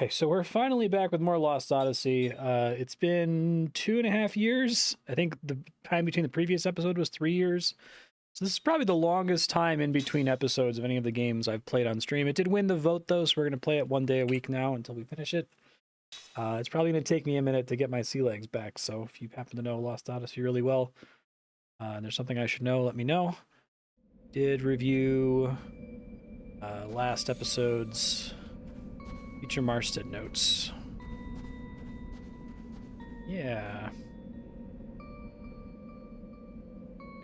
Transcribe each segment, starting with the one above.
Okay, so we're finally back with more Lost Odyssey. It's been 2.5 years. I think the time between the previous episode was 3 years. So this is probably the longest time in between episodes of any of the games I've played on stream. It did win the vote, though, so we're going to play it 1 day a week now until we finish it. It's probably going to take me a minute to get my sea legs back, so if you happen to know Lost Odyssey really well, and there's something I should know, let me know. Did review last episode's Future Marstead notes. Yeah.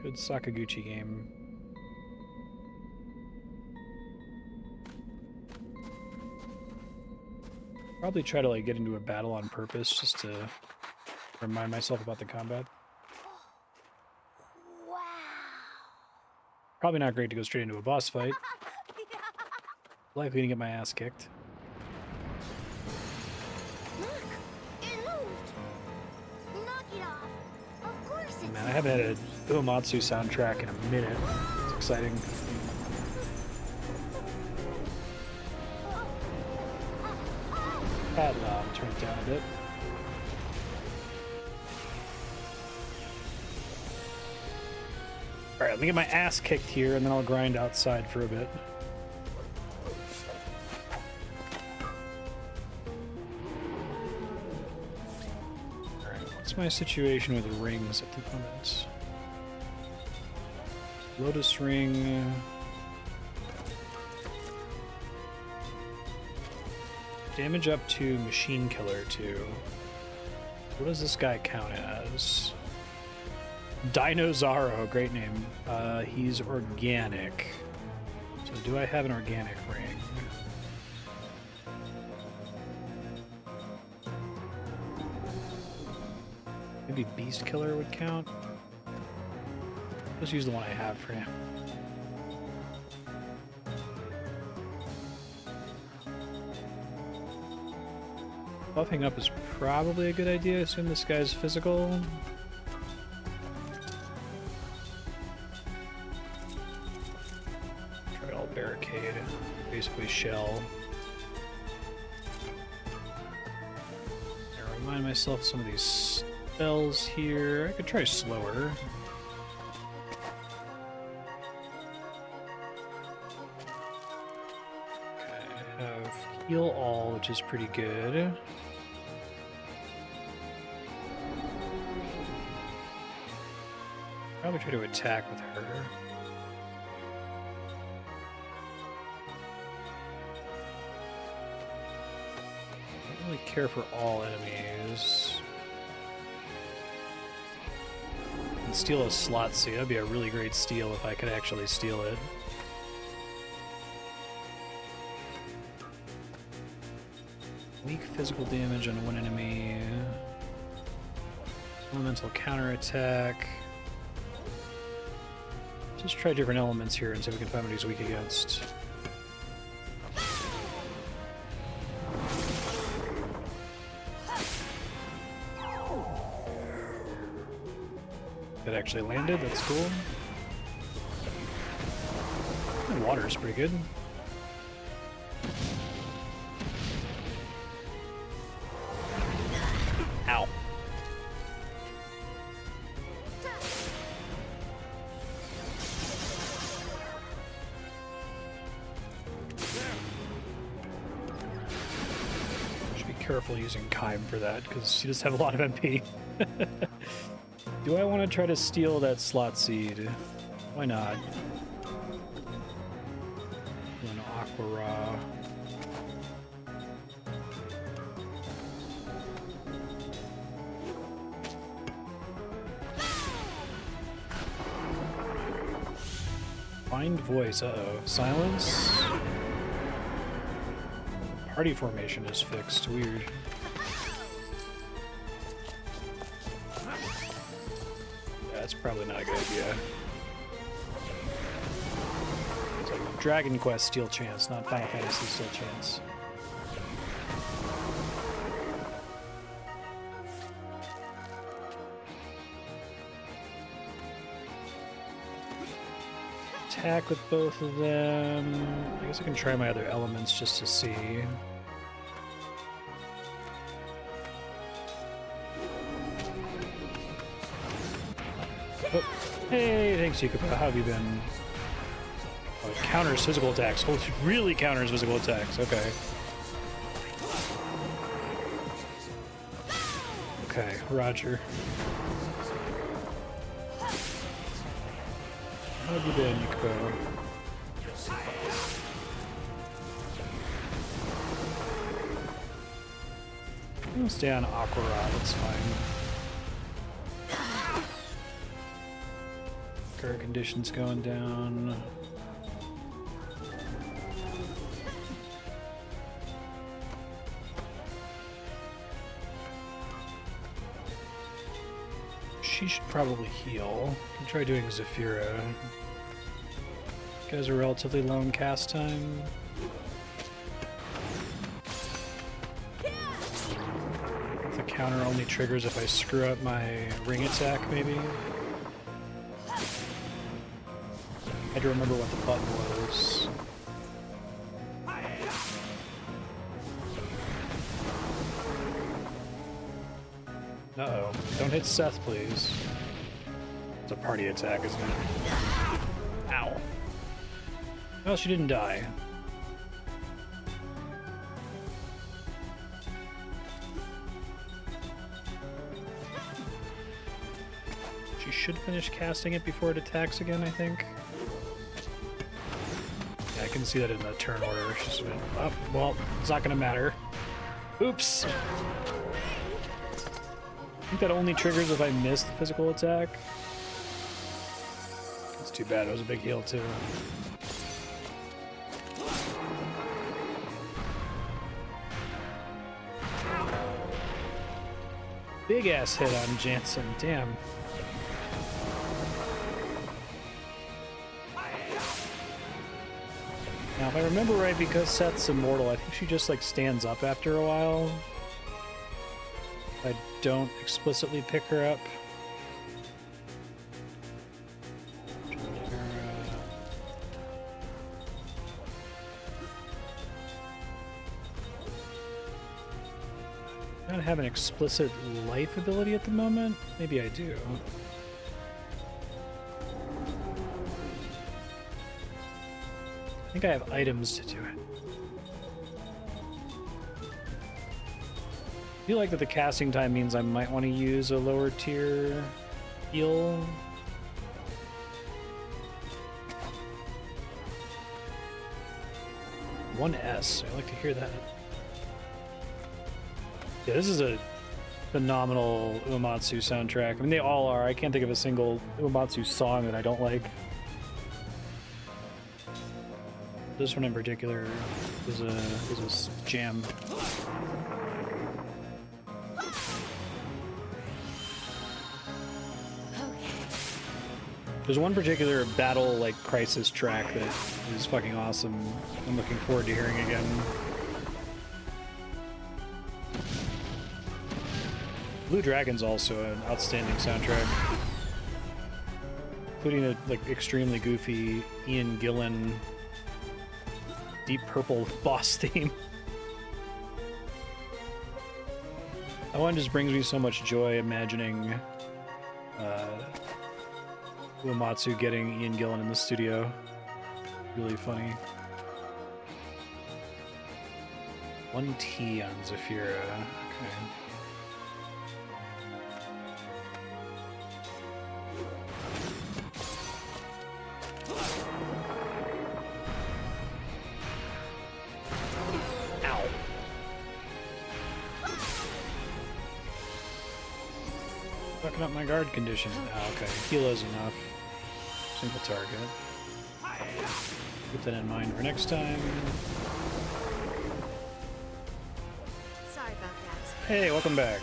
Good Sakaguchi game. Probably try to get into a battle on purpose just to remind myself about the combat. Wow. Probably not great to go straight into a boss fight. Likely to get my ass kicked. Look, it moved. Knock it off. Of course it's. Man, I haven't had a Uematsu soundtrack in a minute. It's exciting. Pad knob, turn it down a bit. Alright, let me get my ass kicked here and then I'll grind outside for a bit. What's my situation with rings at the moment? Lotus ring. Damage up to Machine Killer 2. What does this guy count as? Dinozaro, great name. He's organic. So do I have an organic ring? Maybe Beast Killer would count. Let's use the one I have for now. Buffing up is probably a good idea. I assume this guy's physical. Try it all barricade. Basically shell. I remind myself of some of these spells here. I could try slower. Okay, I have heal all, which is pretty good. Probably try to attack with her. I don't really care for all enemies. And steal a slot C. That'd be a really great steal if I could actually steal it. Weak physical damage on one enemy. Elemental counterattack. Just try different elements here and see if we can find what he's weak against. That actually landed, that's cool. And water's pretty good. Ow. Careful using Kime for that because she does have a lot of MP. Do I want to try to steal that slot seed? Why not? An Aqua Raw. Find voice. Uh-oh. Silence. Party formation is fixed. Weird. Yeah, that's probably not a good idea. It's like Dragon Quest Steel Chance, not Final Fantasy Steel Chance. Attack with both of them. I guess I can try my other elements just to see. Oh, hey, thanks, Yukipa. How have you been? Oh, it counters physical attacks. Oh, it really counters physical attacks. Okay. Okay, Roger. How have you been, Yukipa? I'm gonna stay on Aqua Rod, that's fine. Current conditions going down. She should probably heal. Can try doing Zephyra. You guys are relatively low in cast time. The counter only triggers if I screw up my ring attack, maybe. I had to remember what the button was. Uh-oh. Don't hit Seth, please. It's a party attack, isn't it? Ow. Well, she didn't die. She should finish casting it before it attacks again, I think. Yeah, I can see that in the turn order. She's been, oh, well, it's not gonna matter. Oops! I think that only triggers if I miss the physical attack. That's too bad, it was a big heal too. Big ass hit on Jansen, damn. Now, if I remember right, because Seth's immortal, I think she just like stands up after a while. I don't explicitly pick her up. I don't have an explicit life ability at the moment. Maybe I do. I think I have items to do it. I feel like that the casting time means I might want to use a lower tier heal. One S. I like to hear that. Yeah, this is a phenomenal Uematsu soundtrack. I mean, they all are. I can't think of a single Uematsu song that I don't like. This one in particular is a jam. There's one particular battle like crisis track that is fucking awesome. I'm looking forward to hearing again. Blue Dragon's also an outstanding soundtrack, including a like extremely goofy Ian Gillan Deep Purple boss theme. That one just brings me so much joy imagining Uematsu getting Ian Gillan in the studio. Really funny. 1T on Zephyra. Okay. Fucking up my guard condition. Oh, okay. Heal is enough. Single target. Keep that in mind for next time. Sorry about that. Hey, welcome back.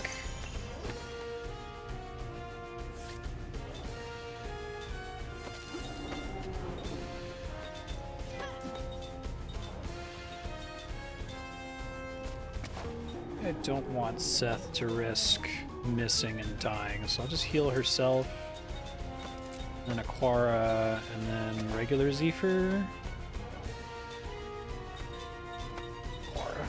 I don't want Seth to risk missing and dying, so I'll just heal herself. Then Aquara, and then regular Zephyr. Aquara.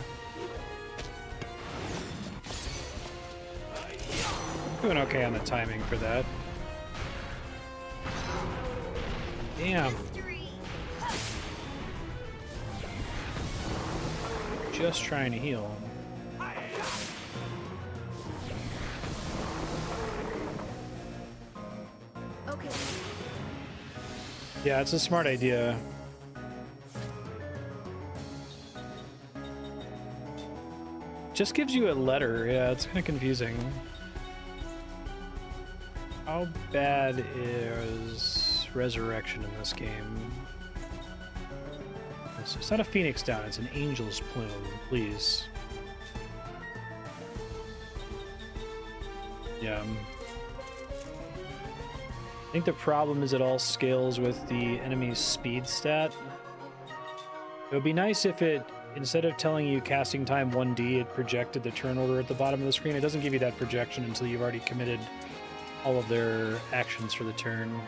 Doing okay on the timing for that. Damn. Mystery. Just trying to heal. Okay. Yeah, it's a smart idea. Just gives you a letter. Yeah, it's kind of confusing. How bad is resurrection in this game? It's not a phoenix down, it's an angel's plume, please. Yeah. I think the problem is it all scales with the enemy's speed stat. It would be nice if it, instead of telling you casting time 1D, it projected the turn order at the bottom of the screen. It doesn't give you that projection until you've already committed all of their actions for the turn.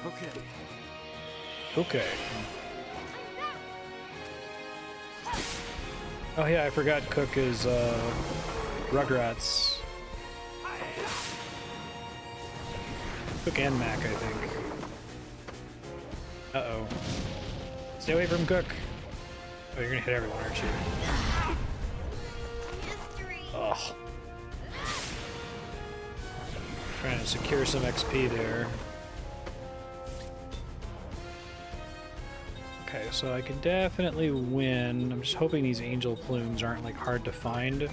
Okay. Okay. Oh yeah, I forgot Cook is Rugrats. Cook and Mac, I think. Uh-oh. Stay away from Cook. Oh, you're gonna hit everyone, aren't you? Mystery. Ugh. Trying to secure some XP there. Okay, so I can definitely win. I'm just hoping these angel plumes aren't like hard to find.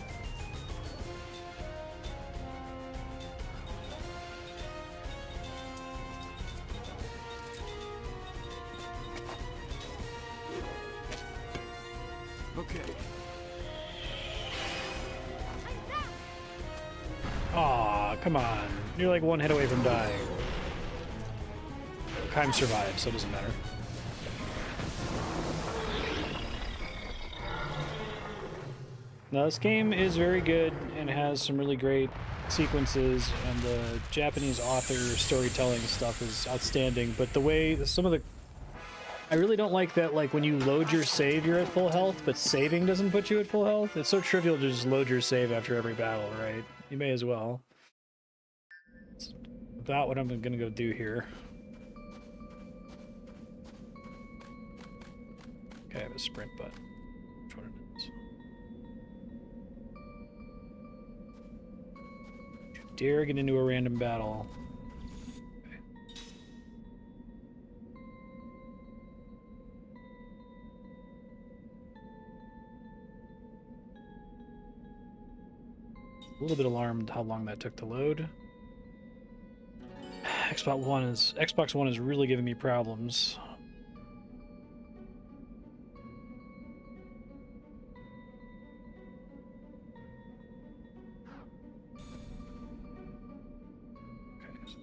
Okay. Aw, come on. You're like one hit away from dying. Kime survived, so it doesn't matter. Now, this game is very good and has some really great sequences, and the Japanese author storytelling stuff is outstanding, but the way some of the... I really don't like that, like, when you load your save, you're at full health, but saving doesn't put you at full health. It's so trivial to just load your save after every battle, right? You may as well. That's about what I'm gonna go do here. Okay, I have a sprint button. Which one it is? Dare get into a random battle. Okay. A little bit alarmed how long that took to load. Xbox One is really giving me problems.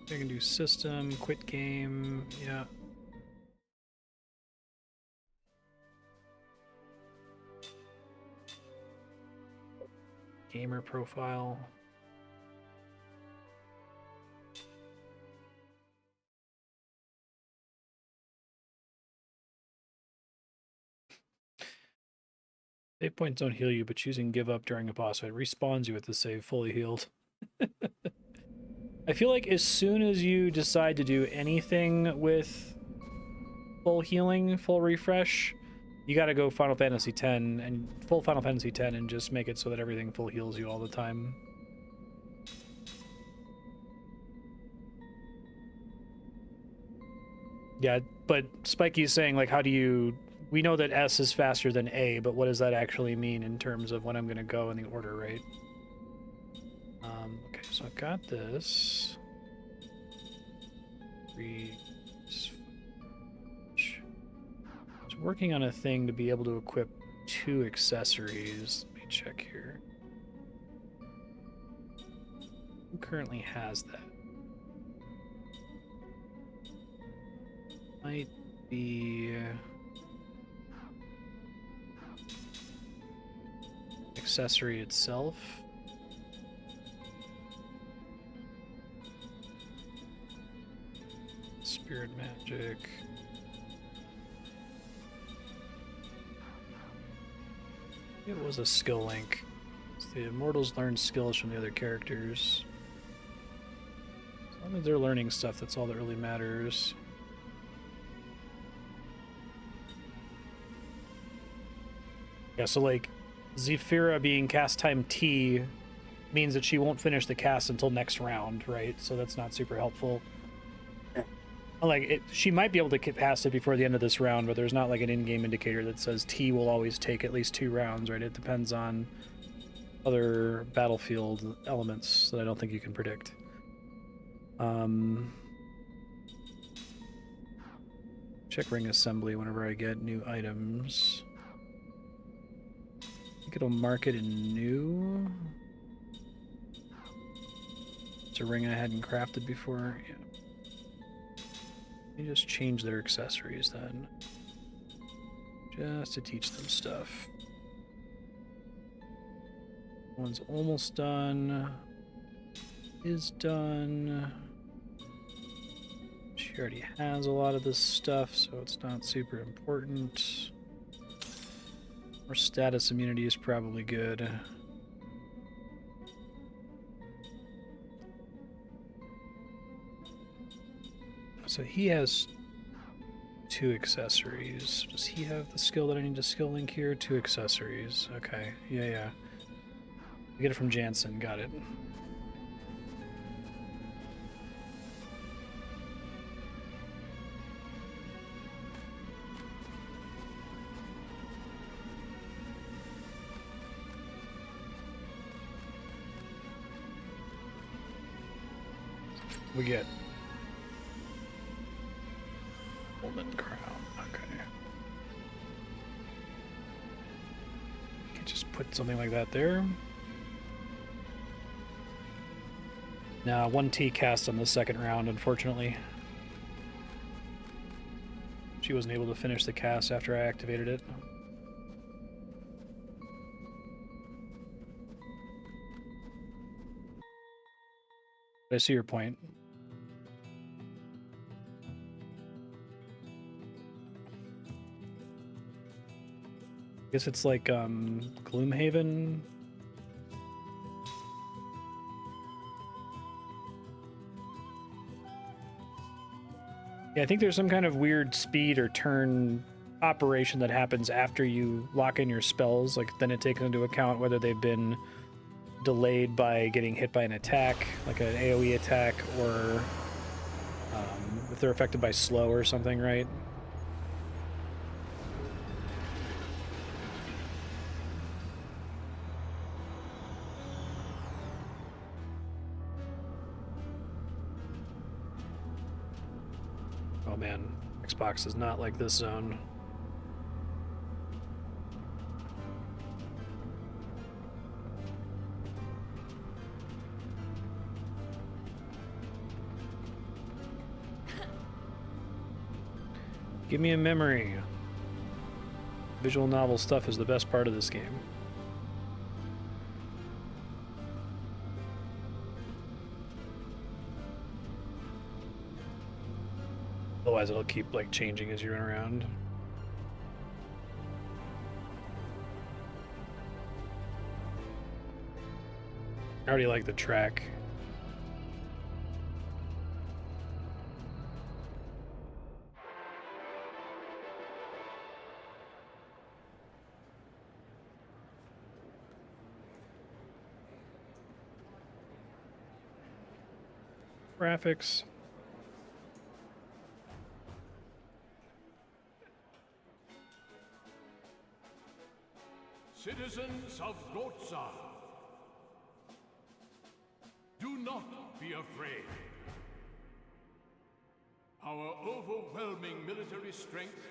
I can do system, quit game, yeah. Gamer profile. Save points don't heal you, but choosing give up during a boss fight respawns you with the save fully healed. I feel like as soon as you decide to do anything with full healing, full refresh, you gotta go Final Fantasy X and full Final Fantasy X and just make it so that everything full heals you all the time. Yeah, but Spikey's saying, like, how do you... We know that S is faster than A, but what does that actually mean in terms of when I'm gonna go in the order, right? Okay, so I've got this. I was working on a thing to be able to equip 2 accessories. Let me check here. Who currently has that? Might be accessory itself. Spirit magic. It was a skill link. The immortals learn skills from the other characters. As long as they're learning stuff, that's all that really matters. Yeah, so like Zephyra being cast time T means that she won't finish the cast until next round, right? So that's not super helpful. Like she might be able to get past it before the end of this round, but there's not like an in-game indicator that says T will always take at least 2 rounds, right? It depends on other battlefield elements that I don't think you can predict. Check ring assembly whenever I get new items. I think it'll mark it in new. It's a ring I hadn't crafted before. Yeah. Let me just change their accessories then. Just to teach them stuff. One's almost done. Is done. She already has a lot of this stuff, so it's not super important. More status immunity is probably good. So he has 2 accessories. Does he have the skill that I need to skill link here? 2 accessories. Okay. Yeah. I get it from Jansen. Got it. We get golden crown. Okay. You can just put something like that there. Now 1T cast on the second round, unfortunately. She wasn't able to finish the cast after I activated it. I see your point. I guess it's like Gloomhaven. Yeah, I think there's some kind of weird speed or turn operation that happens after you lock in your spells. Like then it takes into account whether they've been delayed by getting hit by an attack, like an AoE attack, or if they're affected by slow or something, right? Oh man, Xbox is not like this zone. Give me a memory. Visual novel stuff is the best part of this game. Otherwise it'll keep like changing as you run around. I already like the track. Graphics. Citizens of Gotza, do not be afraid. Our overwhelming military strength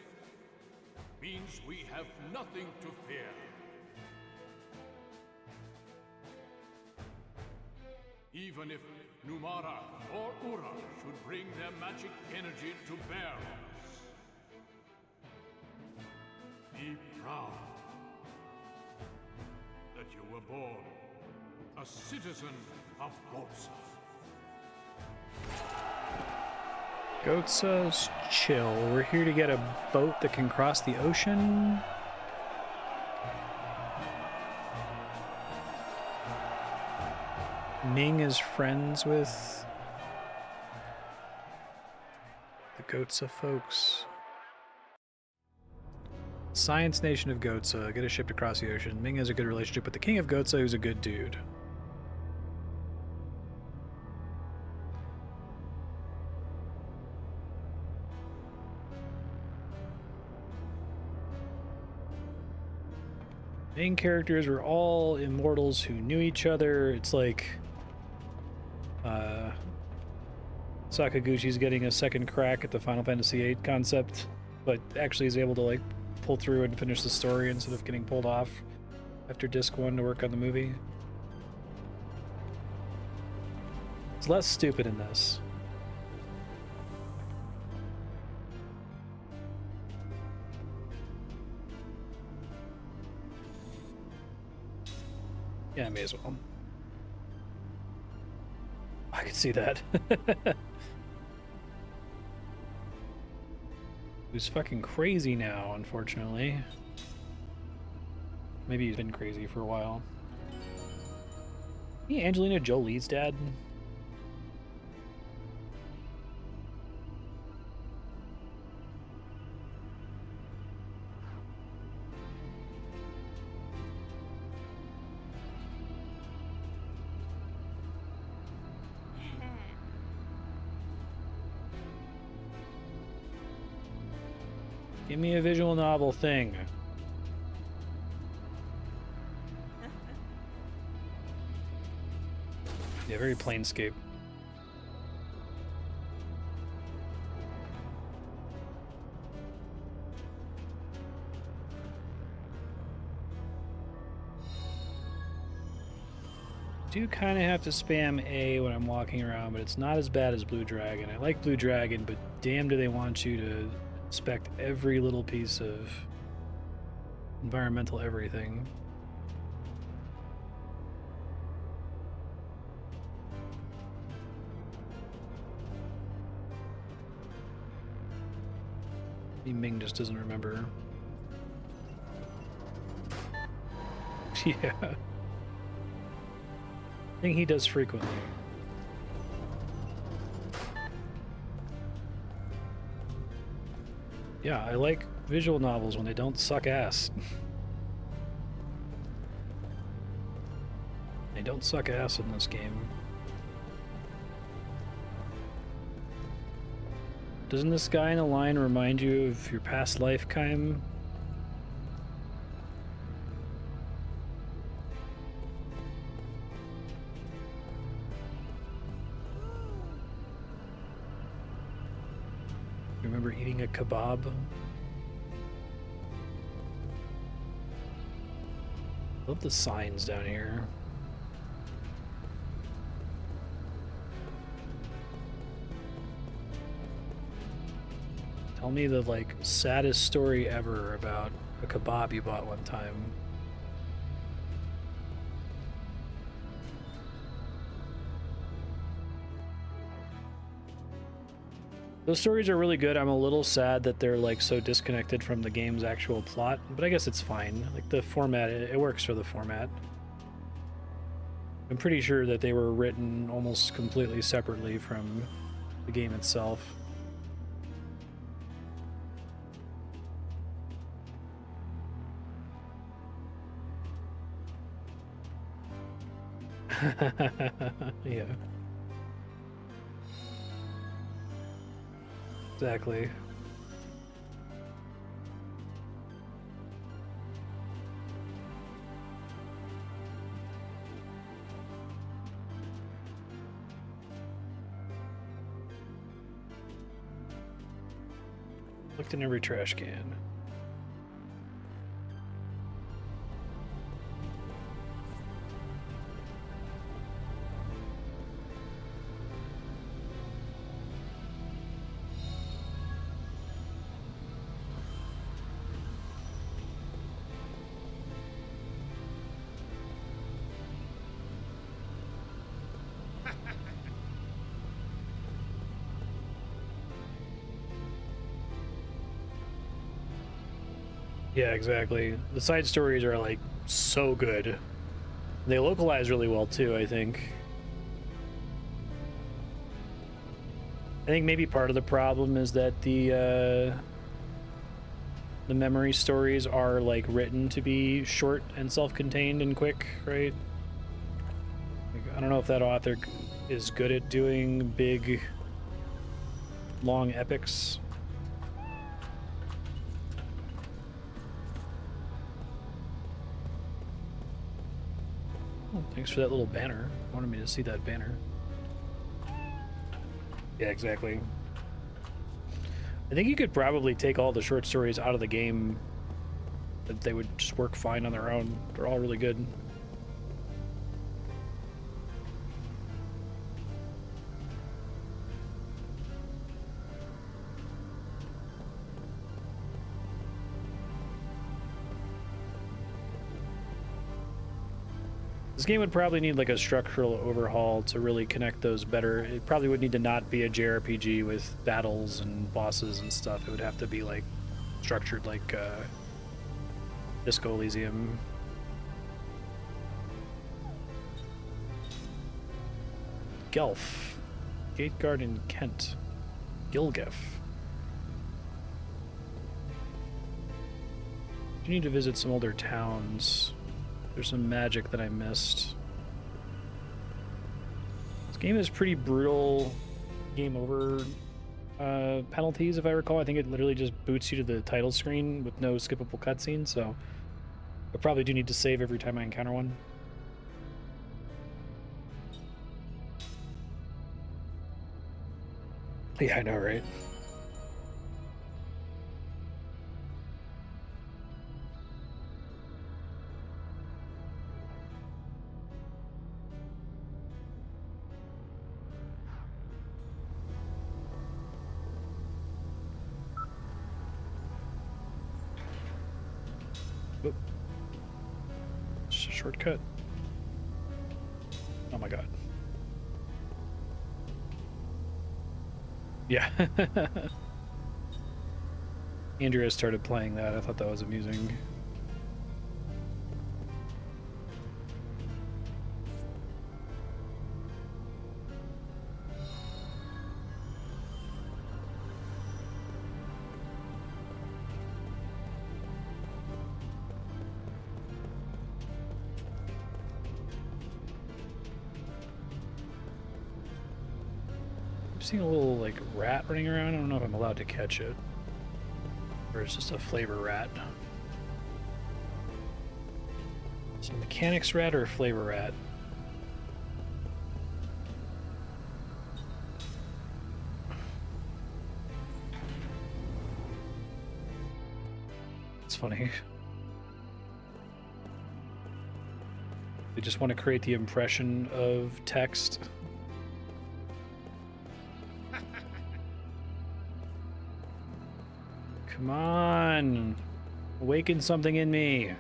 means we have nothing to fear. Even if Numara or Ura should bring their magic energy to bear on us. Be proud that you were born a citizen of Gotza. Gotza's chill. We're here to get a boat that can cross the ocean. Ming is friends with the Goatsa folks. Science Nation of Goatsa. Get a ship across the ocean. Ming has a good relationship with the King of Goatsa, who's a good dude. Main characters were all immortals who knew each other. It's like Sakaguchi's getting a second crack at the Final Fantasy VIII concept, but actually is able to like pull through and finish the story instead of getting pulled off after disc 1 to work on the movie. It's less stupid in this. Yeah, I may as well. I could see that. Who's fucking crazy now, unfortunately. Maybe he's been crazy for a while. Is he Angelina Jolie's dad? Give me a visual novel thing. Yeah, very Planescape. Do kind of have to spam A when I'm walking around, but it's not as bad as Blue Dragon. I like Blue Dragon, but damn do they want you to inspect every little piece of environmental everything. Maybe Ming just doesn't remember. Yeah. Thing he does frequently. Yeah, I like visual novels when they don't suck ass. They don't suck ass in this game. Doesn't this guy in the line remind you of your past life, Kaim? Remember eating a kebab? Love the signs down here. Tell me the like saddest story ever about a kebab you bought one time. Those stories are really good. I'm a little sad that they're like so disconnected from the game's actual plot, but I guess it's fine. Like the format, it works for the format. I'm pretty sure that they were written almost completely separately from the game itself. Yeah. Exactly. Looked in every trash can. Yeah, exactly. The side stories are like so good. They localize really well too, I think. think maybe part of the problem is that the memory stories are like written to be short and self-contained and quick, right? Like, I don't know if that author is good at doing big, long epics. Oh, thanks for that little banner. Wanted me to see that banner. Yeah, exactly. I think you could probably take all the short stories out of the game, that they would just work fine on their own. They're all really good. This game would probably need like a structural overhaul to really connect those better. It probably would need to not be a JRPG with battles and bosses and stuff. It would have to be like structured like Disco Elysium. Gelf. Gateguard in Kent. Gilgef. You need to visit some older towns. There's some magic that I missed. This game is pretty brutal game over penalties, if I recall. I think it literally just boots you to the title screen with no skippable cutscene, so I probably do need to save every time I encounter one. Yeah, I know, right? Oop. Just a shortcut. Oh my god. Yeah. Andrea started playing that. I thought that was amusing. I'm seeing a little like rat running around. I don't know if I'm allowed to catch it, or it's just a flavor rat. So mechanics rat or flavor rat? It's funny. They just want to create the impression of text. Come on, awaken something in me.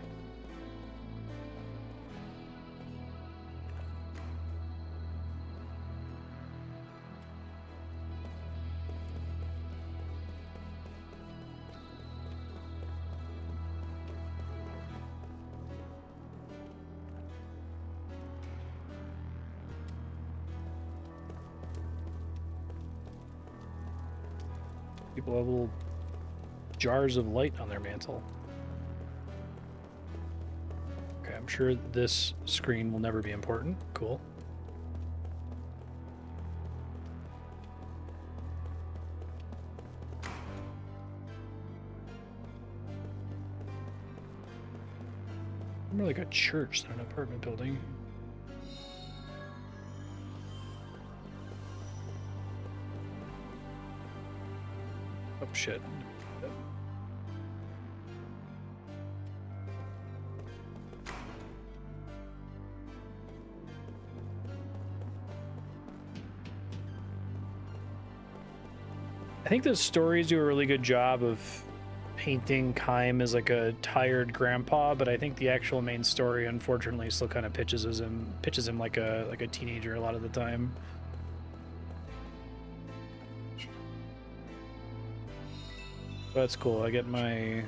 People have little jars of light on their mantle. Okay, I'm sure this screen will never be important. Cool. More like a church than an apartment building. Oh shit. I think the stories do a really good job of painting Kaim as like a tired grandpa, but I think the actual main story, unfortunately, still kind of pitches him like a teenager a lot of the time. But that's cool. I get my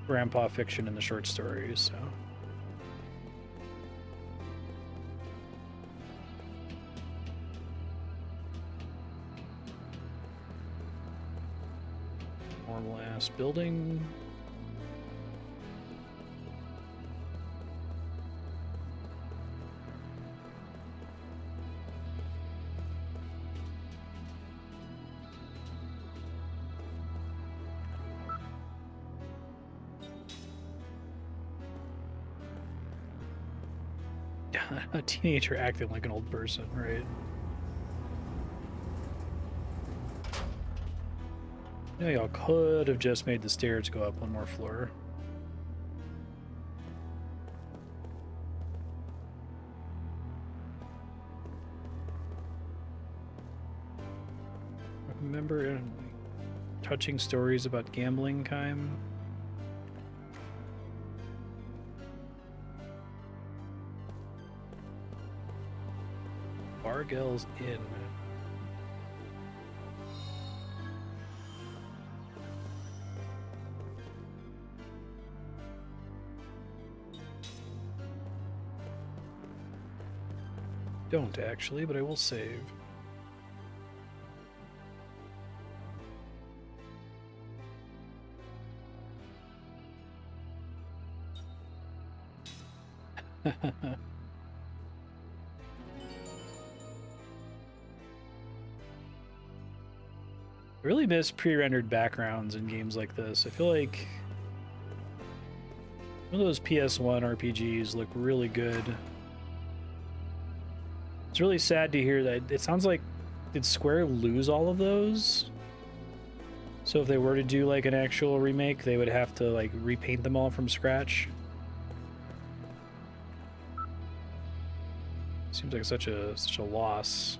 grandpa fiction in the short stories, so. normal ass building. A teenager acting like an old person, right? You know, y'all could have just made the stairs go up one more floor. Remember touching stories about gambling time? Bargel's Inn. Don't actually, but I will save. I really miss pre-rendered backgrounds in games like this. I feel like some of those PS1 RPGs look really good. It's really sad to hear that. It sounds like, did Square lose all of those? So if they were to do like an actual remake, they would have to like repaint them all from scratch. Seems like such a loss.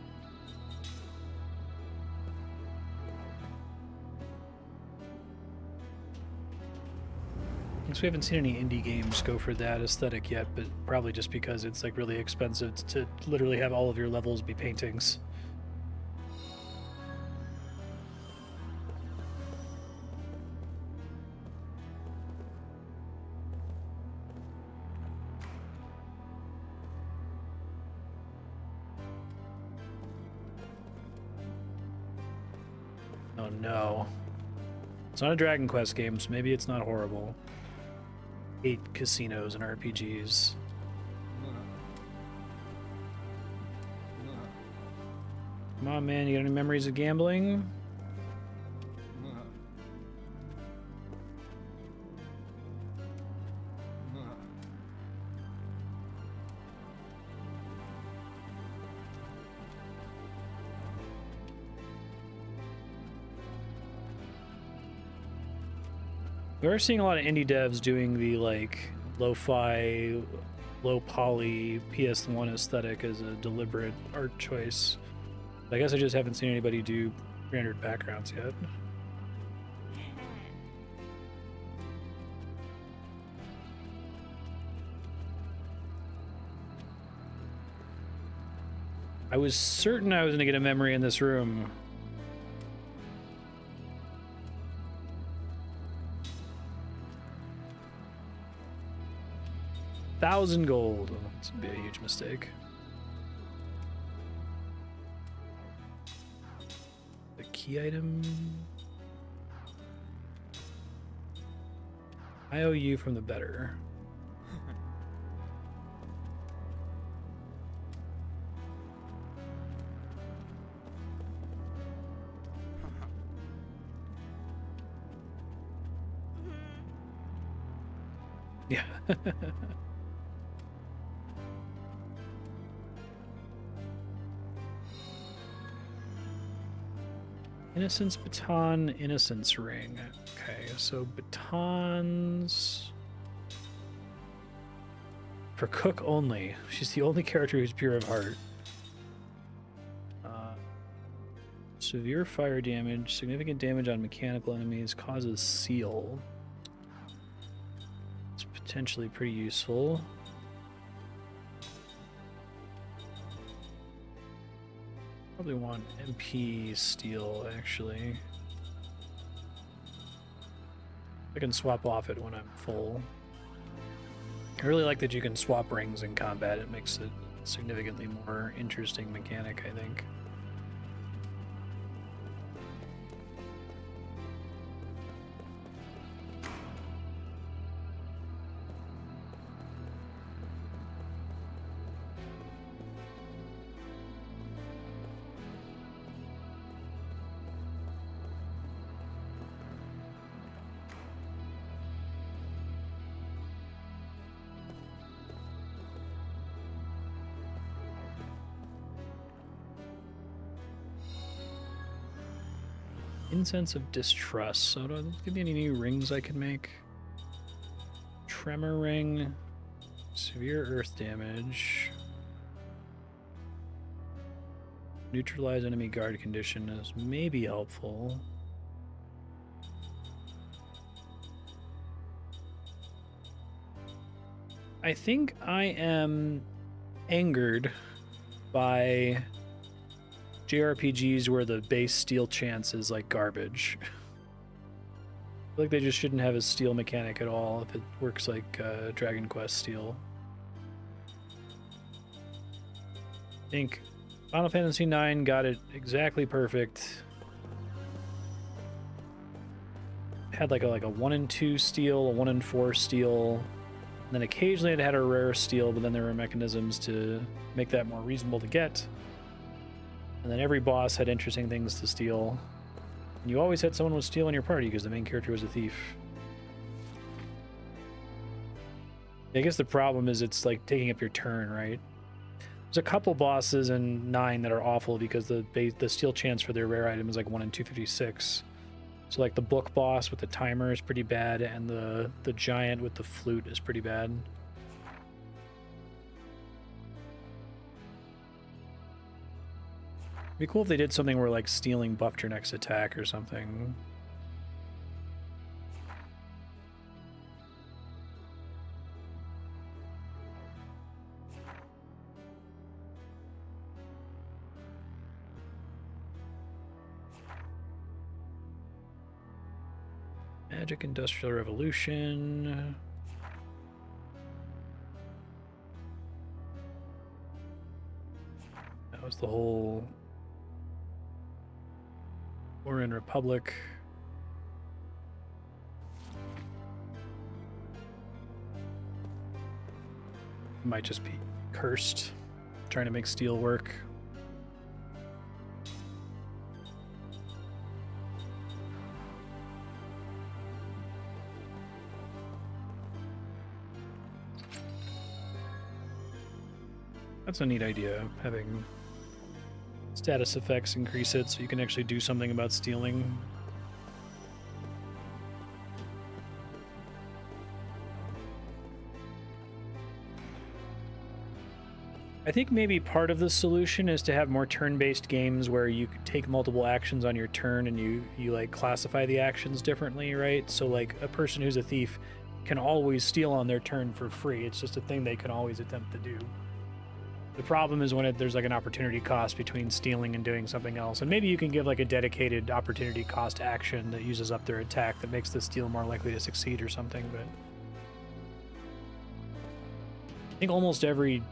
We haven't seen any indie games go for that aesthetic yet, but probably just because it's like really expensive to literally have all of your levels be paintings. Oh no. It's not a Dragon Quest game, so maybe it's not horrible. 8 casinos and RPGs. Come on, man, you got any memories of gambling? We're seeing a lot of indie devs doing the like lo-fi, low poly PS1 aesthetic as a deliberate art choice. But I guess I just haven't seen anybody do rendered backgrounds yet. I was certain I was gonna get a memory in this room. $1,000 gold. Oh, this would be a huge mistake. The key item. I owe you from the better. Yeah. Innocence baton, innocence ring. Okay, so batons for Cook only. She's the only character who's pure of heart. Severe fire damage, significant damage on mechanical enemies, causes seal. It's potentially pretty useful. Probably want MP steel, actually. I can swap off it when I'm full. I really like that you can swap rings in combat. It makes it a significantly more interesting mechanic, I think. Incense of Distrust. So don't give me any new rings I can make. Tremor ring. Severe earth damage. Neutralize enemy guard condition is maybe helpful. I think I am angered by JRPGs where the base steel chance is like garbage. I feel like they just shouldn't have a steel mechanic at all if it works like Dragon Quest steel. I think Final Fantasy IX got it exactly perfect. Had like a 1 and 2 steel, a 1 and 4 steel, and then occasionally it had a rare steel, but then there were mechanisms to make that more reasonable to get. And then every boss had interesting things to steal. And you always had someone with steel in your party because the main character was a thief. I guess the problem is it's like taking up your turn, right? There's a couple bosses in 9 that are awful because the steal chance for their rare item is like 1 in 256. So like the book boss with the timer is pretty bad, and the giant with the flute is pretty bad. It'd be cool if they did something where like stealing buffed your next attack or something. Magic Industrial Revolution. That was the whole War in Republic. Might just be cursed, trying to make steel work. That's a neat idea, having status effects increase it so you can actually do something about stealing. I think maybe part of the solution is to have more turn-based games where you could take multiple actions on your turn and you like classify the actions differently, right? So like a person who's a thief can always steal on their turn for free. It's just a thing they can always attempt to do. The problem is when there's like an opportunity cost between stealing and doing something else. And maybe you can give like a dedicated opportunity cost action that uses up their attack that makes the steal more likely to succeed or something, but I think almost every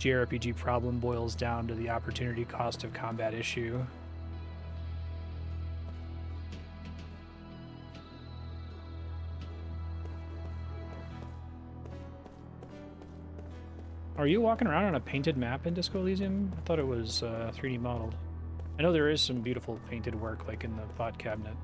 JRPG problem boils down to the opportunity cost of combat issue. Are you walking around on a painted map in Disco Elysium? I thought it was 3D modeled. I know there is some beautiful painted work, like in the pot cabinet.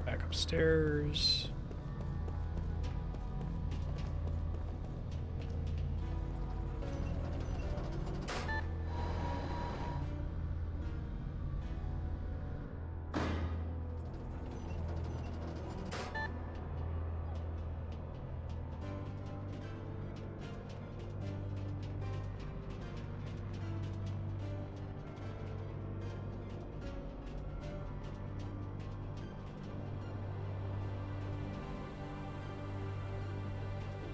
Back upstairs.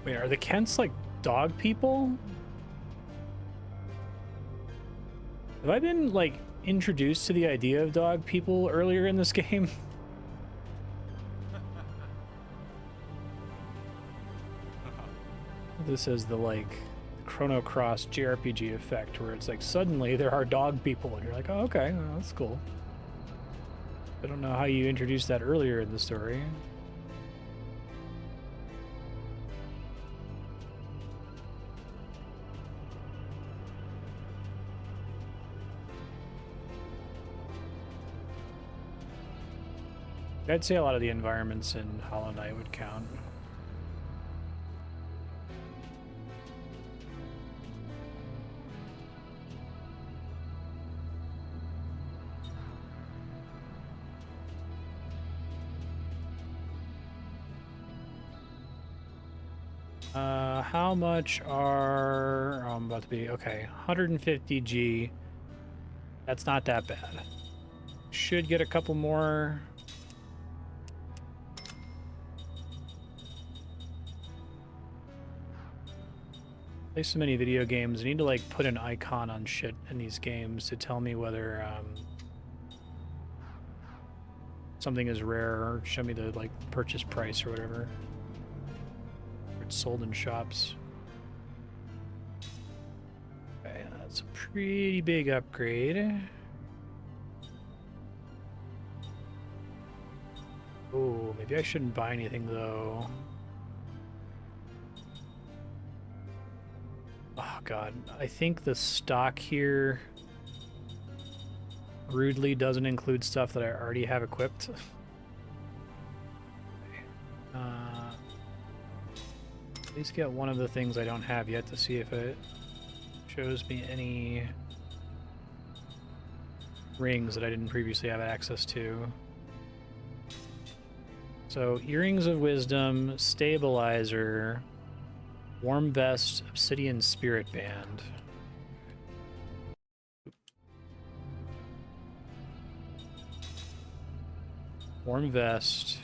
Wait, are the Kents like dog people? Have I been like introduced to the idea of dog people earlier in this game? This is the like Chrono Cross JRPG effect where it's like suddenly there are dog people and you're like, oh, okay, well, that's cool. I don't know how you introduced that earlier in the story. I'd say a lot of the environments in Hollow Knight would count. How much are... Oh, I'm about to be... Okay, 150G. That's not that bad. Should get a couple more. Play so many video games. I need to, like, put an icon on shit in these games to tell me whether, something is rare or show me the, like, purchase price or whatever. It's sold in shops. Okay, that's a pretty big upgrade. Oh, maybe I shouldn't buy anything though. Oh god, I think the stock here rudely doesn't include stuff that I already have equipped. At least get one of the things I don't have yet to see if it shows me any rings that I didn't previously have access to. So, Earrings of Wisdom, Stabilizer, Warm Vest, Obsidian Spirit Band. Warm Vest,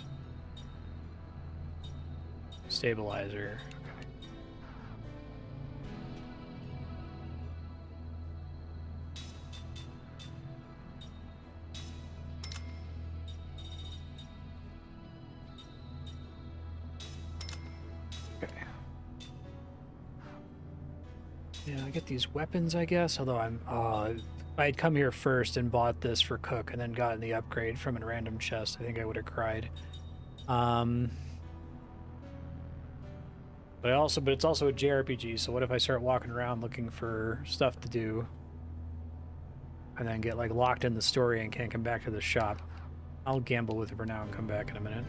Stabilizer. Yeah, I get these weapons, I guess, although if I had come here first and bought this for Cook and then gotten the upgrade from a random chest, I think I would have cried. But it's also a JRPG, so what if I start walking around looking for stuff to do and then get, like, locked in the story and can't come back to the shop? I'll gamble with it for now and come back in a minute.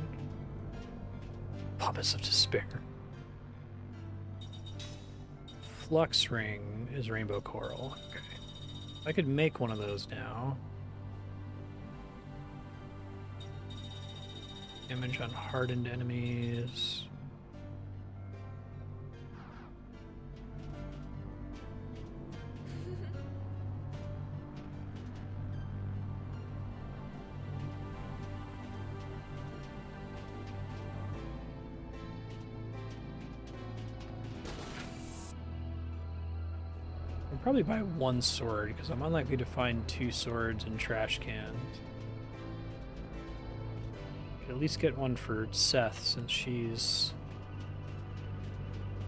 Pumice of Despair. Flux Ring is Rainbow Coral. Okay. I could make one of those now. Damage on hardened enemies. I'll probably buy one sword because I'm unlikely to find two swords in trash cans. Could at least get one for Seth since she's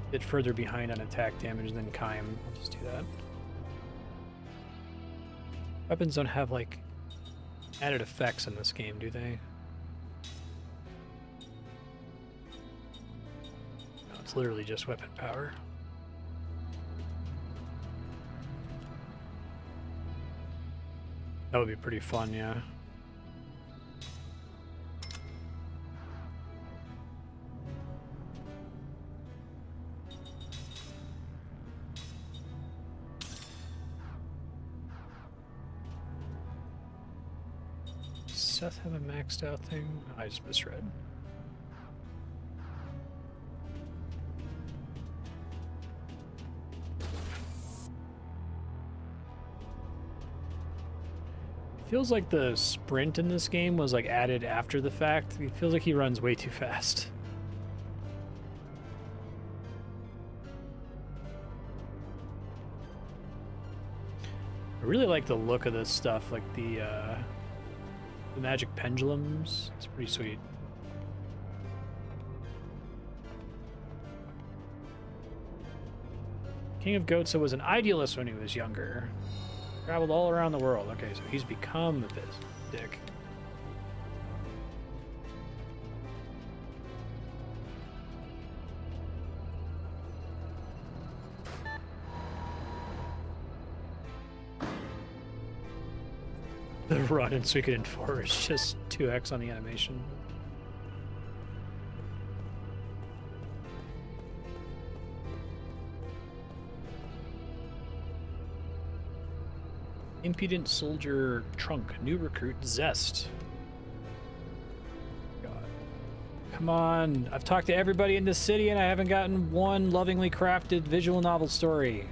a bit further behind on attack damage than Kaim. I'll just do that. Weapons don't have, like, added effects in this game, do they? No, it's literally just weapon power. That would be pretty fun, yeah. Does Seth have a maxed out thing? I just misread. Feels like the sprint in this game was, like, added after the fact. It feels like he runs way too fast. I really like the look of this stuff, like the magic pendulums. It's pretty sweet. King of Goatsa was an idealist when he was younger. Traveled all around the world. Okay, so he's become a dick. The run in Suikoden 4 is just 2x on the animation. Impudent Soldier Trunk, new recruit Zest. God. Come on, I've talked to everybody in this city and I haven't gotten one lovingly crafted visual novel story.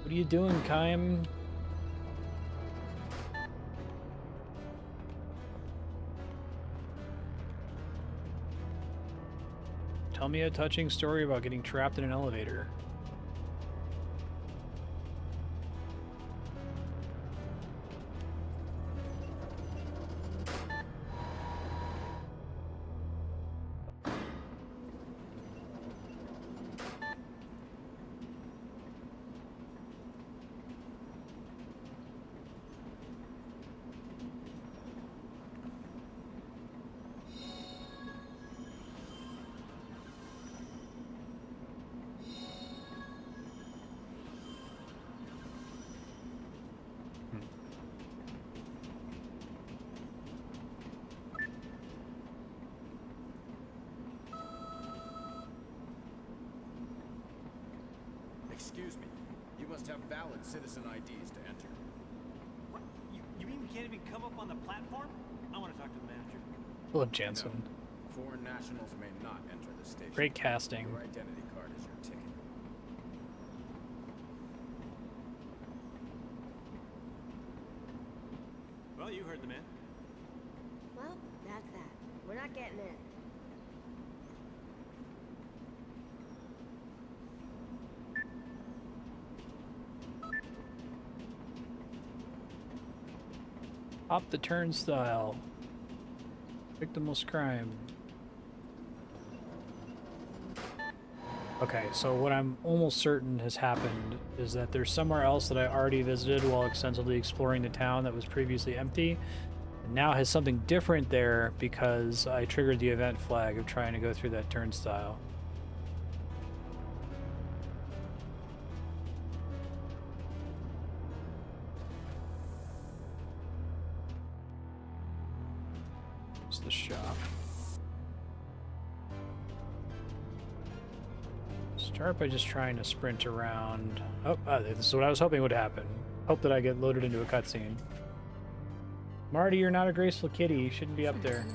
What are you doing, Kaim? Tell me a touching story about getting trapped in an elevator. Excuse me. You must have valid citizen IDs to enter. What? You mean we can't even come up on the platform? I want to talk to the manager. I love Jansen. No. Foreign nationals may not enter the station. Great casting. Your identity card is your ticket. Well, you heard the man. Well, that's that. We're not getting in. Hop the turnstile. Victimless crime. Okay, so what I'm almost certain has happened is that there's somewhere else that I already visited while extensively exploring the town that was previously empty, and now has something different there because I triggered the event flag of trying to go through that turnstile. It's the shop. Start by just trying to sprint around. Oh, this is what I was hoping would happen. Hope that I get loaded into a cutscene. Marty, you're not a graceful kitty. You shouldn't be up there.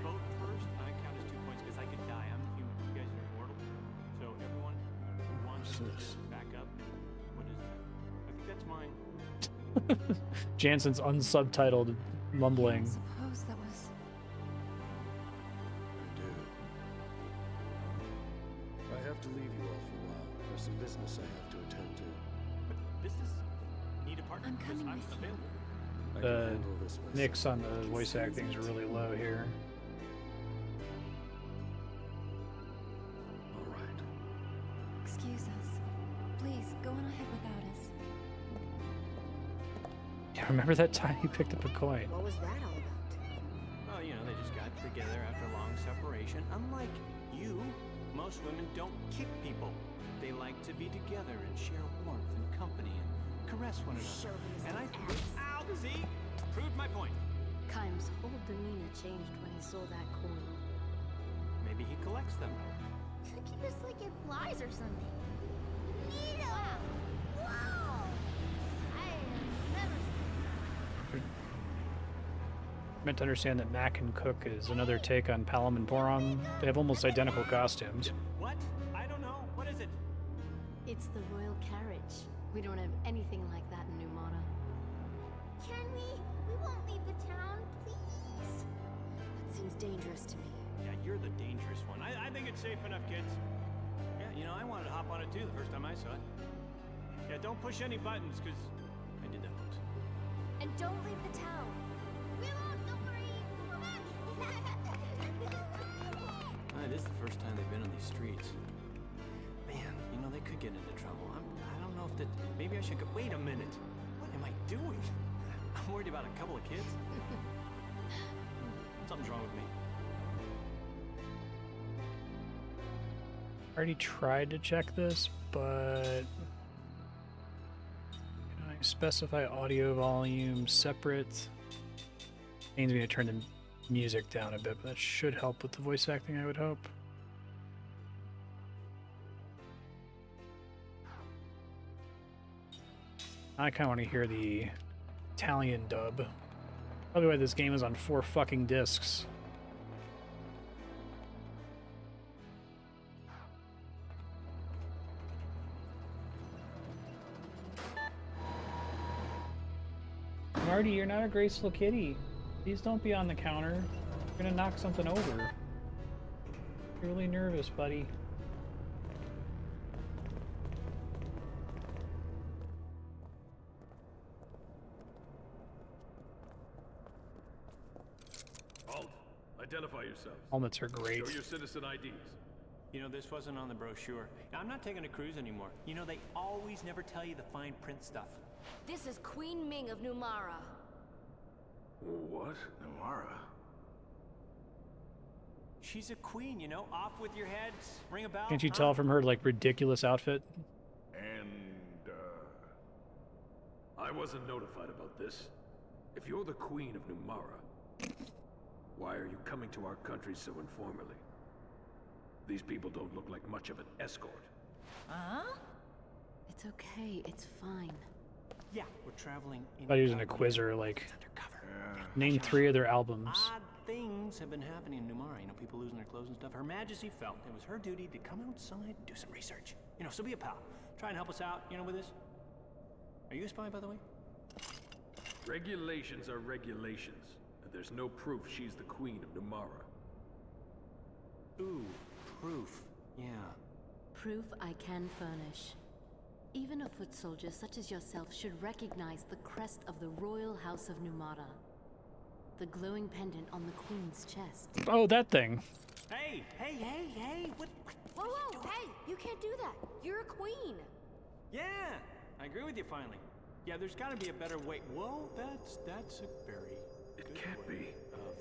Boat first, I count as 2 points because I could die. I'm human. You guys are immortal. So everyone who wants to just back up. What is that? I think that's mine. Jansen's unsubtitled mumbling. Suppose that was. I do. I have to leave you all for a while. There's some business I have to attend to. But business? Need a partner? I'm coming Because with you. available. I can The handle this myself. Nicks on the voice acting are really low here. All right. Excuse us. Please go on ahead without us. Yeah, remember that time you picked up a coin? What was that all about? Well, you know, they just got together after a long separation. Unlike you, most women don't kick people. They like to be together and share warmth and company and caress one another. Chauvinist And I ass. Ow, see? Proved my point. Kaim's whole demeanor changed when he saw that coin. Maybe he collects them. Keep us like it flies or something. Neato! Whoa! I have never seen Meant to understand that Mac and Cook is another take on Palom and Borom. They have almost identical costumes. What? I don't know. What is it? It's the royal carriage. We don't have anything like that in Numata. Can we? We won't leave the town, please. That seems dangerous to me. Yeah, you're the dangerous one. I think it's safe enough, kids. Yeah, you know, I wanted to hop on it too the first time I saw it. Yeah, don't push any buttons, because I did that once. And don't leave the town. We won't, don't worry. It is the first time they've been on these streets. Man, you know, they could get into trouble. I don't know if that... Maybe I should go... Wait a minute. What am I doing? I'm worried about a couple of kids. Something's wrong with me. I already tried to check this, but Specify audio volume separate. Needs me to turn the music down a bit, but that should help with the voice acting, I would hope. I kind of want to hear the Italian dub. Probably why this game is on 4 fucking discs. Marty, you're not a graceful kitty. Please don't be on the counter. You're gonna knock something over. You're really nervous, buddy. Halt. Identify yourselves. Helmets are great. Show your citizen IDs. You know, this wasn't on the brochure. I'm not taking a cruise anymore. You know, they always never tell you the fine print stuff. This is Queen Ming of Numara. What? Numara? She's a queen, you know? Off with your heads, ring a bell. Can't you tell from her, like, ridiculous outfit? And, I wasn't notified about this. If you're the Queen of Numara, why are you coming to our country so informally? These people don't look like much of an escort. Huh? It's okay, it's fine. Yeah, we're traveling in. I thought he was an acquisitor, like, undercover. name 3 of their albums. Odd things have been happening in Numara. You know, people losing their clothes and stuff. Her Majesty felt it was her duty to come outside and do some research. You know, so be a pal. Try and help us out, you know, with this. Are you a spy, by the way? Regulations are regulations, and there's no proof she's the Queen of Numara. Ooh, proof. Yeah. Proof I can furnish. Even a foot soldier such as yourself should recognize the crest of the Royal House of Numara. The glowing pendant on the Queen's chest. Oh, that thing. Hey! What Whoa, are you whoa, doing? hey! You can't do that! You're a queen! Yeah! I agree with you finally. Yeah, there's gotta be a better way. Whoa, that's a very It good can't way be. of...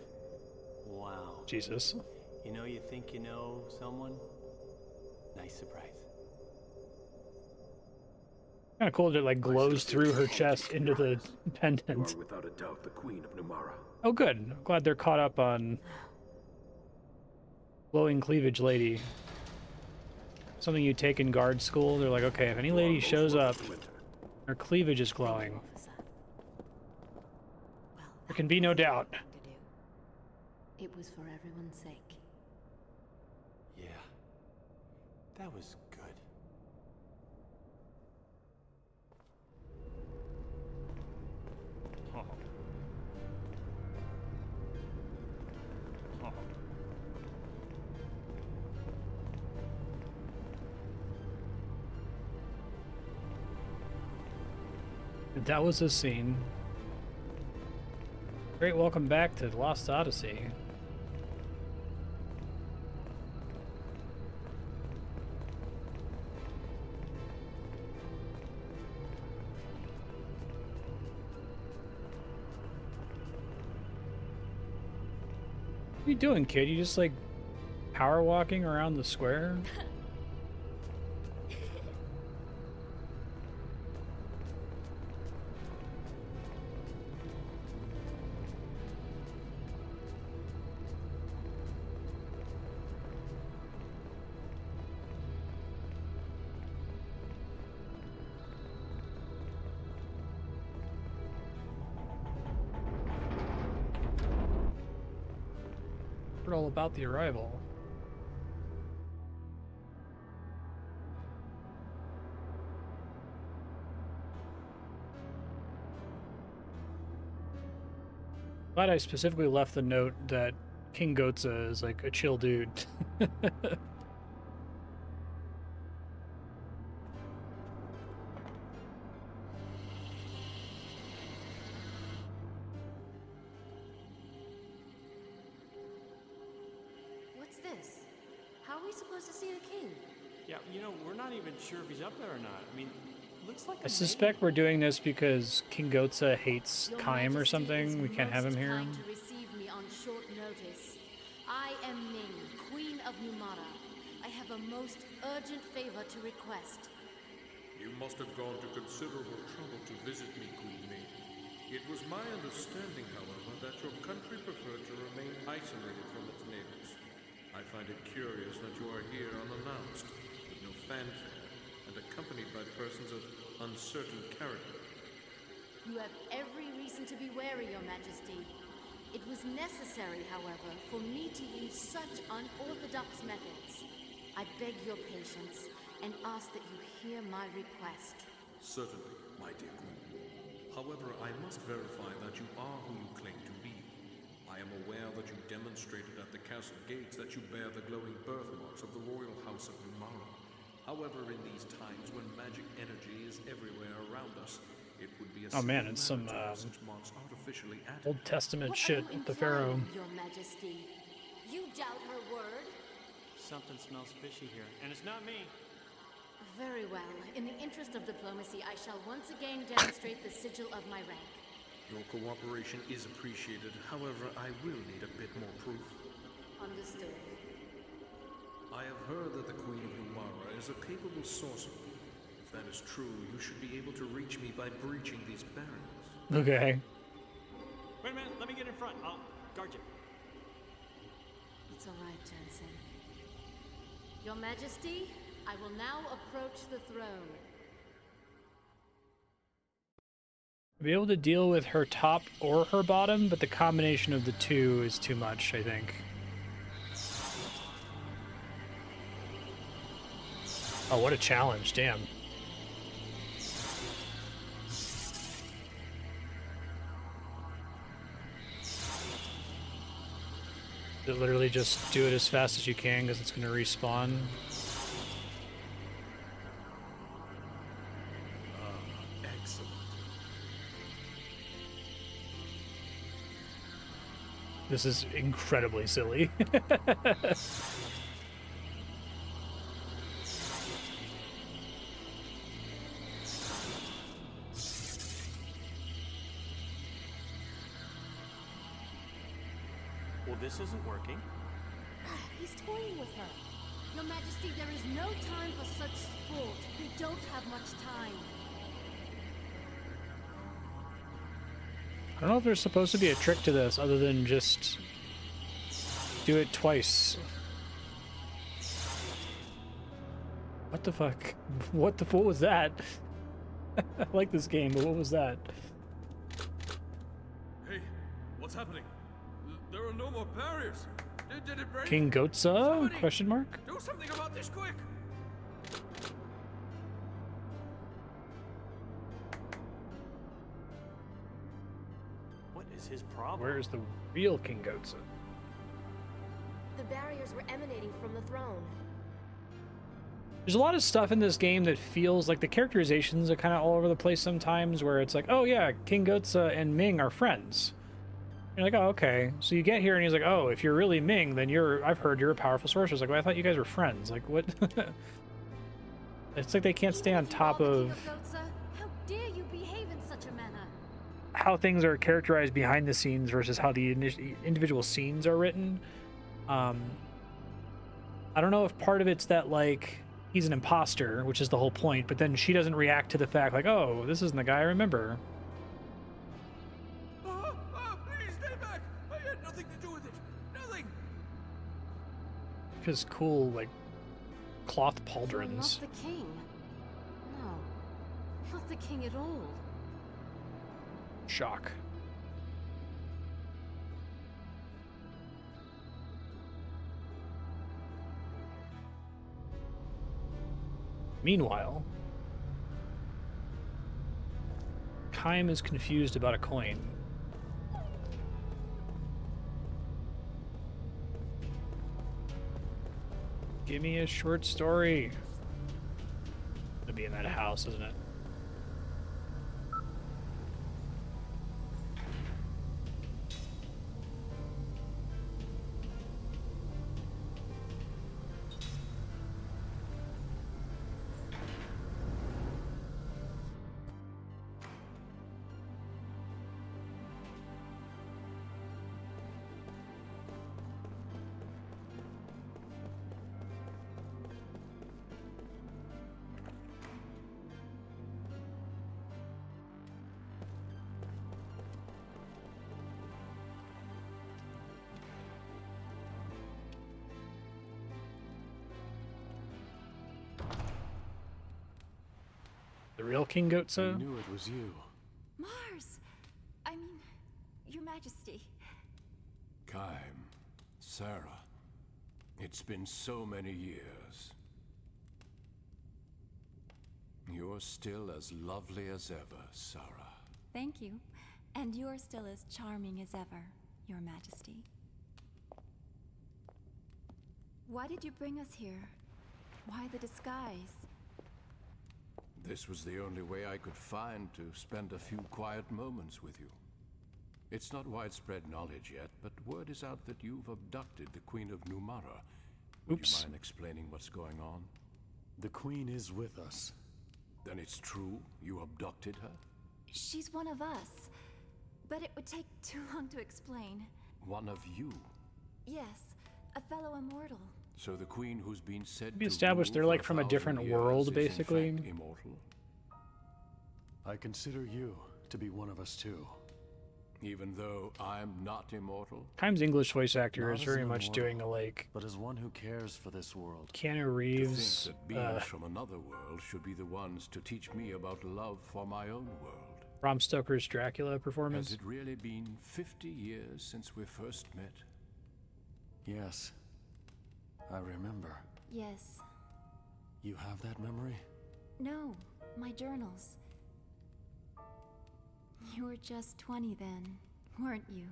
Wow. Jesus. You know, you think you know someone? Nice surprise. Kind of cool that it, like, glows through her chest into the You pendant. are without a doubt the Queen of Numara. Oh, good. I'm glad they're caught up on glowing cleavage lady. Something you take in guard school. They're like, okay, if any lady shows up, her cleavage is glowing. Officer. Well, There can be no doubt. to do. It was for everyone's sake. Yeah. That was good. That was a scene. Great welcome back to Lost Odyssey. What are you doing, kid? You just like power walking around the square? Heard all about the arrival. Glad I specifically left the note that King Goatsa is like a chill dude. What's this? How are we supposed to see the king? Yeah, you know, we're not even sure if he's up there or not. I mean, looks like I suspect we're doing this because King Goatsa hates Your Kaim or Majesty something. is We can't have him most here. kind to receive me on short notice. I am Ming, Queen of Numara. I have a most urgent favor to request. You must have gone to considerable trouble to visit me, Queen Maiden. It was my understanding, however, that your country preferred to remain isolated from its neighbors. I find it curious that you are here unannounced, with no fanfare, and accompanied by persons of uncertain character. You have every reason to be wary, Your Majesty. It was necessary, however, for me to use such unorthodox methods. I beg your patience and ask that you hear my request. Certainly, my dear Queen. However, I must verify that you are who you claim to be. I am aware that you demonstrated at the castle gates that you bear the glowing birthmarks of the royal house of Numara. However, in these times when magic energy is everywhere around us, it would be a Oh man, simple it's some matter to have such marks artificially added. Old Testament What shit are you with the Pharaoh. implying, Your Majesty? You doubt her word? Something smells fishy here, and it's not me. Very well. In the interest of diplomacy, I shall once again demonstrate the sigil of my rank. Your cooperation is appreciated. However, I will need a bit more proof. Understood. I have heard that the Queen of Numara is a capable sorcerer. If that is true, you should be able to reach me by breaching these barriers. Okay. Wait a minute, let me get in front. I'll guard you. It's all right, Jensen. Your Majesty, I will now approach the throne. Be able to deal with her top or her bottom, but the combination of the two is too much, I think. Oh, what a challenge, damn. You literally just do it as fast as you can because it's going to respawn. Excellent. This is incredibly silly. Well, this isn't working. He's toying with her. Your Majesty, there is no time for such sport. We don't have much time. I don't know if there's supposed to be a trick to this other than just do it twice. What the fuck? What was that? I like this game, but what was that? Hey, what's happening? There are no more barriers. Did it break? King Goatsa? Somebody Question mark? Do something about this quick. What is his problem? Where's the real King Goatsa? The barriers were emanating from the throne. There's a lot of stuff in this game that feels like the characterizations are kind of all over the place sometimes, where it's like, oh yeah, King Goatsa and Ming are friends. You're like, oh, okay. So you get here and he's like, oh, if you're really Ming, then I've heard you're a powerful sorceress. Like, well, I thought you guys were friends. Like, what? It's like they can't stay on top of How dare you behave in such a manner? how things are characterized behind the scenes versus how the individual scenes are written. I don't know if part of it's that, like, he's an imposter, which is the whole point, but then she doesn't react to the fact, like, oh, this isn't the guy I remember. Please stay back. I had nothing to do with it. Nothing. Because cool, like, cloth You're not pauldrons. the king. No, not the king at all. Shock. Meanwhile, Kaim is confused about a coin. Give me a short story. It'll be in that house, isn't it? The real King I Goatsa? knew it was you. Mars! I mean, Your Majesty. Kaim, Sarah, it's been so many years. You're still as lovely as ever, Sarah. Thank you. And you're still as charming as ever, Your Majesty. Why did you bring us here? Why the disguise? This was the only way I could find to spend a few quiet moments with you. It's not widespread knowledge yet, but word is out that you've abducted the Queen of Numara. Would Oops. you mind explaining what's going on? The Queen is with us. Then it's true you abducted her? She's one of us. But it would take too long to explain. One of you? Yes, a fellow immortal. So the Queen who's been said We to established rule they're like for from a 1,000 different years world, is in basically. fact immortal? I consider you to be one of us too. Even though I'm not immortal? Kaim's English voice actor Not is as very an much immortal, doing a like but as one who cares for this world. Keanu To Reeves. think that beings from another world should be the ones to teach me about love for my own world. Bram Stoker's Dracula Has performance. it really been 50 years since we first met? Yes, I remember. Yes. You have that memory? No, my journals. You were just 20 then, weren't you?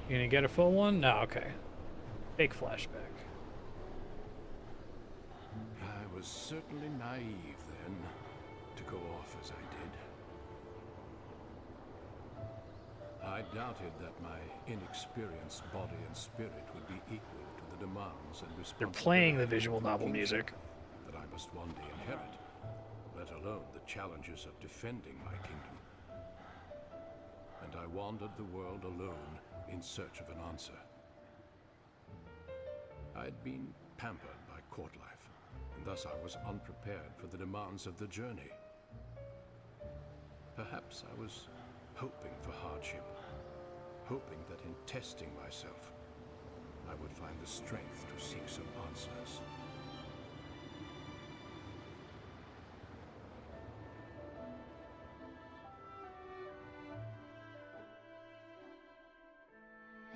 You gonna get a full one? No, okay. Fake flashback. I was certainly naive then, to go off as I did. I doubted that my inexperienced body and spirit would be equal to the demands and responsibilities They're playing the visual of a novel kingship music. that I must one day inherit, let alone the challenges of defending my kingdom. And I wandered the world alone in search of an answer. I'd been pampered by court life, and thus I was unprepared for the demands of the journey. Perhaps I was hoping for hardship, hoping that in testing myself, I would find the strength to seek some answers.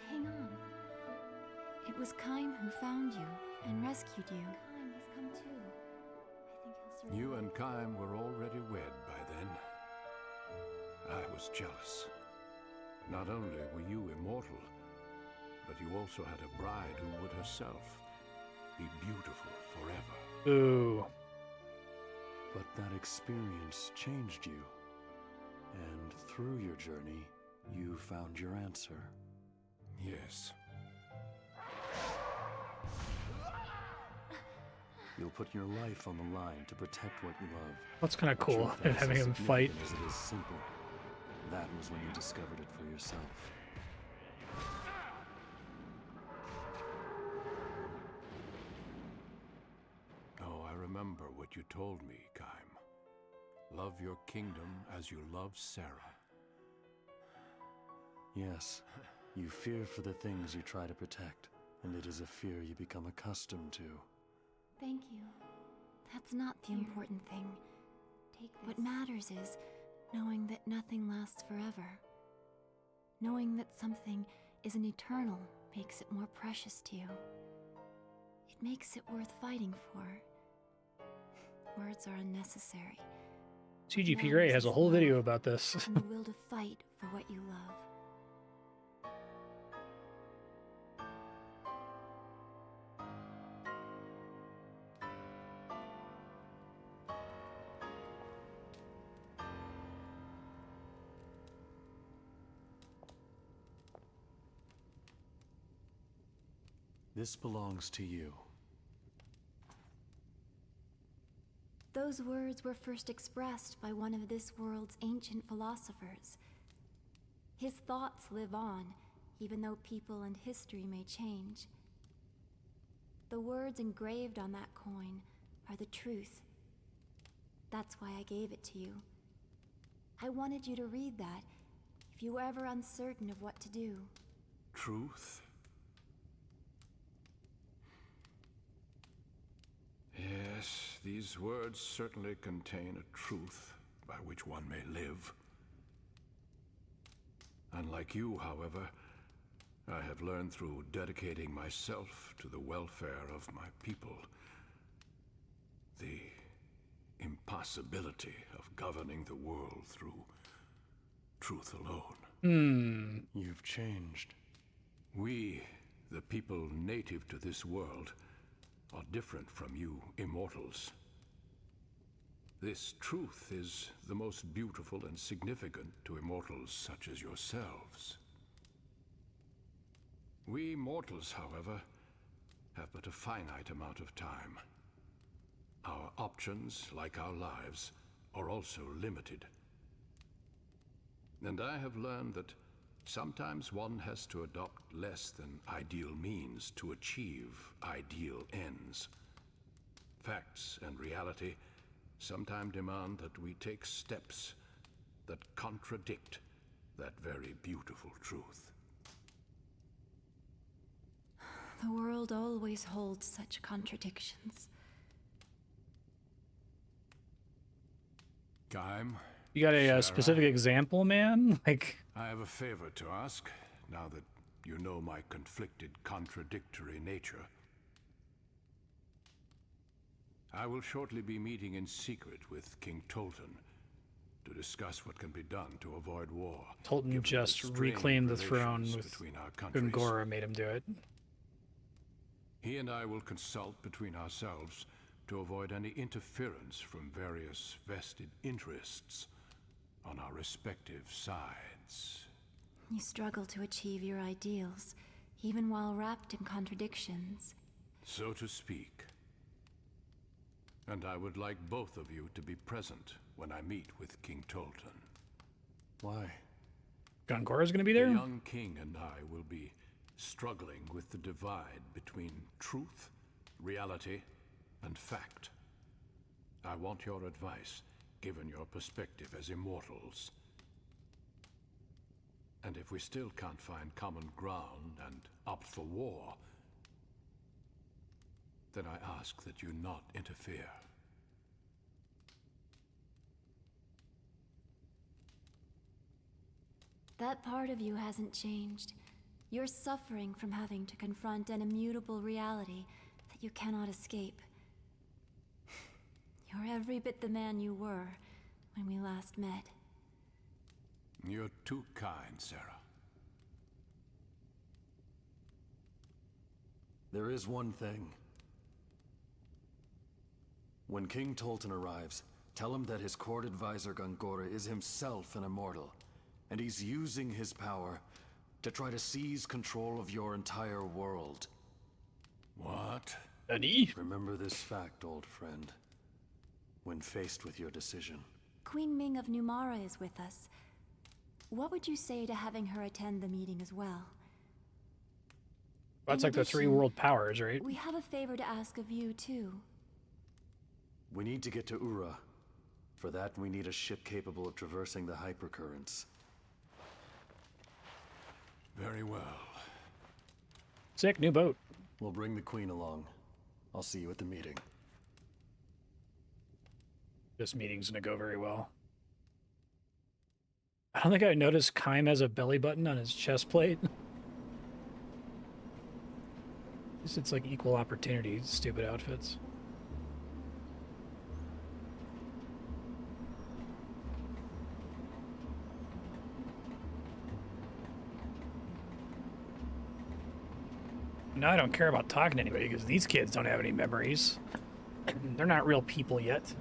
Hang on. It was Kaim who found you and rescued you. Kaim has come too. I think he'll survive. You and Kaim were already wed by then. I was jealous. Not only were you immortal, but you also had a bride who would herself be beautiful forever. Ooh. But that experience changed you. And through your journey, you found your answer. Yes. You'll put your life on the line to protect what you love. That's kind of The cool, truth is having as him fight. significant as it is simple. That was when you discovered it for yourself. Oh, I remember what you told me, Kaim. Love your kingdom as you love Sarah. Yes, you fear for the things you try to protect, and it is a fear you become accustomed to. Thank you. That's not the important thing. Take this. What matters is knowing that nothing lasts forever. Knowing that something isn't eternal makes it more precious to you. It makes it worth fighting for. Words are unnecessary. CGP Grey has a whole video about this. And the will to fight for what you love. This belongs to you. Those words were first expressed by one of this world's ancient philosophers. His thoughts live on, even though people and history may change. The words engraved on that coin are the truth. That's why I gave it to you. I wanted you to read that if you were ever uncertain of what to do. Truth? Yes, these words certainly contain a truth by which one may live. Unlike you, however, I have learned through dedicating myself to the welfare of my people the impossibility of governing the world through truth alone. You've changed. We, the people native to this world, are different from you immortals. This truth is the most beautiful and significant to immortals such as yourselves. We mortals, however, have but a finite amount of time. Our options, like our lives, are also limited. And I have learned that sometimes one has to adopt less than ideal means to achieve ideal ends. Facts and reality sometimes demand that we take steps that contradict that very beautiful truth. The world always holds such contradictions. Gaim, You got a Sarah, specific example, man? Like, I have a favor to ask, now that you know my conflicted, contradictory nature. I will shortly be meeting in secret with King Tolton to discuss what can be done to avoid war. Tolton given the just strained reclaimed the throne relations with between our countries. Gungora made him do it. He and I will consult between ourselves to avoid any interference from various vested interests on our respective sides. You struggle to achieve your ideals, even while wrapped in contradictions. So to speak. And I would like both of you to be present when I meet with King Tolton. Why? Gungora's gonna be The there? young king and I will be struggling with the divide between truth, reality, and fact. I want your advice, given your perspective as immortals. And if we still can't find common ground and opt for war, then I ask that you not interfere. That part of you hasn't changed. You're suffering from having to confront an immutable reality that you cannot escape. You're every bit the man you were when we last met. You're too kind, Sarah. There is one thing. When King Tolton arrives, tell him that his court advisor Gungora is himself an immortal, and he's using his power to try to seize control of your entire world. What? Eddie? Remember this fact, old friend, when faced with your decision. Queen Ming of Numara is with us. What would you say to having her attend the meeting as well? That's In like the three addition, world powers, right? We have a favor to ask of you, too. We need to get to Ura. For that, we need a ship capable of traversing the hypercurrents. Very well. Sick, new boat. We'll bring the Queen along. I'll see you at the meeting. This meeting's gonna go very well. I don't think I noticed Kaim has a belly button on his chest plate. Guess it's like equal opportunity, stupid outfits. No, I don't care about talking to anybody because these kids don't have any memories. They're not real people yet.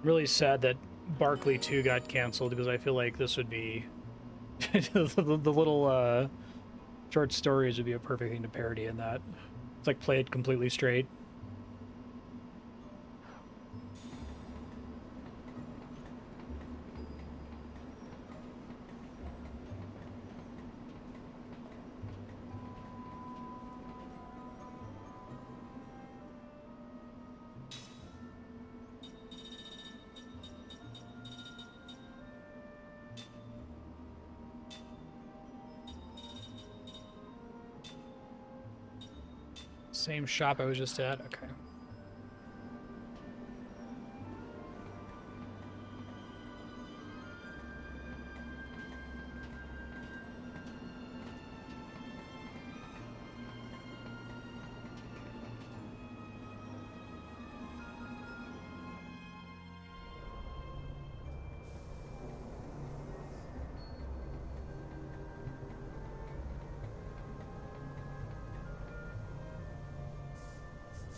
Really sad that Barkley 2 got canceled because I feel like this would be the little short stories would be a perfect thing to parody in that. It's like play it completely straight. Same shop I was just at. Okay.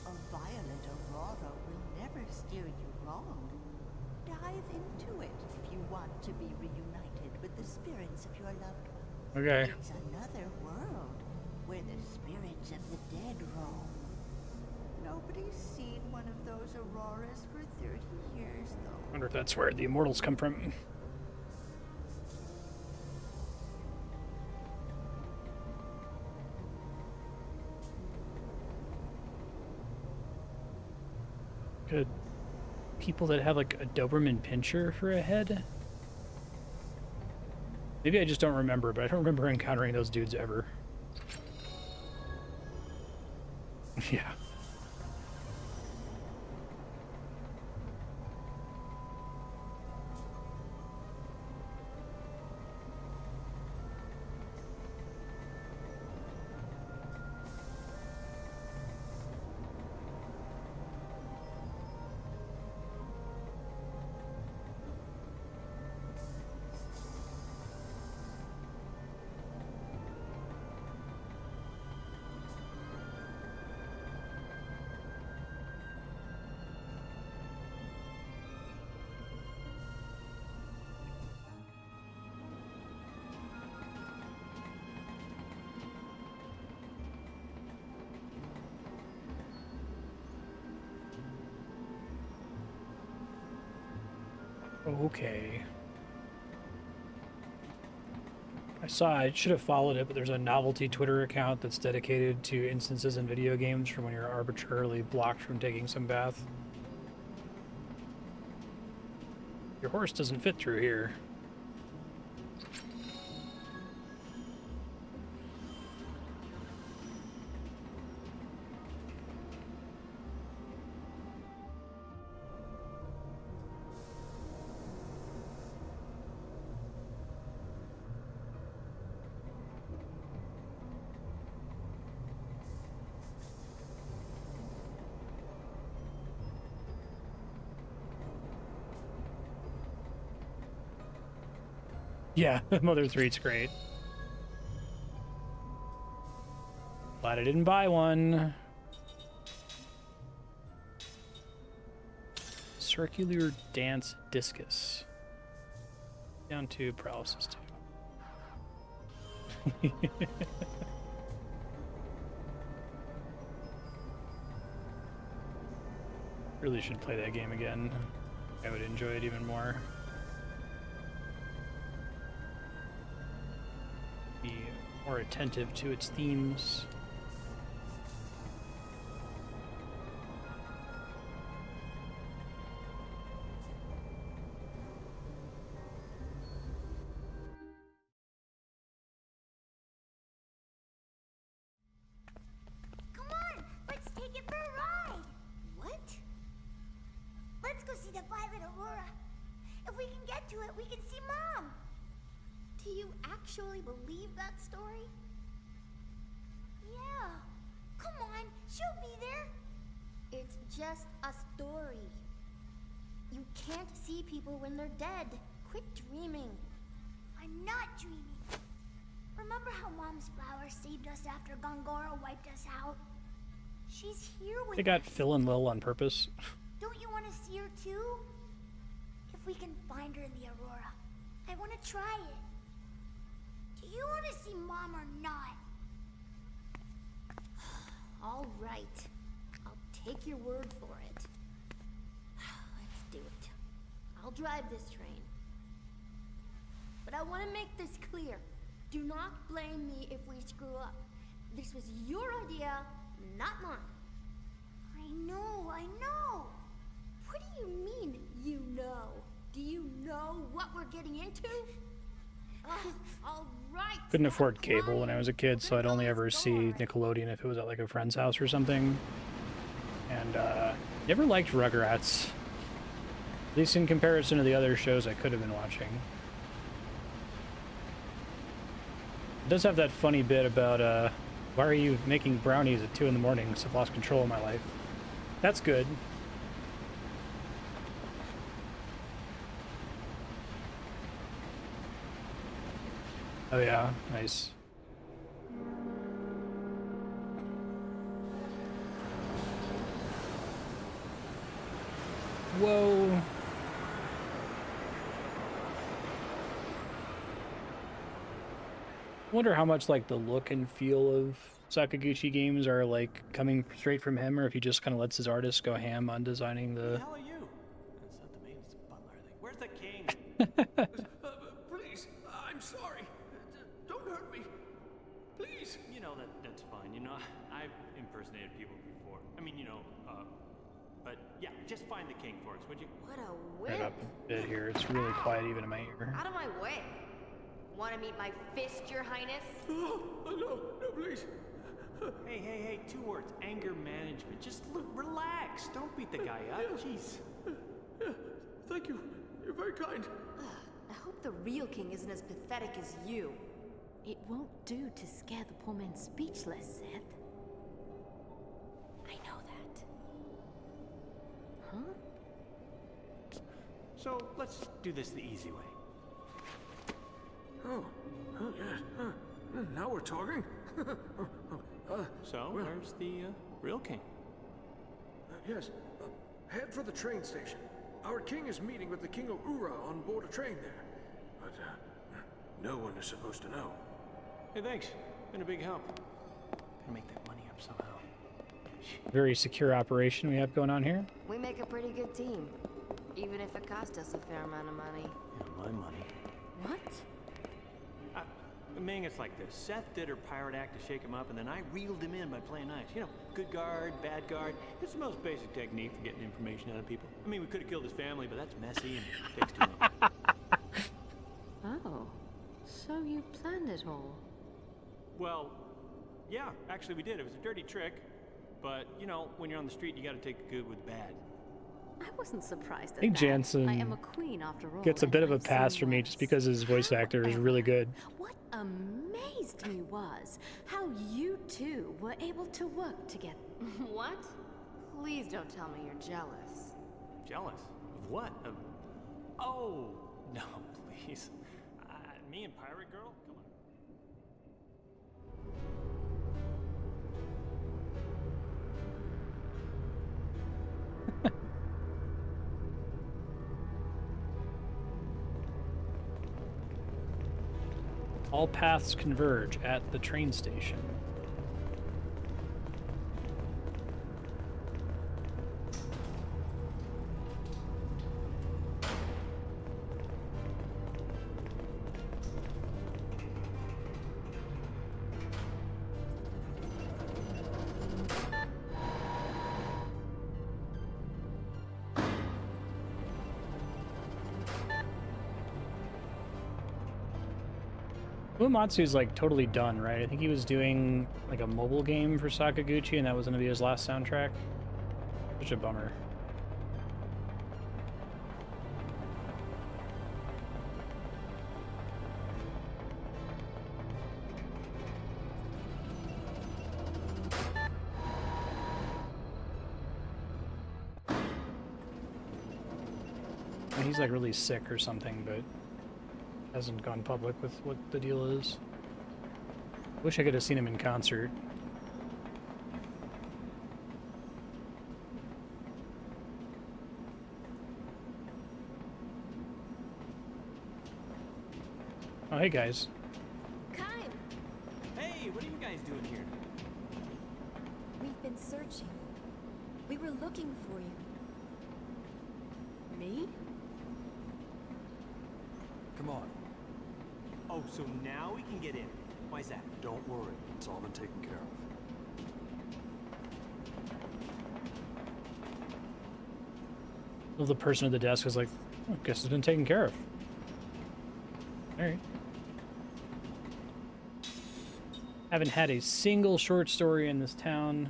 A violent aurora will never steer you wrong. Dive into it if you want to be reunited with the spirits of your loved ones. Okay. It's another world where the spirits of the dead roam. Nobody's seen one of those auroras for 30 years, though. Wonder if that's where the immortals come from. Good. People that have like a Doberman Pinscher for a head? Maybe I just don't remember, but I don't remember encountering those dudes ever. Yeah. Okay. I should have followed it, but there's a novelty Twitter account that's dedicated to instances in video games from when you're arbitrarily blocked from taking some bath. Your horse doesn't fit through here. Yeah, Mother 3's great. Glad I didn't buy one. Circular dance discus. Down to paralysis 2. Really should play that game again. I would enjoy it even more. Be more attentive to its themes. Come on, let's take it for a ride. What? Let's go see the Violet Aurora. If we can get to it, we can see Mom. Do you actually believe that story? Yeah. Come on, she'll be there. It's just a story. You can't see people when they're dead. Quit dreaming. I'm not dreaming. Remember how Mom's flower saved us after Gongora wiped us out? She's here with us. They got Phil and Lil on purpose. Don't you want to see her too? If we can find her in the Aurora, I want to try it. Do you want to see Mom or not? All right. I'll take your word for it. Let's do it. I'll drive this train. But I want to make this clear. Do not blame me if we screw up. This was your idea, not mine. I know. What do you mean, you know? Do you know what we're getting into? All right. Couldn't stop afford cable crying. when I was a kid, so I'd only ever see Nickelodeon if it was at like a friend's house or something. And never liked Rugrats. At least in comparison to the other shows I could have been watching. It does have that funny bit about, why are you making brownies at 2 in the morning? Because I've lost control of my life. That's good. Oh yeah, nice. Whoa. Wonder how much like the look and feel of Sakaguchi games are like coming straight from him, or if he just kind of lets his artists go ham on designing Who the. the hell are you? That's not the main, it's the butler. Where's the king? Please, I'm sorry. Don't hurt me. Please. You know, that's fine. You know, I've impersonated people before. I mean, but yeah, just find the king for us, would you? What a Right whip. up a bit here. It's really quiet even in my ear. Out of my way. Want to meet my fist, Your Highness? Oh, no, please. Hey, 2 words. Anger management. Just relax. Don't beat the guy up. Jeez. Yeah, thank you. You're very kind. I hope the real king isn't as pathetic as you. It won't do to scare the poor man speechless, Seth. I know that. Huh? So let's do this the easy way. Oh yes. Now we're talking. So, where's the real king? Yes. Head for the train station. Our king is meeting with the king of Ura on board a train there. But no one is supposed to know. Hey, thanks. Been a big help. Gotta make that money up somehow. Very secure operation we have going on here. We make a pretty good team. Even if it cost us a fair amount of money. Yeah, my money. What? Ming, it's like this. Seth did her pirate act to shake him up, and then I reeled him in by playing nice. You know, good guard, bad guard. It's the most basic technique for getting information out of people. I mean, we could have killed his family, but that's messy and takes too long. Oh, so you planned it all. Well, yeah, actually we did. It was a dirty trick. But, you know, when you're on the street, you gotta take the good with the bad. I wasn't surprised at I think that. Jansen I am a queen after all. Gets a and bit of a I've pass seen from me worse. just because his voice actor is really good. What amazed me was how you two were able to work together. What? Please don't tell me you're jealous. Jealous? Of what? Of... Oh, no, please. Me and Pirate Girl? Come on. All paths converge at the train station. Uematsu's like totally done, right? I think he was doing like a mobile game for Sakaguchi and that was going to be his last soundtrack. Such a bummer. And he's like really sick or something, but hasn't gone public with what the deal is. Wish I could have seen him in concert. Oh, hey guys. Kime! Hey, what are you guys doing here? We've been searching. We were looking for you. Me? Come on. Oh, so now we can get in. Why's that? Don't worry. It's all been taken care of. Well, the person at the desk is like, oh, guess it's been taken care of. Alright. Haven't had a single short story in this town.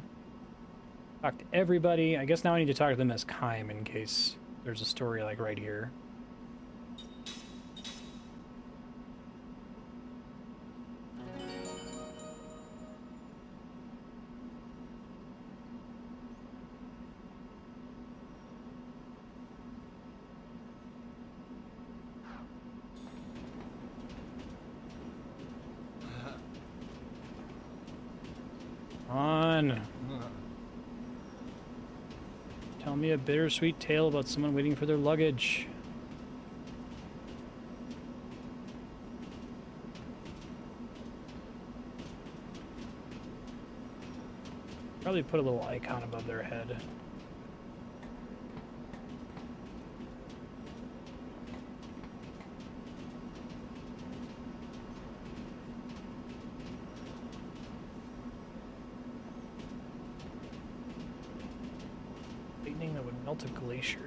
Talked to everybody. I guess now I need to talk to them as Kime in case there's a story like right here. On. Tell me a bittersweet tale about someone waiting for their luggage. Probably put a little icon above their head. That would melt a glacier.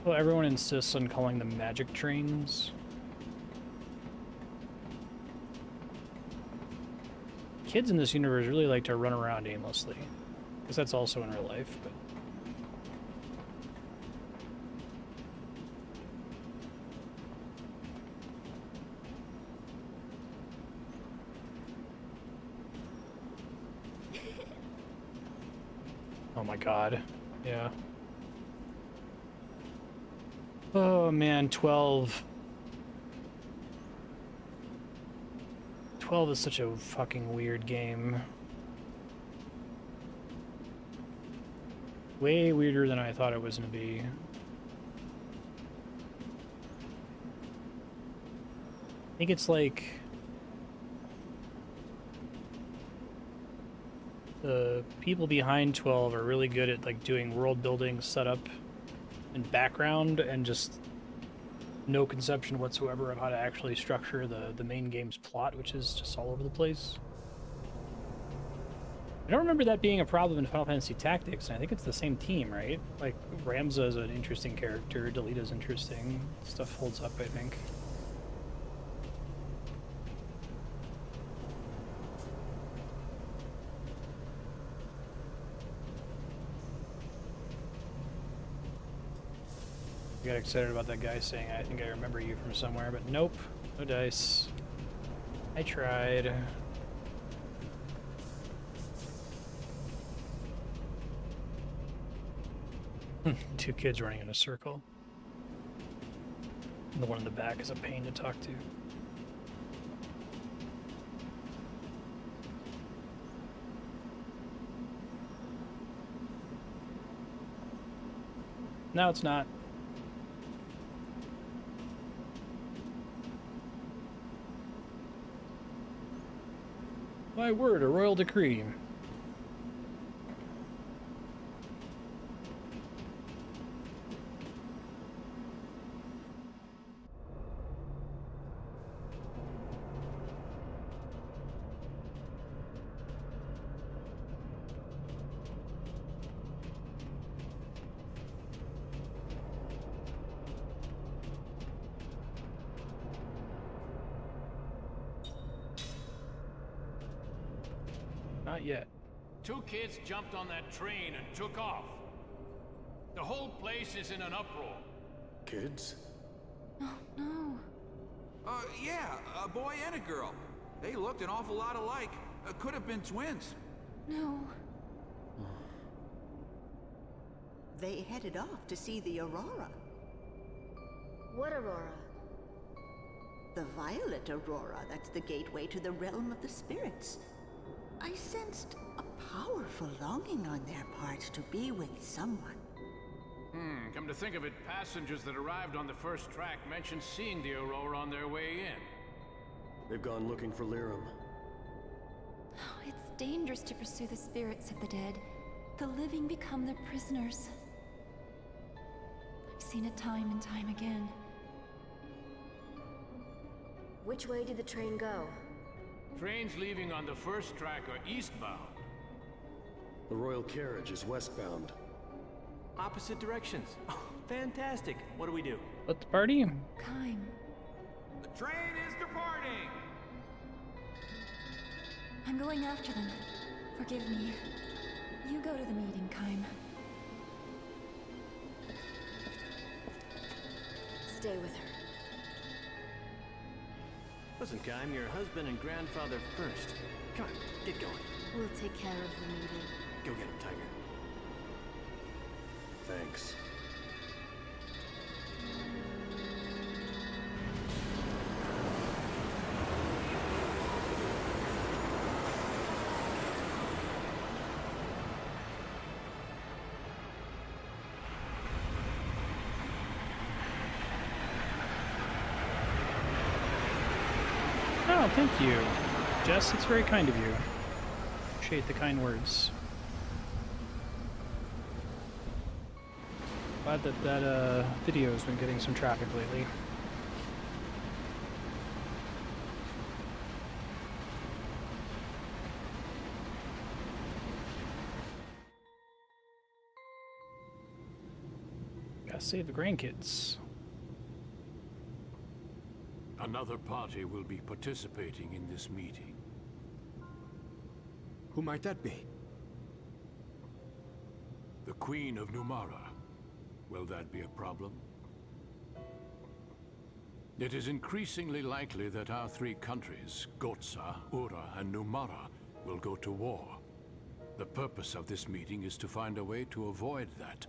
Well, everyone insists on calling them magic trains. Kids in this universe really like to run around aimlessly. Because that's also in real life, but... Oh my god. Yeah. Oh man, 12. 12 is such a fucking weird game. Way weirder than I thought it was gonna be. I think it's like... the people behind 12 are really good at like doing world building, setup, and background, and just no conception whatsoever of how to actually structure the main game's plot, which is just all over the place. I don't remember that being a problem in Final Fantasy Tactics, and I think it's the same team, right? Like, Ramza is an interesting character, Delita's interesting, stuff holds up, I think. I got excited about that guy saying, I think I remember you from somewhere, but nope, no dice. I tried. Two kids running in a circle. And the one in the back is a pain to talk to. No, it's not. My word, a royal decree. Not yet. Two kids jumped on that train and took off. The whole place is in an uproar. Kids? Oh, no. Yeah, a boy and a girl. They looked an awful lot alike. Could have been twins. No. They headed off to see the Aurora. What Aurora? The Violet Aurora, that's the gateway to the realm of the spirits. I sensed a powerful longing on their part to be with someone. Come to think of it, passengers that arrived on the first track mentioned seeing the Aurora on their way in. They've gone looking for Lyrum. Oh, it's dangerous to pursue the spirits of the dead. The living become their prisoners. I've seen it time and time again. Which way did the train go? Trains leaving on the first track are eastbound. The royal carriage is westbound. Opposite directions. Oh, fantastic. What do we do? Let the party. Kaim. The train is departing! I'm going after them. Forgive me. You go to the meeting, Kaim. Stay with her. Listen, Kaim, your husband and grandfather first. Come on, get going. We'll take care of the meeting. Go get him, Tiger. Thanks. Oh, thank you, Jess. It's very kind of you. Appreciate the kind words. Glad that video's been getting some traffic lately. Gotta save the grandkids. Another party will be participating in this meeting. Who might that be? The Queen of Numara. Will that be a problem? It is increasingly likely that our three countries, Gotza, Ura, and Numara, will go to war. The purpose of this meeting is to find a way to avoid that.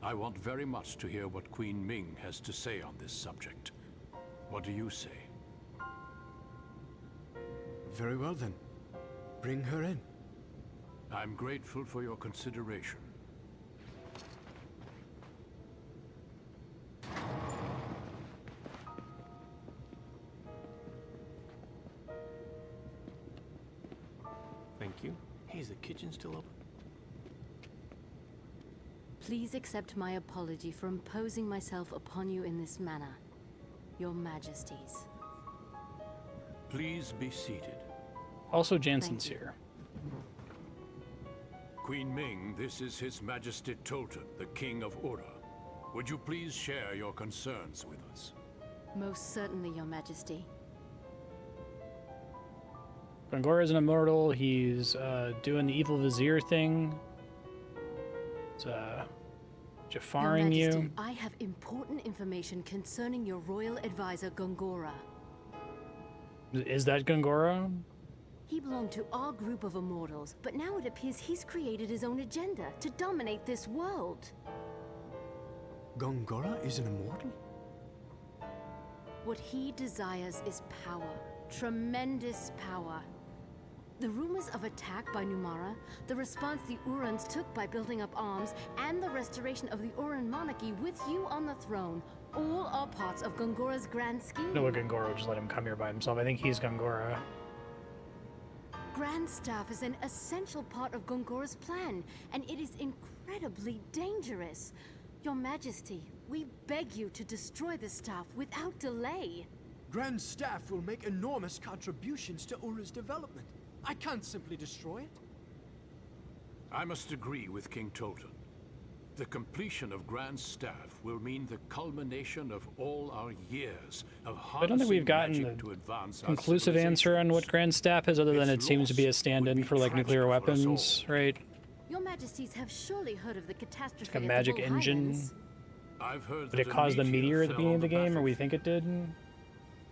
I want very much to hear what Queen Ming has to say on this subject. What do you say? Very well then. Bring her in. I'm grateful for your consideration. Thank you. Hey, is the kitchen still open? Please accept my apology for imposing myself upon you in this manner, Your Majesties. Please be seated. Also, Jansen's here. Queen Ming, this is His Majesty Tolton, the King of Ura. Would you please share your concerns with us? Most certainly, Your Majesty. Gongora is an immortal. He's doing the evil vizier thing. It's Jafaring Your Majesty, you. I have important information concerning your royal advisor, Gongora. Is that Gongora? He belonged to our group of immortals, but now it appears he's created his own agenda to dominate this world. Gongora is an immortal? What he desires is power. Tremendous power. The rumors of attack by Numara, the response the Urans took by building up arms, and the restoration of the Uran monarchy with you on the throne, all are parts of Gongora's grand scheme. No, Gongora would just let him come here by himself. I think he's Gongora. Grand Staff is an essential part of Gongora's plan, and it is incredibly dangerous. Your Majesty, we beg you to destroy the staff without delay. Grand Staff will make enormous contributions to Ura's development. I can't simply destroy it. I must agree with King Tolton. The completion of Grand Staff will mean the culmination of all our years of I don't think we've harnessing gotten magic a to advance our conclusive answer on what Grand Staff is, other than it Its seems to be a loss stand-in would be for like nuclear tragic for us weapons, right? Your Majesties have surely heard of the catastrophe Like a at the magic Bull engine. Highlands. I've heard Did that it cause the meteor at the fell beginning on of the game, or we battlefield. think it did?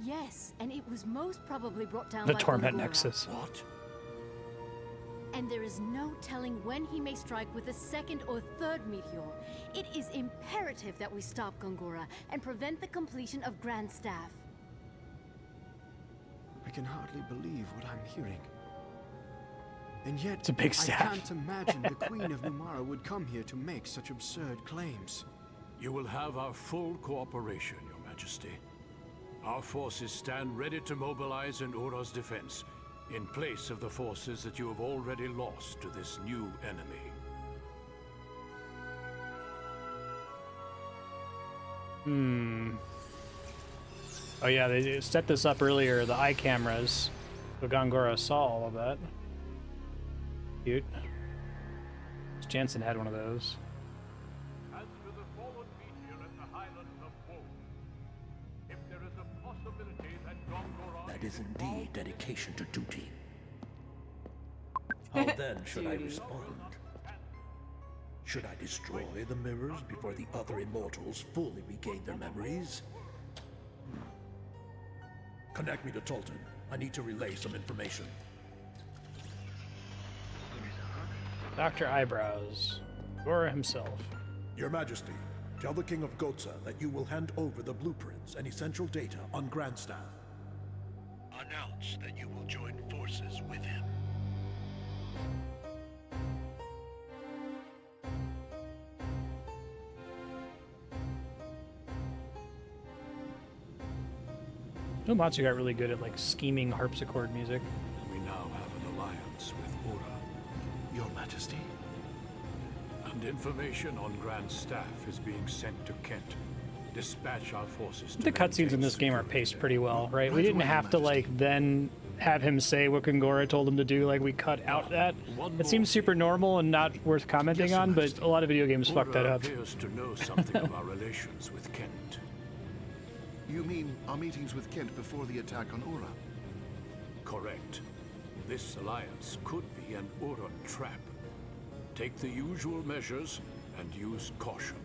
Yes, and it was most probably brought down The by Torment Gongora. Nexus. What? And there is no telling when he may strike with a second or third meteor. It is imperative that we stop Gongora and prevent the completion of Grand Staff. I can hardly believe what I'm hearing. And yet, It's a big I staff. can't imagine the Queen of Numara would come here to make such absurd claims. You will have our full cooperation, Your Majesty. Our forces stand ready to mobilize in Ura's defense, in place of the forces that you have already lost to this new enemy. Oh yeah, they set this up earlier, the eye cameras. So Gongora saw all of that. Cute. Jansen had one of those. As to the fallen meteor It is indeed dedication to duty. How then should I respond? Should I destroy the mirrors before the other immortals fully regain their memories? Connect me to Tolton. I need to relay some information. Dr. Eyebrows. Gora himself. Your Majesty, tell the King of Gotza that you will hand over the blueprints and essential data on Grandstaff. Announce that you will join forces with him. Uematsu got really good at like scheming harpsichord music. We now have an alliance with Ura, Your Majesty. And information on Grand Staff is being sent to Kent. Dispatch our forces to The cutscenes in this game are paced pretty well, right? We didn't have to like then have him say what Gora told him to do. Like we cut out that. It seems super normal and not worth commenting on, but a lot of video games fuck that up. Appears to know something of our relations with Kent. You mean our meetings with Kent before the attack on Ura? Correct. This alliance could be an Ura trap. Take the usual measures and use caution.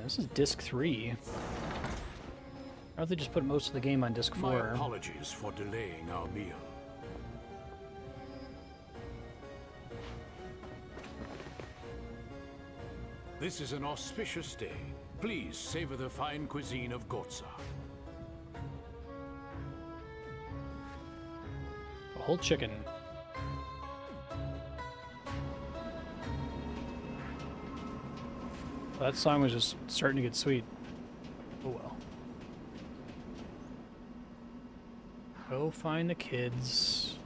This is disc 3. Why don't they just put most of the game on disc 4? My apologies for delaying our meal. This is an auspicious day. Please savor the fine cuisine of Gotza. A whole chicken. That song was just starting to get sweet. Oh well. Go find the kids.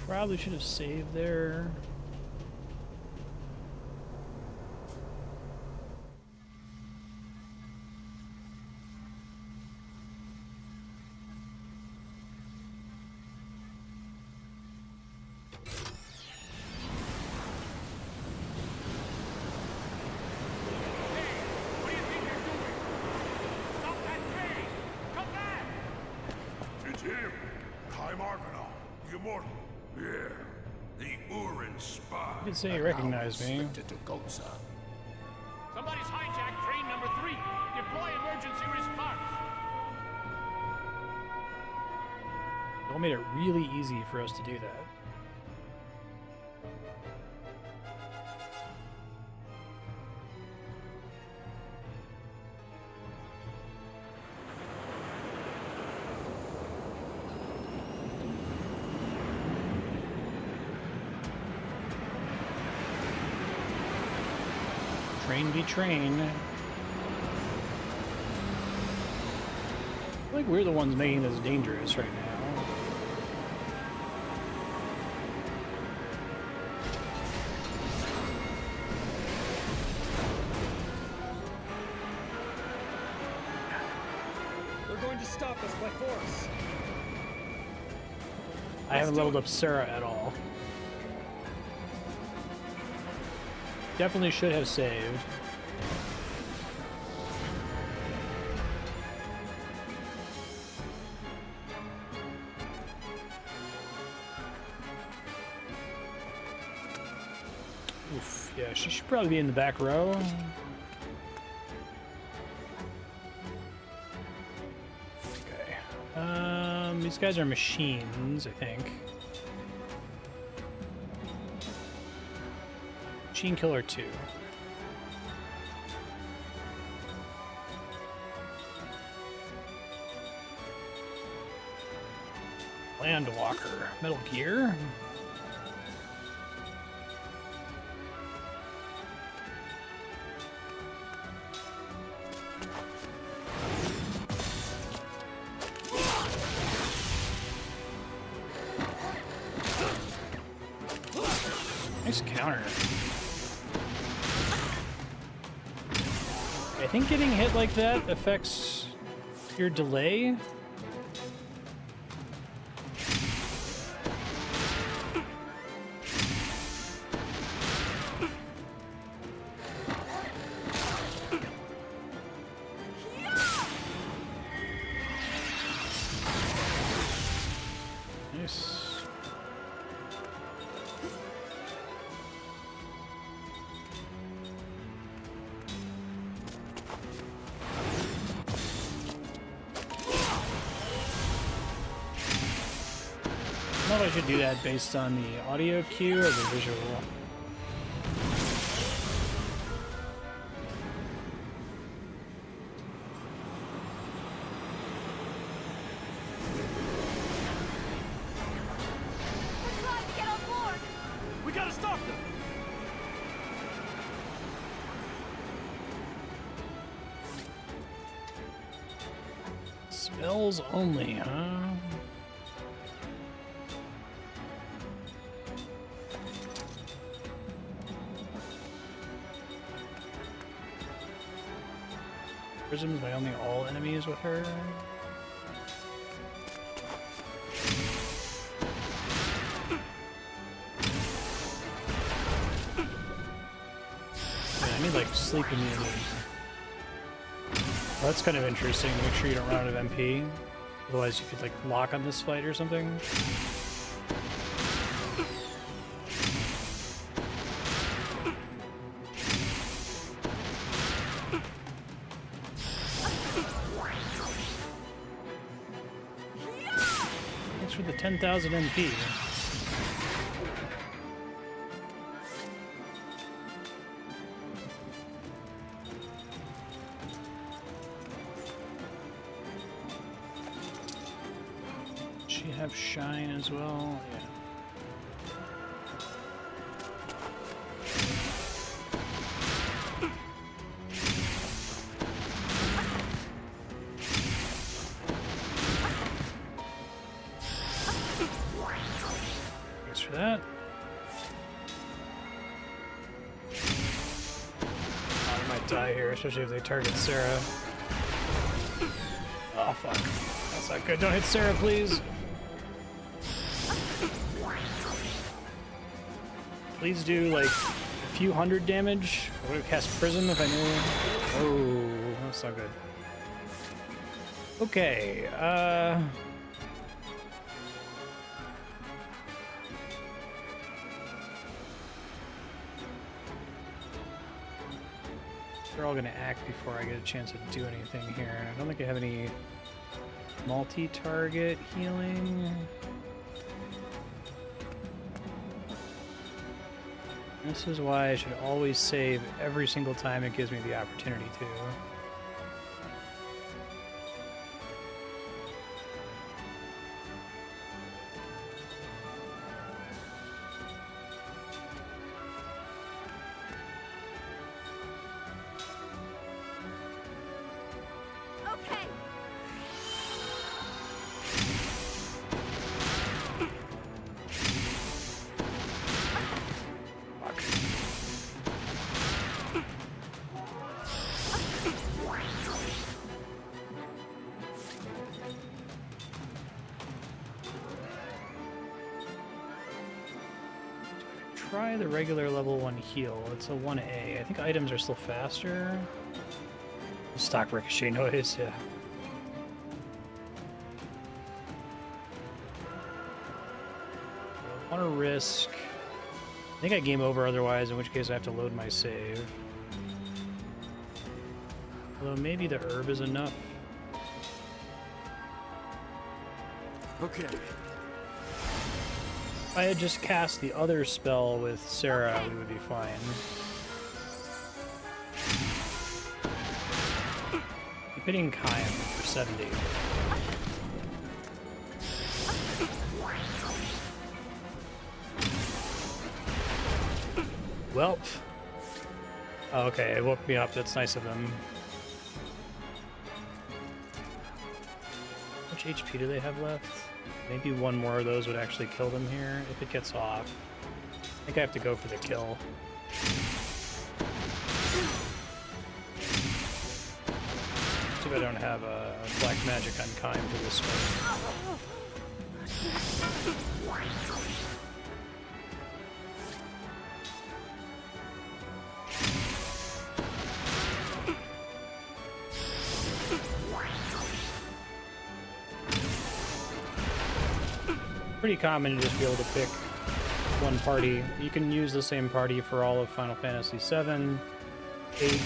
Probably should have saved there. It's him! Kai Markanal, the immortal. Yeah, the Urin spy. You could say you recognize me. Somebody's hijacked train number 3. Deploy emergency response. Y'all made it really easy for us to do that. Train be train. I feel like we're the ones making this dangerous right now. They're going to stop us by force. I haven't leveled up Sarah at all. Definitely should have saved. Oof, yeah, she should probably be in the back row. Okay. These guys are machines, I think. Machine Killer 2. Landwalker. Metal Gear. Nice counter. think getting hit like that affects your delay. Nice. I don't know if I should do that based on the audio cue or the visual. We gotta stop them! Spells only, huh? Prisms by only all enemies with her. Yeah, I need like sleep immunity. Well, that's kind of interesting. Make sure you don't run out of MP. Otherwise you could like lock on this fight or something. Thanks for the 10,000 MP. She have shine as well? Yeah. Thanks for that. Oh, I might die here, especially if they target Sarah. Oh, fuck. That's not good. Don't hit Sarah, please. Please do, like, a few hundred damage. I would have cast Prism if I knew. Oh, that's not good. Okay, they're all gonna act before I get a chance to do anything here. I don't think I have any multi-target healing. This is why I should always save every single time it gives me the opportunity to. Okay. Try the regular level 1 heal. It's a 1A. I think items are still faster. Stock ricochet noise, yeah. I want to risk... I think I game over otherwise, in which case I have to load my save. Although maybe the herb is enough. Okay. If I had just cast the other spell with Sarah, we would be fine. Keep hitting Kaim for 70. Well. Oh, okay, it woke me up. That's nice of them. How much HP do they have left? Maybe one more of those would actually kill them here if it gets off. I think I have to go for the kill. I don't have a black magic on Kime for this one. Pretty common to just be able to pick one party. You can use the same party for all of Final Fantasy VII, 8,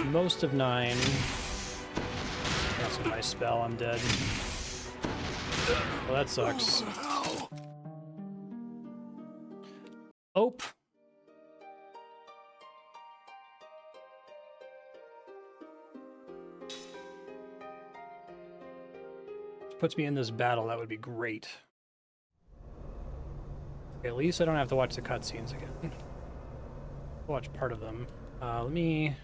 most of 9. That's a nice spell, I'm dead. Well, that sucks. Ope. Puts me in this battle, that would be great. Okay, at least I don't have to watch the cutscenes again. Watch part of them. Let me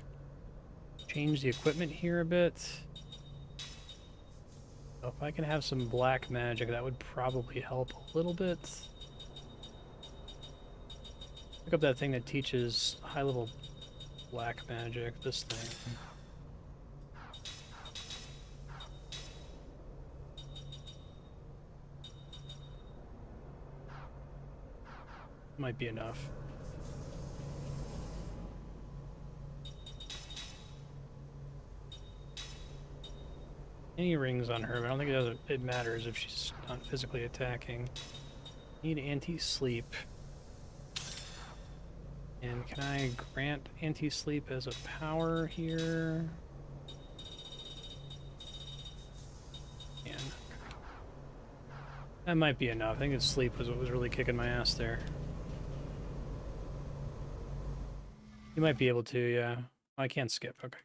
change the equipment here a bit. So if I can have some black magic, that would probably help a little bit. Pick up that thing that teaches high-level black magic, this thing. Might be enough. Any rings on her, but I don't think it matters if she's not physically attacking. Need anti-sleep. And can I grant anti-sleep as a power here? Yeah. That might be enough. I think sleep was what was really kicking my ass there. You might be able to, yeah. Oh, I can't skip, okay.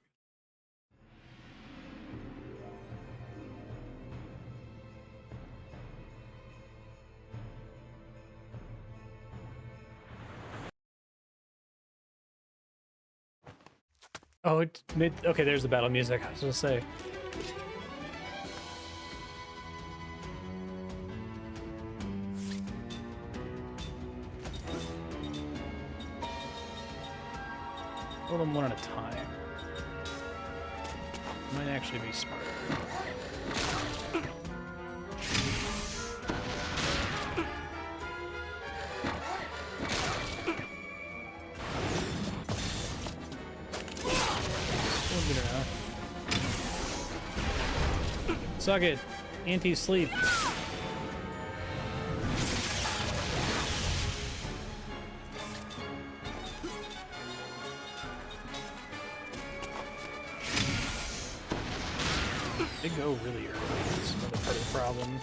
Oh, it made, okay, there's the battle music, I was gonna say. Hold them one at a time. Might actually be smarter. Good enough. Suck it. Anti-sleep. They go really early. That's another part of the problem.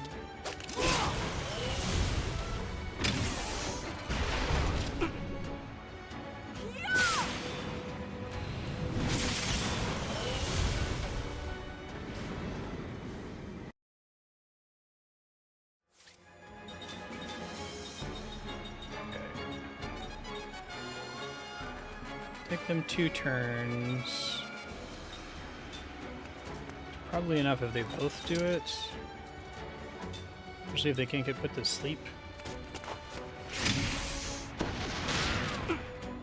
Take them 2 turns. Probably enough if they both do it. Especially if they can't get put to sleep.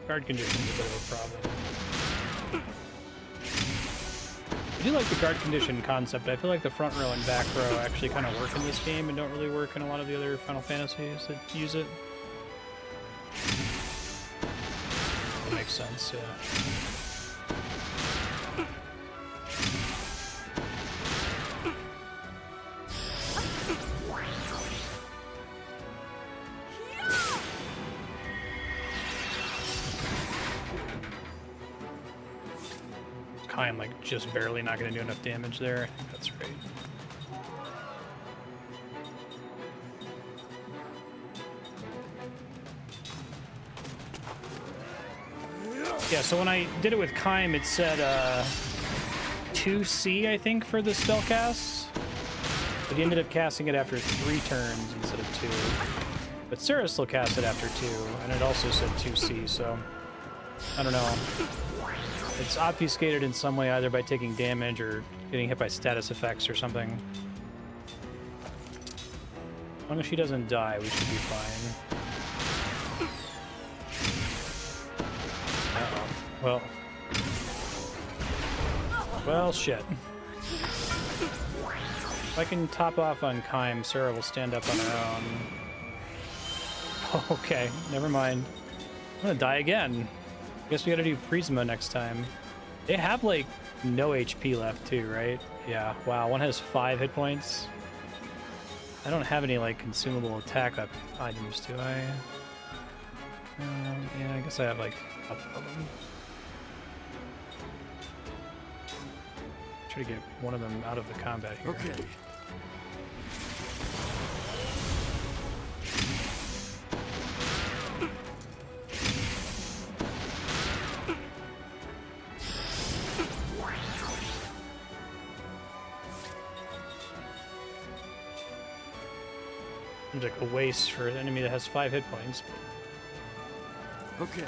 Guard condition is a bit of a problem. I do like the guard condition concept. I feel like the front row and back row actually kind of work in this game and don't really work in a lot of the other Final Fantasies that use it. That makes sense, yeah. I'm like just barely not going to do enough damage there. I think that's right. Yeah, so when I did it with Kime, it said 2C, I think, for the spell cast. But he ended up casting it after 3 turns instead of 2. But Sarah still cast it after 2, and it also said 2C, so I don't know. It's obfuscated in some way, either by taking damage or getting hit by status effects or something. As long as she doesn't die, we should be fine. Uh-oh. Well. Well, shit. If I can top off on Kime, Sarah will stand up on her own. Okay, never mind. I'm gonna die again. Guess we gotta do Prisma next time. They have, like, no HP left, too, right? Yeah, wow, one has 5 hit points. I don't have any, like, consumable attack up items, do I? Yeah, I guess I have, like, a couple of them. Try to get one of them out of the combat here. Okay. Seems like a waste for an enemy that has 5 hit points. Okay.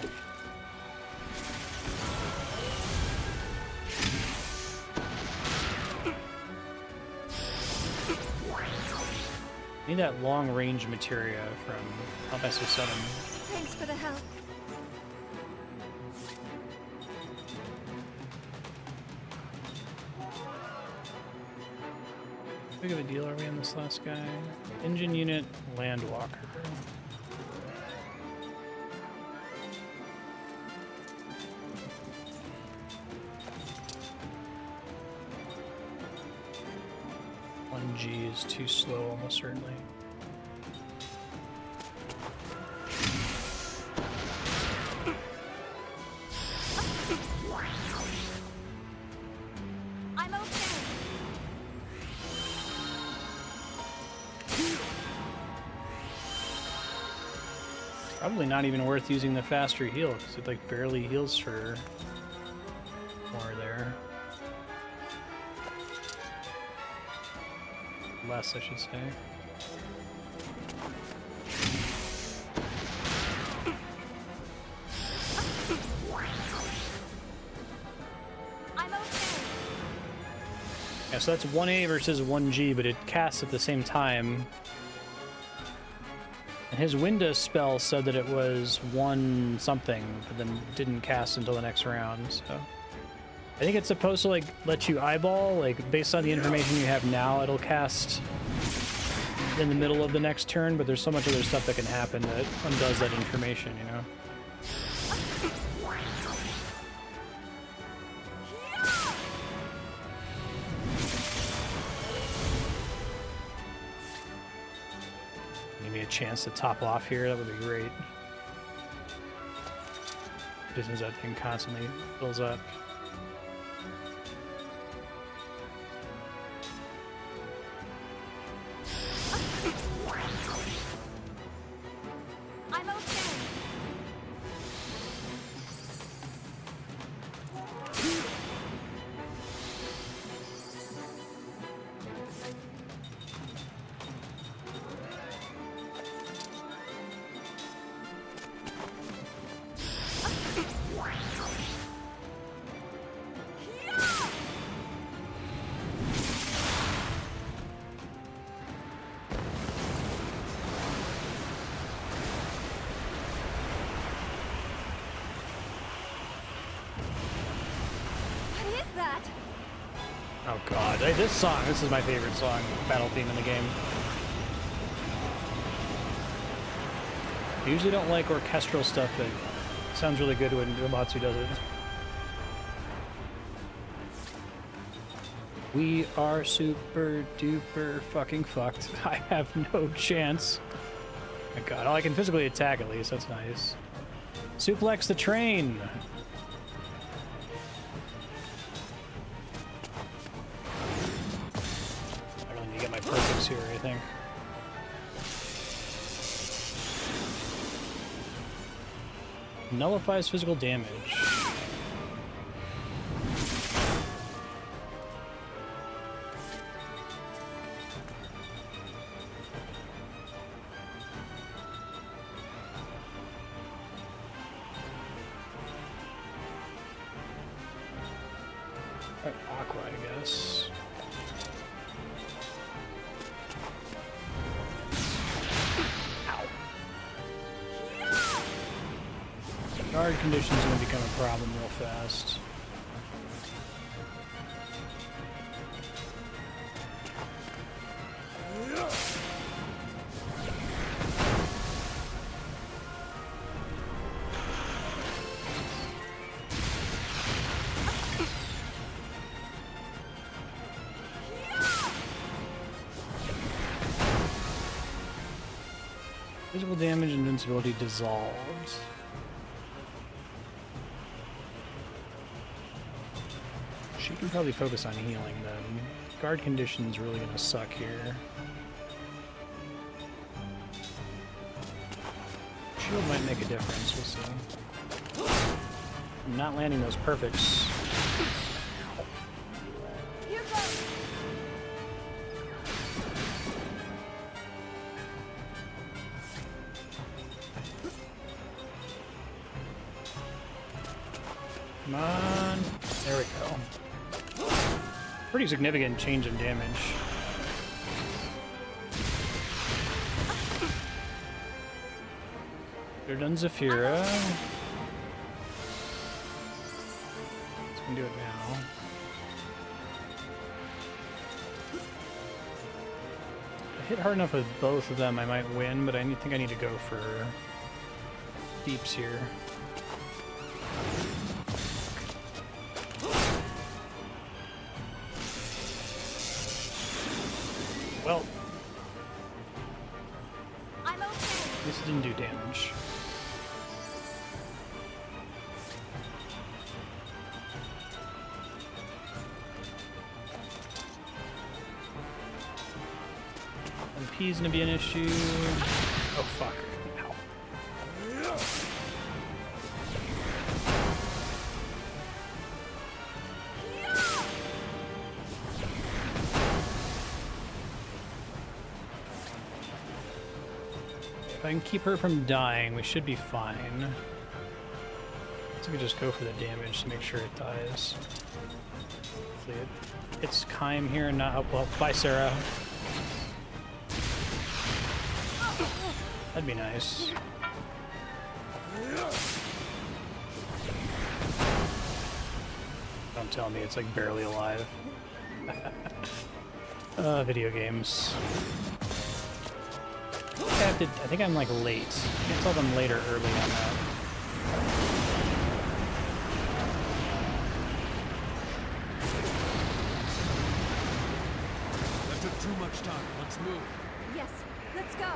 I need that long range materia from Odyssey 7. Thanks for the help. How big of a deal are we on this last guy? Engine unit, Landwalker. G is too slow, almost certainly. I'm okay. Probably not even worth using the faster heal because it like barely heals for more there. Less, I should say. I'm okay. Yeah, so that's 1A versus 1G, but it casts at the same time. And his Winda spell said that it was 1 something, but then didn't cast until the next round, so. I think it's supposed to, like, let you eyeball, like, based on the information you have now, it'll cast in the middle of the next turn, but there's so much other stuff that can happen that undoes that information, you know? Give me a chance to top off here, that would be great. Just as that thing constantly fills up. Oh god, hey, this is my favorite song, battle theme in the game. I usually don't like orchestral stuff, but it sounds really good when Uematsu does it. We are super duper fucking fucked. I have no chance. My god, oh, I can physically attack at least, that's nice. Suplex the train! Here, I think. Nullifies physical damage. Aqua, I guess. Guard condition's gonna become a problem real fast. Physical damage and invincibility dissolved. She can probably focus on healing then. Guard condition's really gonna suck here. Shield might make a difference, we'll see. I'm not landing those perfects. Here goes. Come on. There we go. Pretty significant change in damage. They're done Zafira. Let's do it now. If I hit hard enough with both of them, I might win, but I think I need to go for deeps here. Well, I'm okay. this didn't do damage. MP's gonna be an issue. Oh fuck. Ow. If I can keep her from dying, we should be fine. So we could just go for the damage to make sure it dies. Hopefully it's Kime here and not up. Well, bye, Sarah. That'd be nice. Don't tell me it's like barely alive. Video games. I think I'm like late. I can't tell if I'm late or early on that. That took too much time. Let's move. Yes, let's go.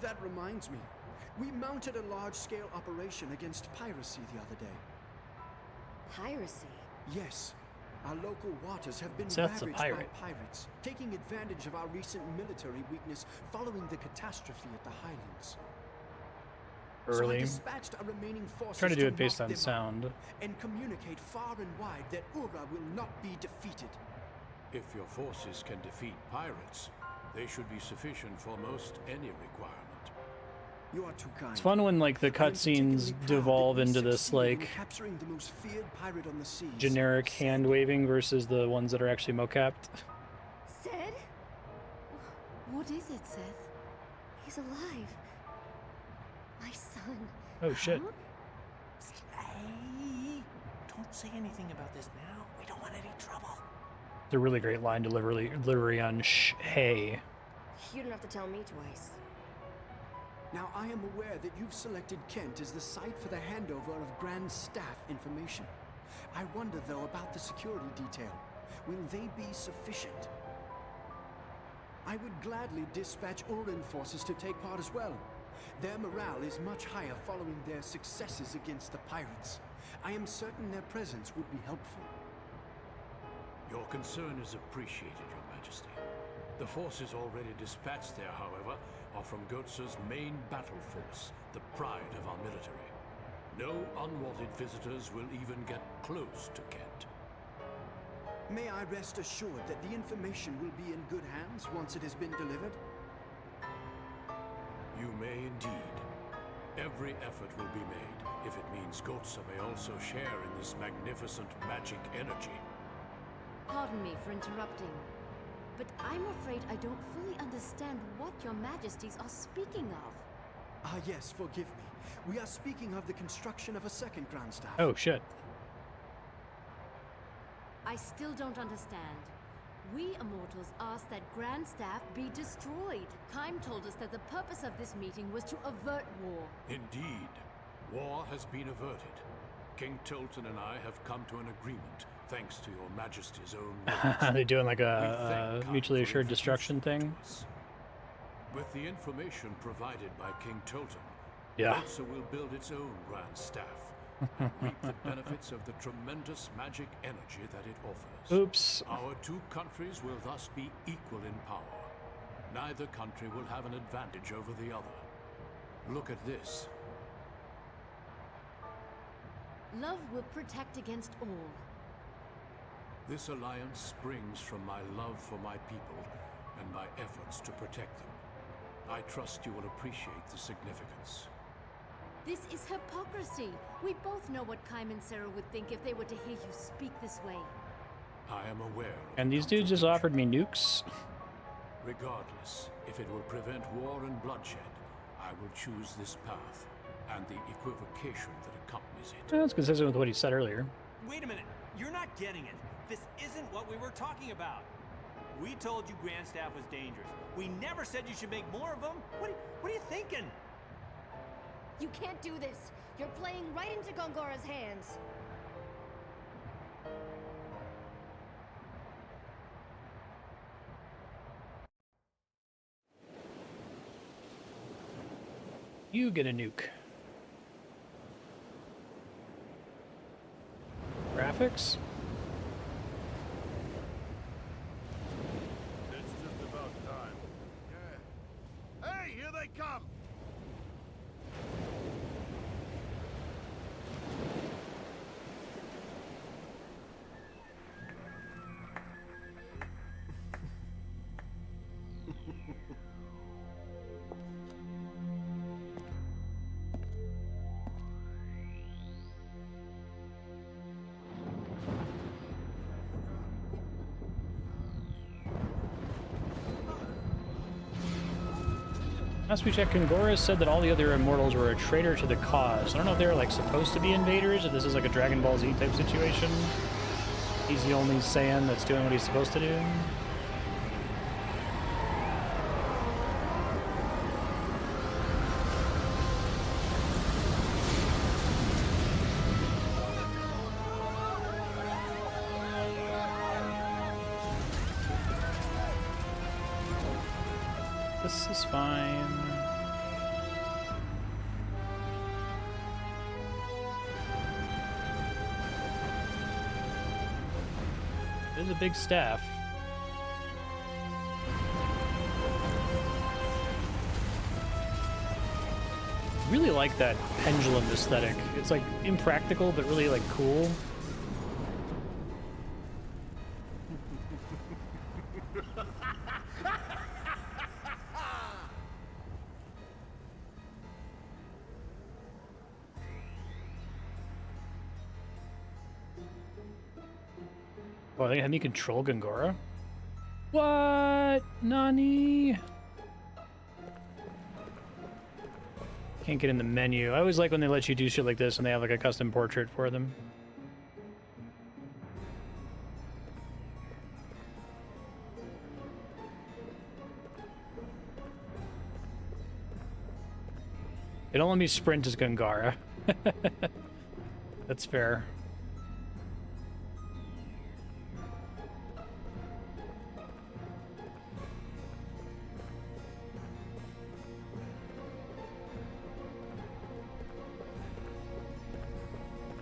That reminds me. We mounted a large-scale operation against piracy the other day. Piracy? Yes. Our local waters have been Seth's a ravaged pirate. by pirates, taking advantage of our recent military weakness following the catastrophe at the Highlands. So I Early. dispatched our remaining forces Try to do it based knock on them sound. out and communicate far and wide that Ura will not be defeated. If your forces can defeat pirates, they should be sufficient for most any requirement. You are too kind. It's fun when like the cutscenes devolve into this like capturing the most feared pirate on the seas. generic hand waving versus the ones that are actually mocapped. Sid? What is it, Seth? He's alive. My son. Oh shit. Hey, don't say anything about this now. We don't want any trouble. It's a really great line delivery on hey. You don't have to tell me twice. Now, I am aware that you've selected Kent as the site for the handover of Grand Staff information. I wonder, though, about the security detail. Will they be sufficient? I would gladly dispatch Urin forces to take part as well. Their morale is much higher following their successes against the pirates. I am certain their presence would be helpful. Your concern is appreciated, Your Majesty. The forces already dispatched there, however, are from Goetze's main battle force, the pride of our military. No unwanted visitors will even get close to Kent. May I rest assured that the information will be in good hands once it has been delivered? You may indeed. Every effort will be made, if it means Goetze may also share in this magnificent magic energy. Pardon me for interrupting, but I'm afraid I don't fully understand what your majesties are speaking of. Ah, yes, forgive me. We are speaking of the construction of a second Grand Staff. Oh shit. I still don't understand. We Immortals asked that Grand Staff be destroyed. Kime told us that the purpose of this meeting was to avert war. Indeed. War has been averted. King Tolton and I have come to an agreement, thanks to your majesty's own words. They're doing like a mutually assured destruction thing. With the information provided by King Tolton, Yeah. Gotza will build its own grand staff and reap the benefits of the tremendous magic energy that it offers. Oops. Our two countries will thus be equal in power. Neither country will have an advantage over the other. Look at this. Love will protect against all. This alliance springs from my love for my people and my efforts to protect them. I trust you will appreciate the significance. This is hypocrisy. We both know what Kaim and Sarah would think if they were to hear you speak this way. I am aware of And these dudes just offered me nukes. Regardless, if it will prevent war and bloodshed, I will choose this path and the equivocation that accompanies it. That's consistent with what he said earlier. Wait a minute. You're not getting it. This isn't what we were talking about. We told you Grandstaff was dangerous. We never said you should make more of them. What are you thinking? You can't do this. You're playing right into Gongora's hands. You get a nuke. Graphics? It's just about time. Yeah. Hey, here they come! Last we checked, Gongora said that all the other immortals were a traitor to the cause. I don't know if they're like supposed to be invaders, if this is like a Dragon Ball Z type situation. He's the only Saiyan that's doing what he's supposed to do. This is fine. There's a big staff. Really like that pendulum aesthetic. It's like impractical, but really like cool. Oh, they have me control Gongora? What? Nani? Can't get in the menu. I always like when they let you do shit like this and they have like a custom portrait for them. They don't let me sprint as Gongora. That's fair.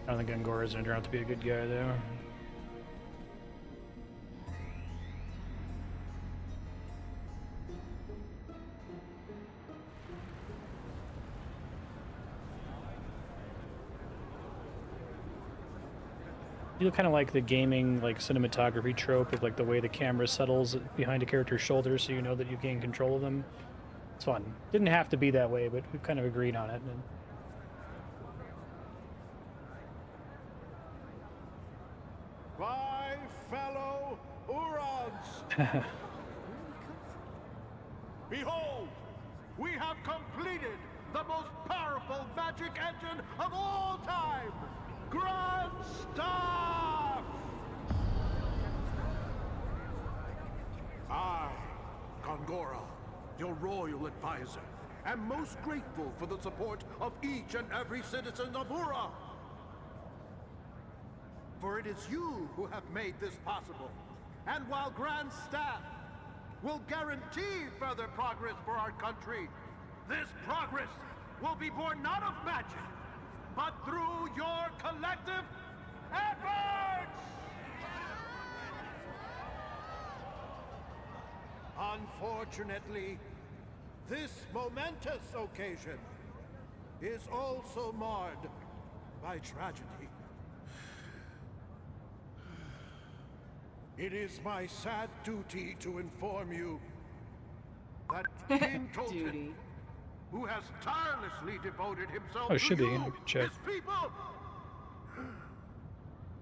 I don't think Angora's gonna turn out to be a good guy, though. You look kind of like the gaming, like cinematography trope of like the way the camera settles behind a character's shoulders, so you know that you gain control of them. It's fun. Didn't have to be that way, but we've kind of agreed on it. And My fellow Urons! Behold, we have completed the most powerful magic engine of all time! Grand Staff! I, Gongora, your royal advisor, am most grateful for the support of each and every citizen of Ura. For it is you who have made this possible. And while Grand Staff will guarantee further progress for our country, this progress will be born not of magic, but through your collective efforts! Unfortunately, this momentous occasion is also marred by tragedy. It is my sad duty to inform you that King Tolton, who has tirelessly devoted himself to you, his people,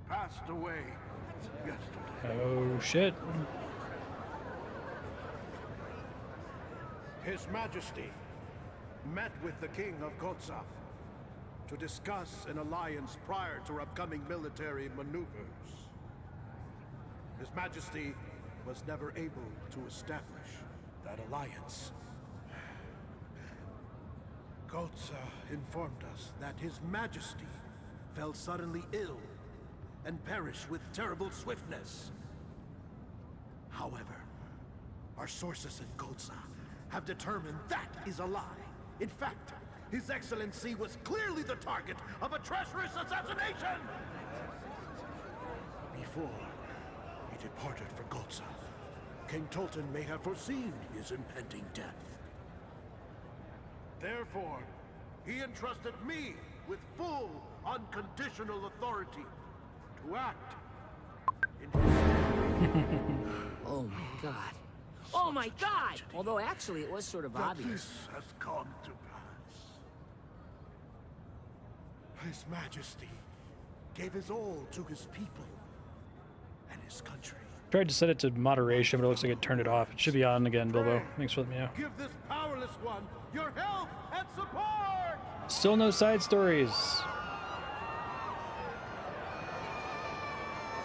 passed away yesterday. Oh shit. His Majesty met with the King of Gotza to discuss an alliance prior to upcoming military maneuvers. His Majesty was never able to establish that alliance. Gotza informed us that His Majesty fell suddenly ill and perished with terrible swiftness. However, our sources in Gotza have determined that is a lie. In fact, His Excellency was clearly the target of a treacherous assassination! Before he departed for Gotza, King Tolton may have foreseen his impending death. Therefore, he entrusted me with full, unconditional authority to act in his Oh my god. Oh my god! Although actually it was sort of obvious. This has come to pass. His Majesty gave his all to his people and his country. Tried to set it to moderation, but it looks like it turned it off. It should be on again, Bilbo. Thanks for letting me know. Give this powerless one your help and support! Still no side stories.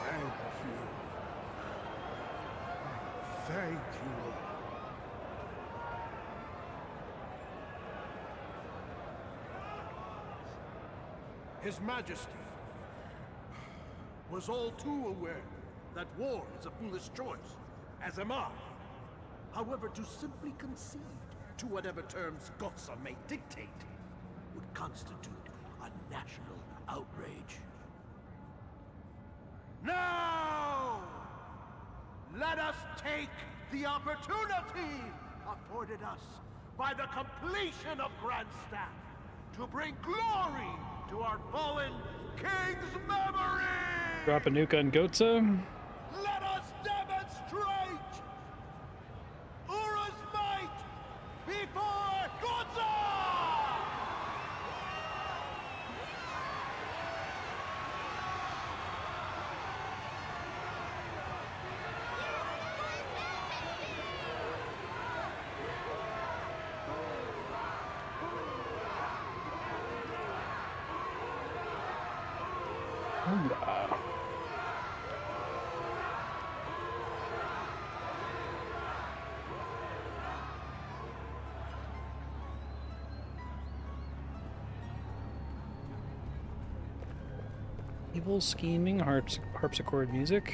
Thank you. Thank you. His Majesty was all too aware that war is a foolish choice, as am I. However, to simply concede to whatever terms Gotza may dictate would constitute a national outrage. Now, let us take the opportunity afforded us by the completion of Grand Staff to bring glory to our fallen king's memory! Drop a nuke on Gotza. Let us demonstrate Ura's might before Gotza! Wow. Evil scheming harpsichord music.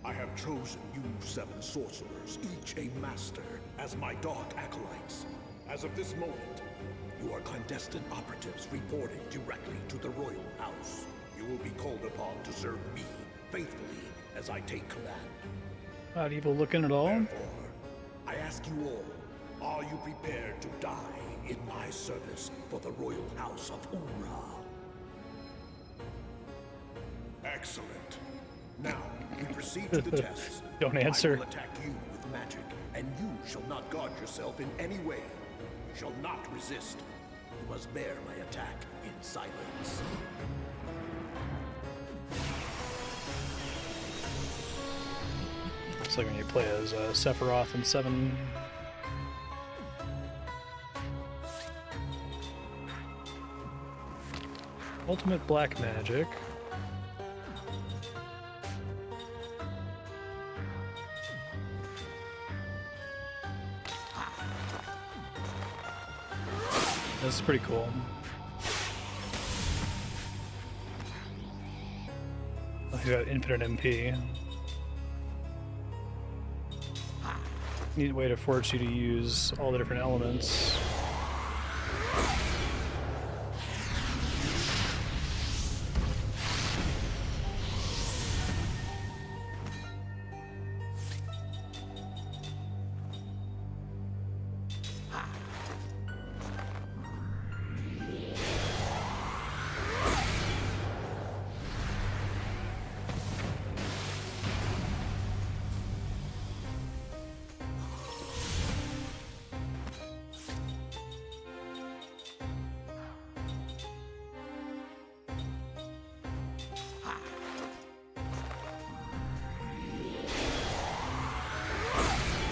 I have chosen you 7 sorcerers, each a master, as my dark acolytes. As of this moment, you are clandestine operatives reporting directly to the royal house. You will be called upon to serve me faithfully as I take command. Not evil looking at all. Therefore, I ask you all, Are you prepared to die in my service for the royal house of Umra? Excellent. Now, we proceed to the tests. Don't answer. I will attack you with magic, and you shall not guard yourself in any way. Shall not resist. You must bear my attack in silence. It's like when you play as Sephiroth in 7. Ultimate black magic. This is pretty cool. Oh, he's got infinite MP. Neat way to force you to use all the different elements.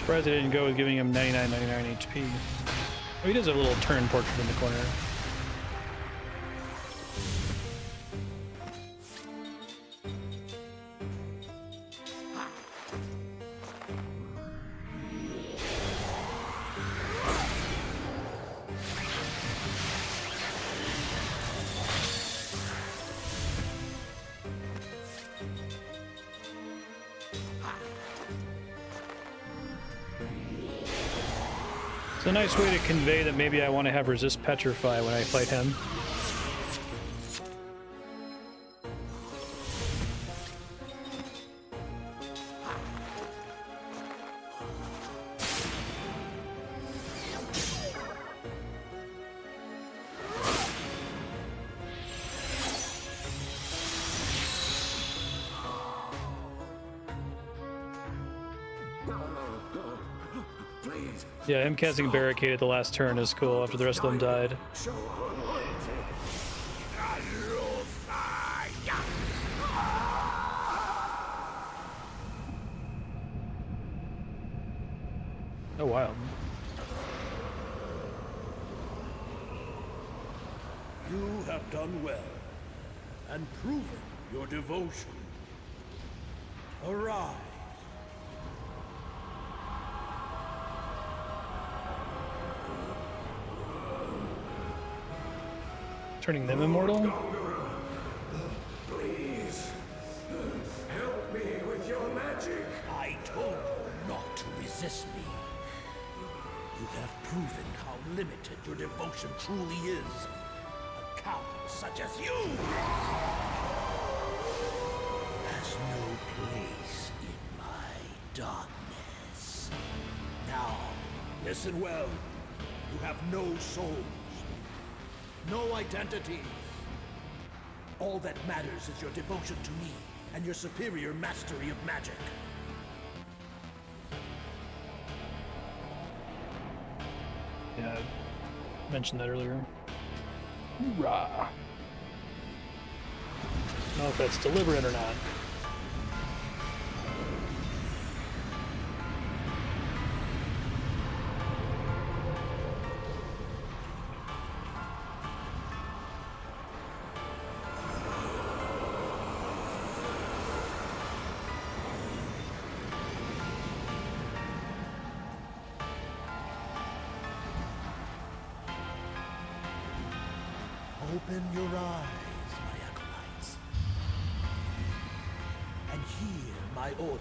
Surprised I didn't go with giving him 99 HP. Oh, he does have a little turn portrait in the corner. It's a nice way to convey that maybe I want to have resist petrify when I fight him. Yeah, him casting barricade at the last turn is cool after the rest of them died. Oh, wild. You have done well, and proven your devotion. Arise. Turning them immortal? Please, help me with your magic. I told you not to resist me. You have proven how limited your devotion truly is. A coward such as you has no place in my darkness. Now, listen well. You have no souls. No identity. All that matters is your devotion to me and your superior mastery of magic. Yeah, I mentioned that earlier. Hoorah! I don't know if that's deliberate or not. Open your eyes, my acolytes, and hear my orders.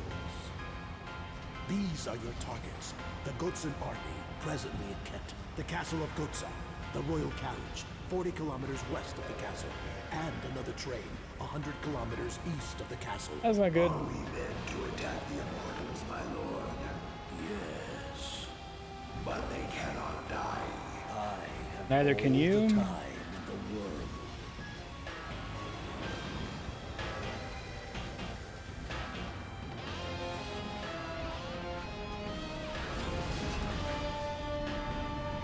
These are your targets. The Gotsan army, presently in Kent. The castle of Gotsa, the royal carriage, 40 kilometers west of the castle. And another train, 100 kilometers east of the castle. That's not good. Are we meant to attack the immortals, my lord? Yes. but they cannot die. Neither can you.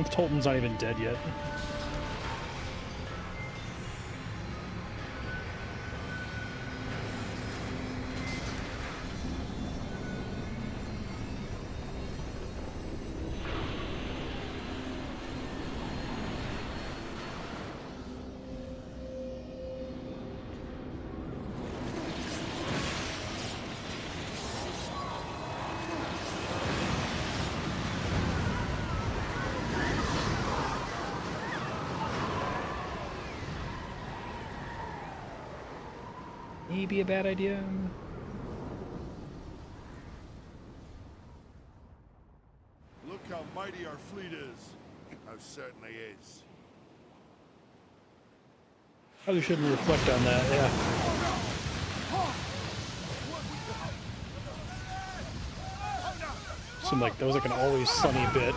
Tolton's not even dead yet. Maybe a bad idea. Look how mighty our fleet is. Most certainly is. Probably shouldn't reflect on that, yeah. Seemed like that was like an always sunny bit.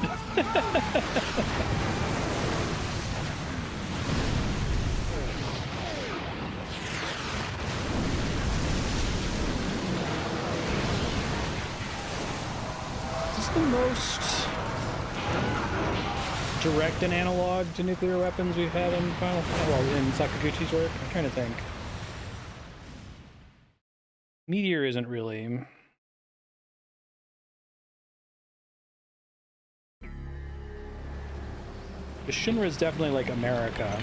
The most direct and analog to nuclear weapons we've had in in Sakaguchi's work. I'm trying to think. Meteor isn't really. The Shinra is definitely like America.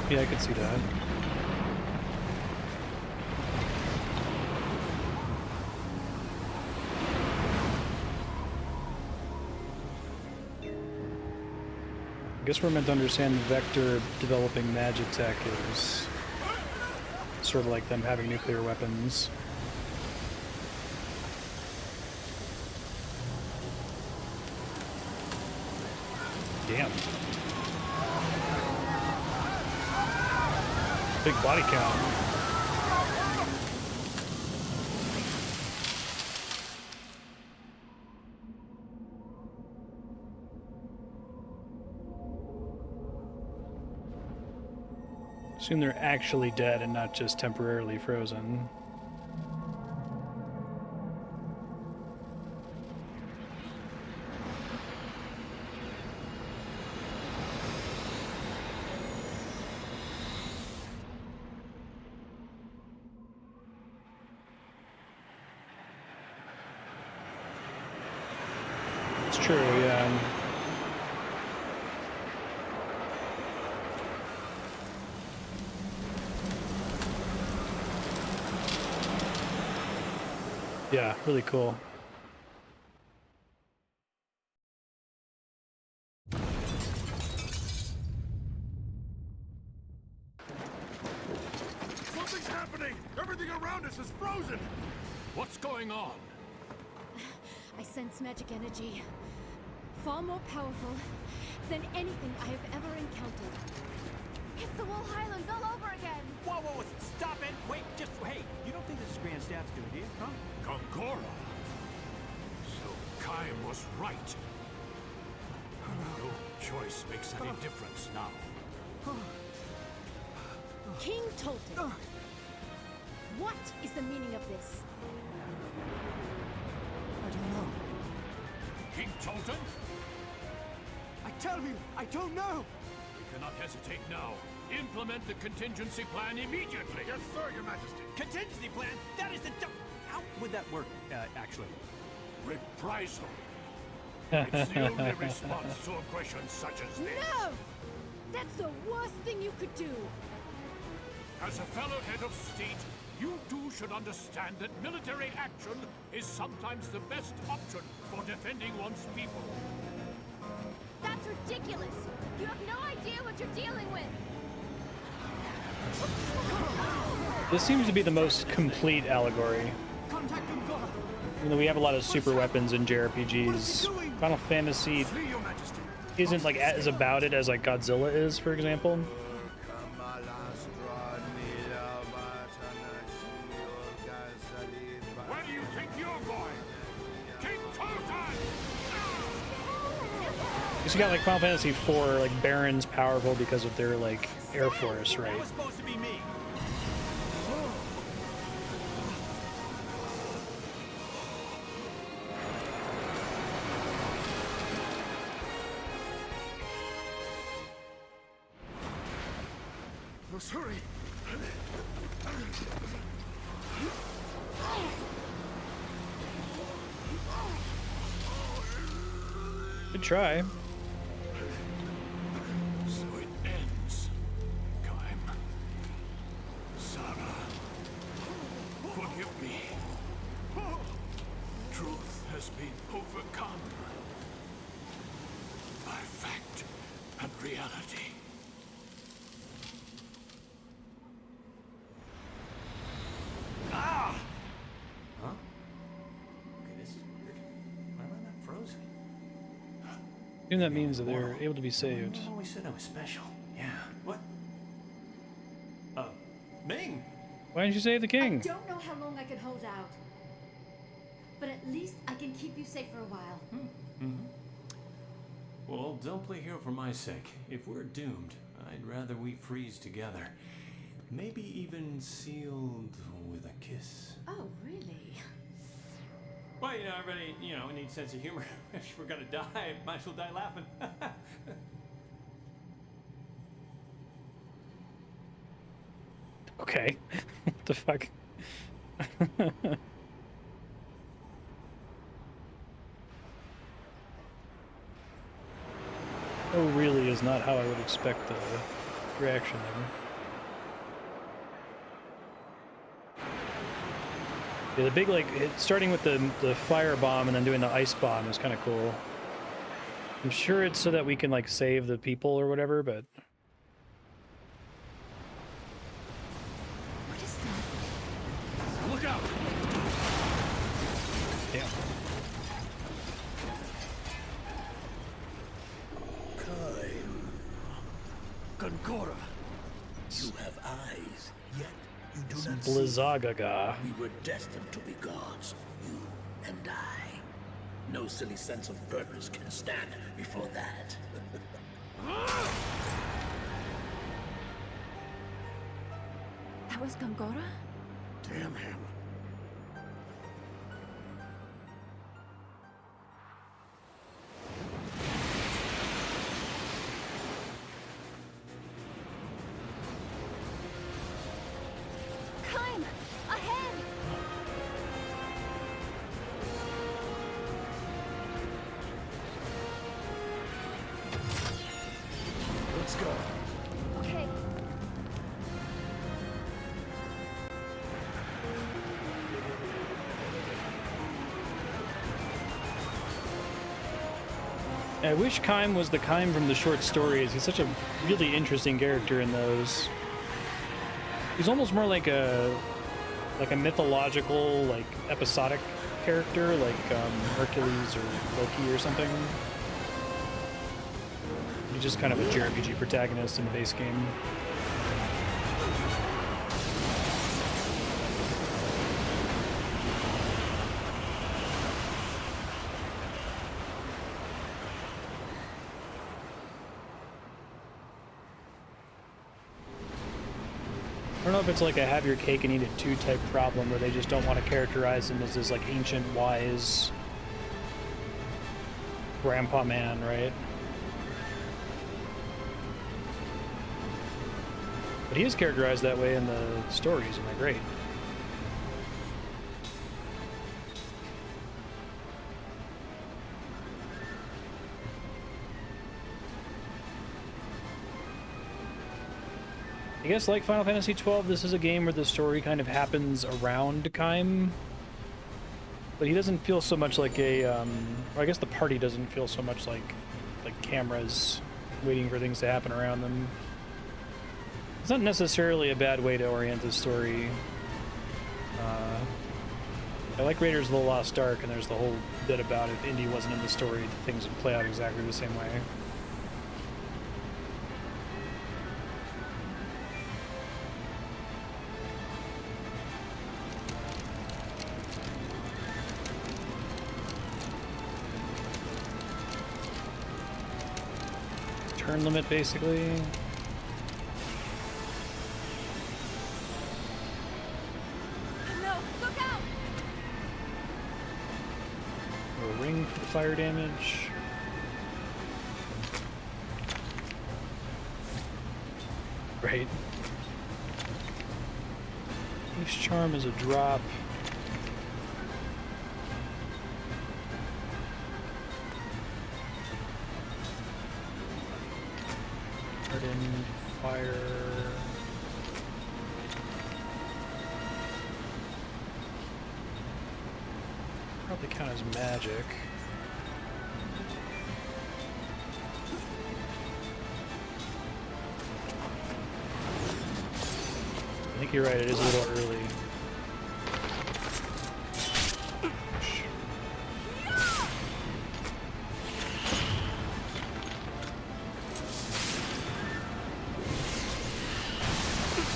But yeah, I could see that. I guess we're meant to understand Vector developing Magitech is sort of like them having nuclear weapons. Damn. Big body count. Assume they're actually dead and not just temporarily frozen. It's true, yeah. Yeah, really cool. Something's happening! Everything around us is frozen! What's going on? I sense magic energy. Far more powerful than anything I have ever encountered. It's the Wool Highlands all over again! Whoa, whoa, stop it! Wait, just, hey, you don't think this is Grand Staff's good idea, huh? Gongora! So Kaim was right. No choice makes any difference now. King Tolton! What is the meaning of this? I don't know. King Tolton? I tell you, I don't know! We cannot hesitate now. Implement the contingency plan immediately. Yes, sir, Your Majesty. Contingency plan? That is the how would that work, actually? Reprisal. It's the only response to aggression such as this. No! That's the worst thing you could do! As a fellow head of state, you too should understand that military action is sometimes the best option for defending one's people. That's ridiculous! You have no idea what you're dealing with! This seems to be the most complete allegory. Even though we have a lot of super weapons in JRPGs, Final Fantasy isn't like as about it as like Godzilla is, for example. Where do you think you're going? You got like Final Fantasy IV, like Barons powerful because of their like Air Force, right? That was supposed to be me. Let's hurry. Good try. So it ends. Kaim. Sarah. Forgive me. Truth has been overcome by fact and reality. Ah! Huh? Okay, this is weird. Why am I not frozen? And that means that they're able to be saved. You always said I was special. Yeah. What? Ming! Why didn't you save the king? I don't know how long I can hold out. But at least I can keep you safe for a while. Well, don't play hero for my sake. If we're doomed, I'd rather we freeze together. Maybe even sealed with a kiss. Oh, really? Well, everybody, needs sense of humor. If we're gonna die, might as well die laughing. Okay. What the fuck? Oh, really is not how I would expect the reaction there. Yeah, the big, starting with the fire bomb and then doing the ice bomb is kind of cool. I'm sure it's so that we can, save the people or whatever, but... What is that? Look out! Damn. Gongora, you have eyes, yet you do not see. Blizzagaga. We were destined to be gods, you and I. No silly sense of purpose can stand before that. That was Gongora? Damn him. Kaim! Ahead! Let's go. Okay. I wish Kaim was the Kaim from the short stories. He's such a really interesting character in those. He's almost more like a mythological, episodic character, like Hercules or Loki or something. He's just kind of a JRPG protagonist in the base game. I don't know if it's like a have your cake and eat it too type problem where they just don't want to characterize him as this ancient, wise grandpa man, right? But he is characterized that way in the stories, and they're great. I guess like Final Fantasy XII, this is a game where the story kind of happens around Kaim. But he doesn't feel so much like a, or I guess the party doesn't feel so much like cameras waiting for things to happen around them. It's not necessarily a bad way to orient the story. I like Raiders of the Lost Ark, and there's the whole bit about if Indy wasn't in the story, things would play out exactly the same way. turn limit, basically. No, look out! A ring for the fire damage. Right. Each charm is a drop. Hardened fire. Probably count as magic. I think you're right, it is a little early.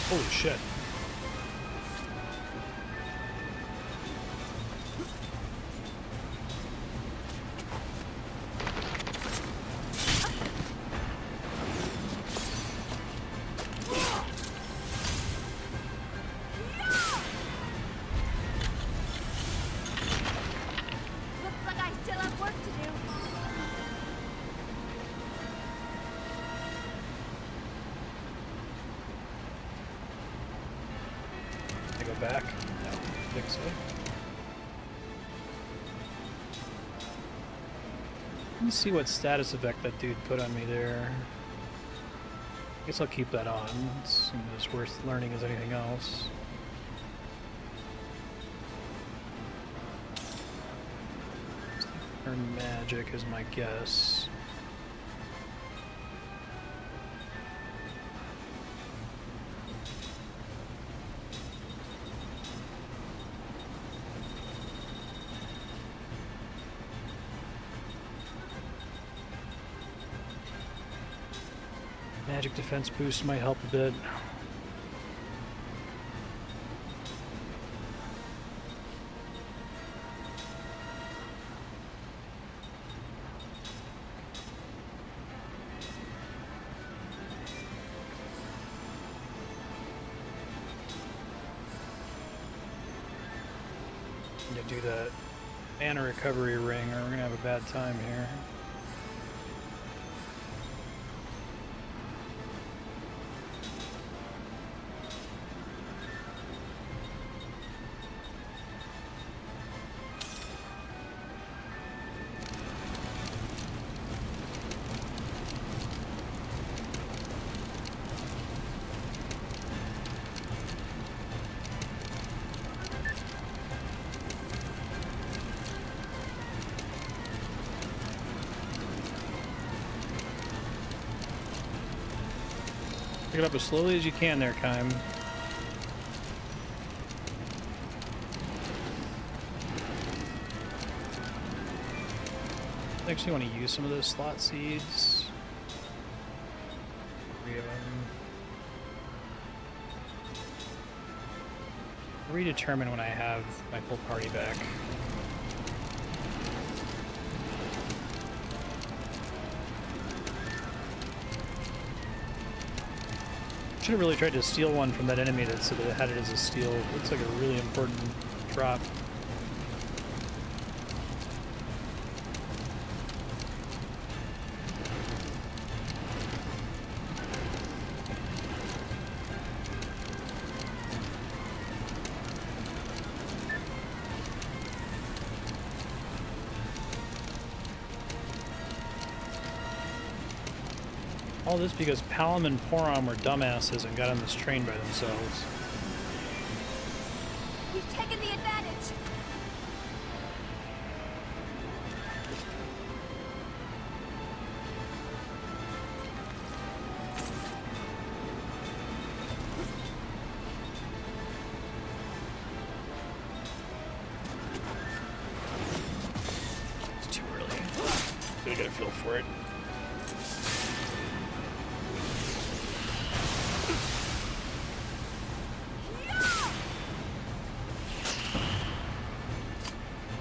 Holy shit. Looks like I still have work to do. I go back? No, I think so. Let me see what status effect that dude put on me there. I guess I'll keep that on. It's as worth learning as anything else. Or magic is my guess. Magic defense boost might help a bit. Need to do that mana recovery ring or we're gonna have a bad time here. Pick it up as slowly as you can there, Kym. I actually want to use some of those slot seeds. 3 of them. Redetermine when I have my full party back. Should have really tried to steal one from that enemy that said that it had it as a steal. Looks like a really important drop. All this because Palom and Porom were dumbasses and got on this train by themselves. We've taken the advantage. It's too early. Gotta get a feel for it.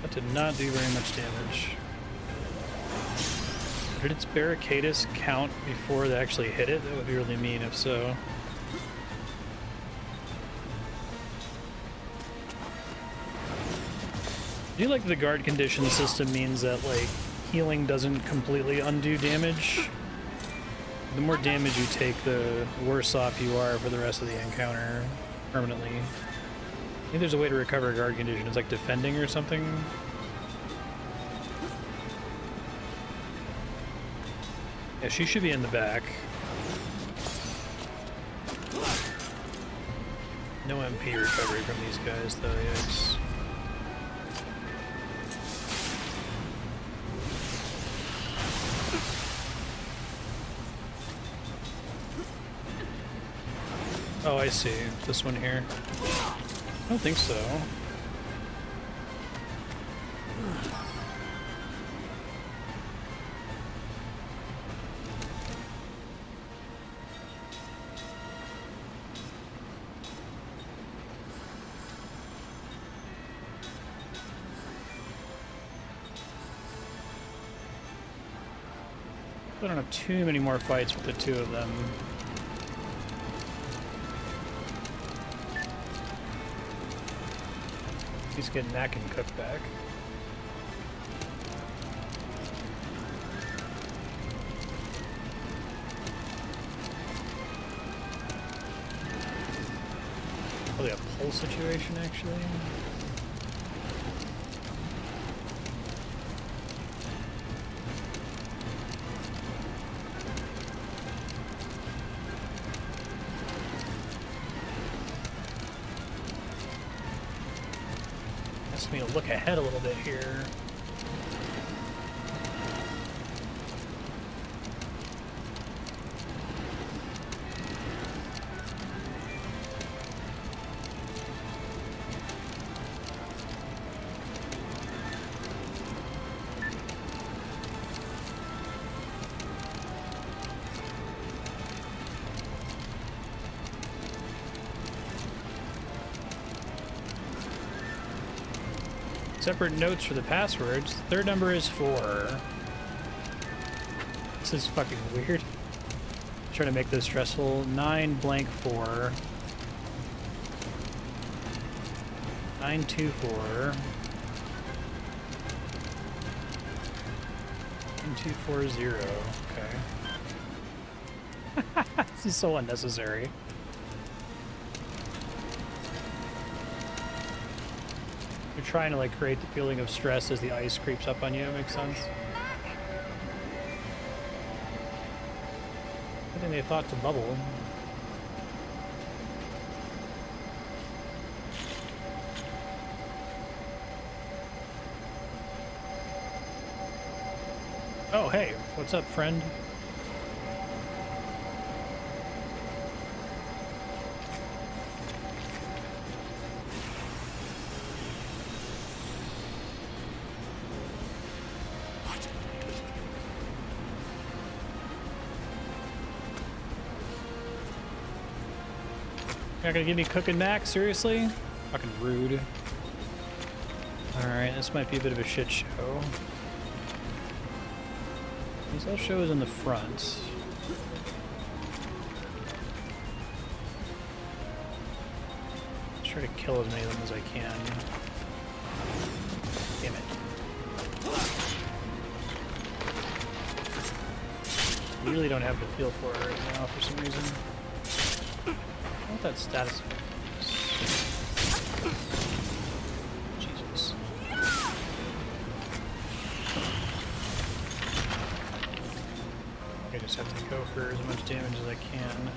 That did not do very much damage. Did its barricadus count before they actually hit it? That would be really mean if so. I do like the guard condition system means that, like, healing doesn't completely undo damage. The more damage you take, the worse off you are for the rest of the encounter permanently. I think there's a way to recover a guard condition. It's like defending or something. Yeah, she should be in the back. No MP recovery from these guys, though, yikes. Oh, I see. This one here. I don't think so. I don't have too many more fights with the two of them. He's getting Knack and Cook back. Probably a pull situation, actually. Me to look ahead a little bit here. Separate notes for the passwords. The third number is 4. This is fucking weird. I'm trying to make this stressful. 9 blank 4. 924. 9240. Okay. This is so unnecessary. You're trying to, like, create the feeling of stress as the ice creeps up on you. Makes sense. I think they thought to bubble. Oh, hey, what's up, friend? You're not gonna give me cooking Mac? Seriously? Fucking rude. Alright, this might be a bit of a shit show. That show is in the front. Let's try to kill as many of them as I can. Damn it. I really don't have the feel for it right now for some reason. I want that status. Jesus. I just have to go for as much damage as I can.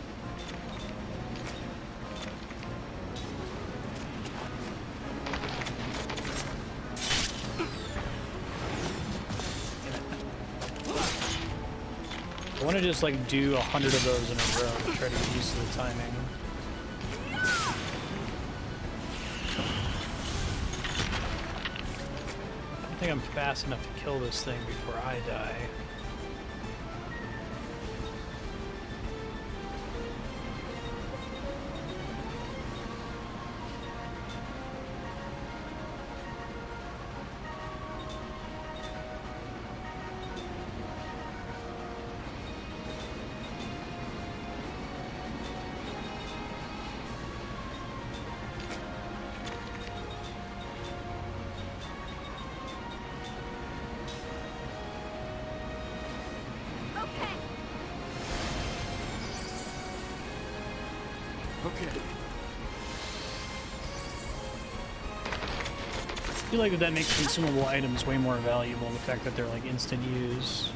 I want to just like do 100 of those in a row to try to get used to the timing. I don't think I'm fast enough to kill this thing before I die. Okay. I feel like that makes consumable items way more valuable, the fact that they're like instant use.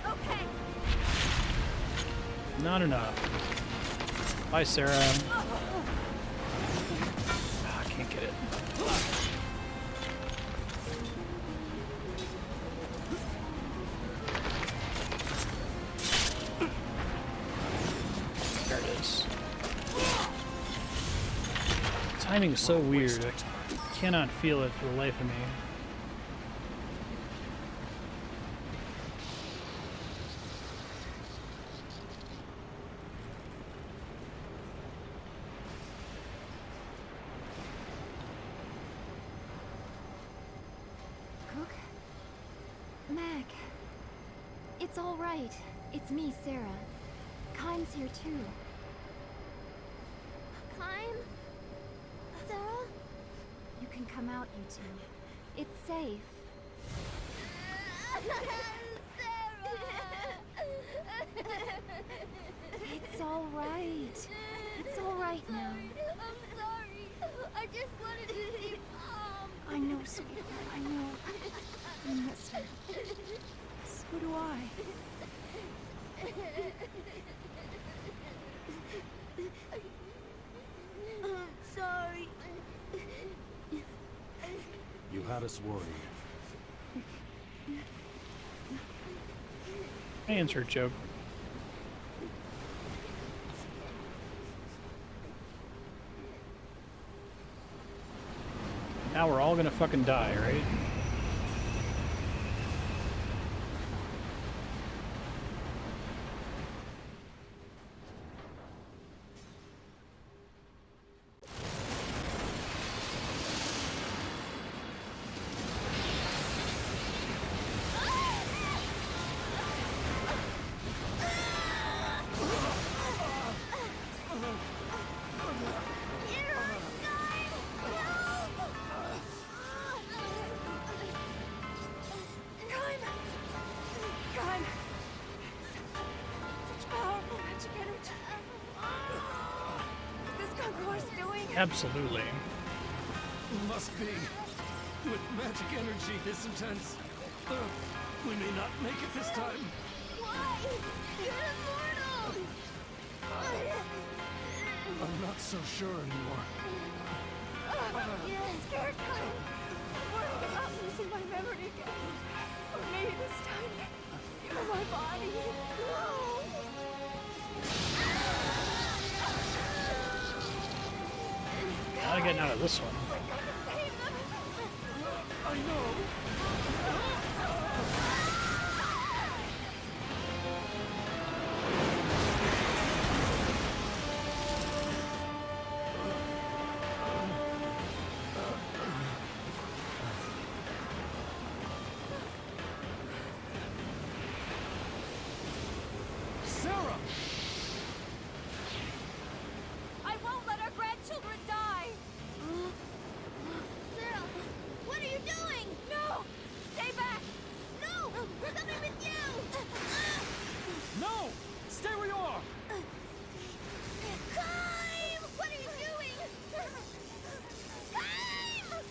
Okay. Not enough. Bye, Sarah. Ah, I can't get it. There it is. Timing is so weird. I cannot feel it for the life of me. Cook? Meg. It's all right. It's me, Sarah. Kime's here too. Kime? Sarah? You can come out, you two. It's safe. It's all right. It's all right now. I'm sorry. I just wanted to see Mom. I know, sweetheart. I know. I miss her. So do I. I'm sorry. You had us worried. Answer joke. Now we're all gonna fucking die, right? Absolutely. Must be. With magic energy this intense, we may not make it this time. Why? You're immortal! I'm not so sure anymore. You're scared, Kyle. I'm worried about losing my memory again. Or maybe this time, you're my body. No! Gotta get out of this one. I know. Sarah! I won't let our grandchildren die! Sarah, what are you doing? No! Stay back! No! We're coming with you! No! Stay where you are! Kime! What are you doing? Kime!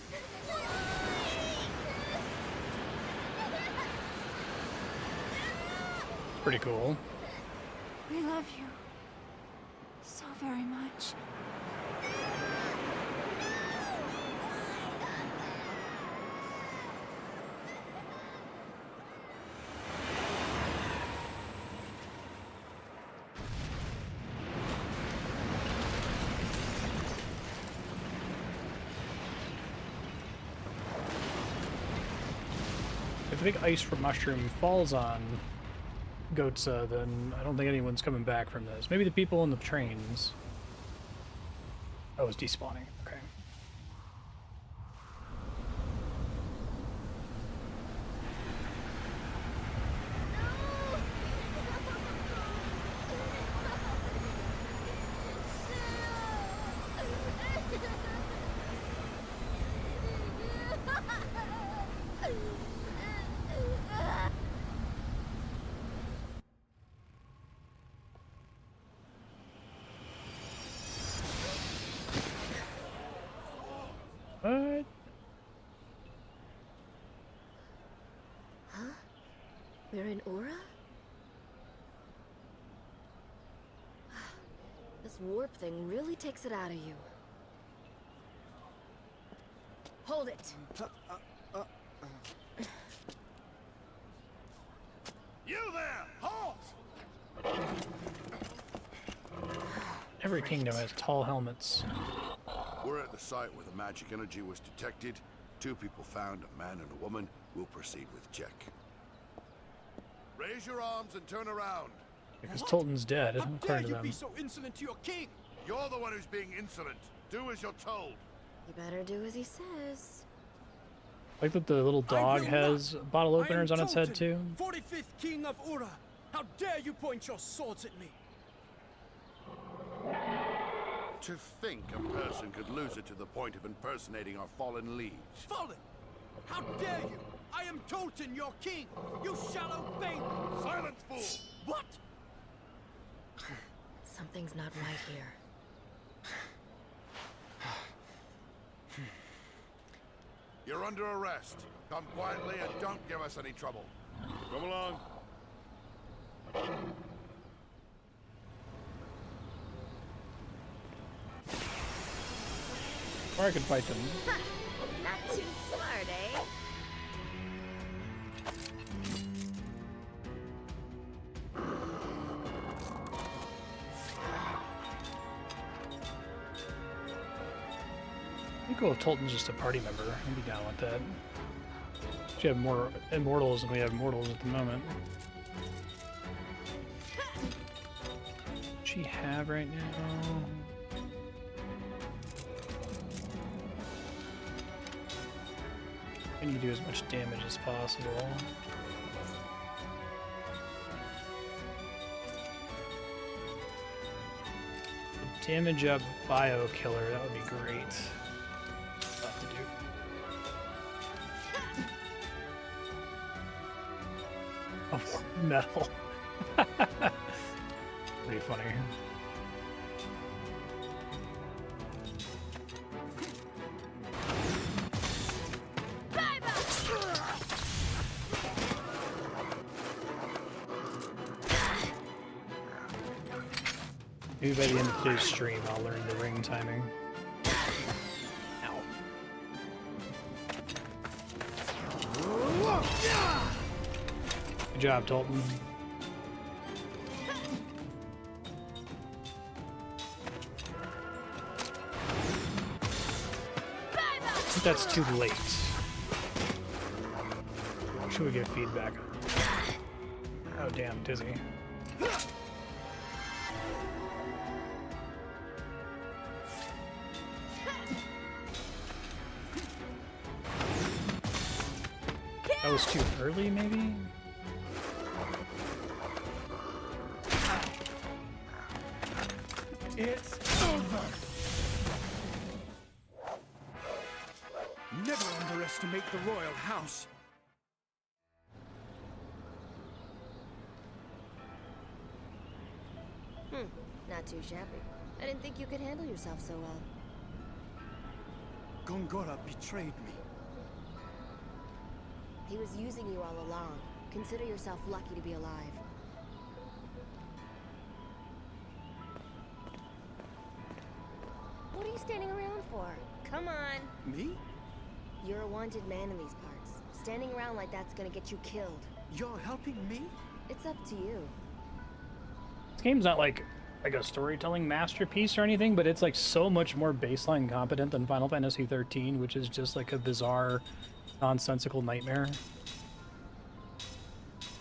It's pretty cool. We love you so very much. If a big ice from mushroom falls on Gotza, then I don't think anyone's coming back from this. Maybe the people in the trains. Oh, it's despawning. Okay. What? Huh? We're in Aura? This warp thing really takes it out of you. Hold it! You there! Halt! Every kingdom has tall helmets. We're at the site where the magic energy was detected. 2 people found, a man and a woman. We'll proceed with check. Raise your arms and turn around. Because Tolton's dead, How dare according to you them. be so insolent to your king? You're the one who's being insolent. Do as you're told. You better do as he says. Like that the little dog has bottle openers on its head too. 45th King of Ura. How dare you point your swords at me? To think a person could lose it to the point of impersonating our fallen liege. Fallen! How dare you! I am Tolton, your king! You shall obey me! Silence, fool! What? Something's not right here. You're under arrest. Come quietly and don't give us any trouble. Come along. Or I could fight them. Not too smart, eh? I'd go if Tolton's just a party member. I'd be down with that. We have more immortals than we have mortals at the moment. What does she have right now? I need to do as much damage as possible. Damage up bio killer, that would be great. Tough to do. Oh, metal. Pretty funny. Maybe by the end of today's stream, I'll learn the ring timing. Ow. Good job, Tolton. I think that's too late. Should we get feedback? Oh damn, dizzy. That was too early, maybe? It's over! Never underestimate the royal house. Not too shabby. I didn't think you could handle yourself so well. Gongora betrayed me. He was using you all along. Consider yourself lucky to be alive. What are you standing around for? Come on! Me? You're a wanted man in these parts. Standing around like that's gonna get you killed. You're helping me? It's up to you. This game's not like a storytelling masterpiece or anything, but it's like so much more baseline competent than Final Fantasy 13, which is just like a bizarre, nonsensical nightmare.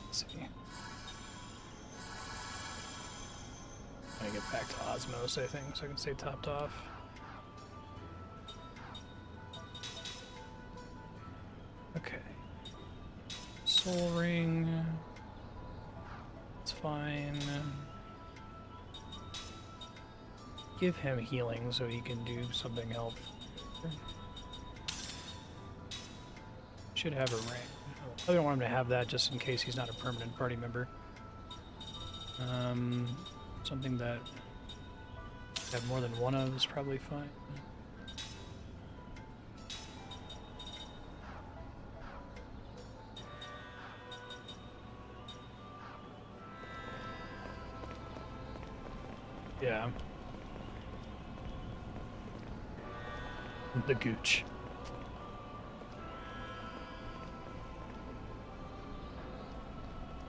Let's see. I gotta get back to Osmos, I think, so I can stay topped off. Okay. Soul Ring. It's fine. Give him healing so he can do something helpful. Should have a rank. I don't want him to have that just in case he's not a permanent party member. Something that I have more than one of is probably fine. Yeah. The gooch.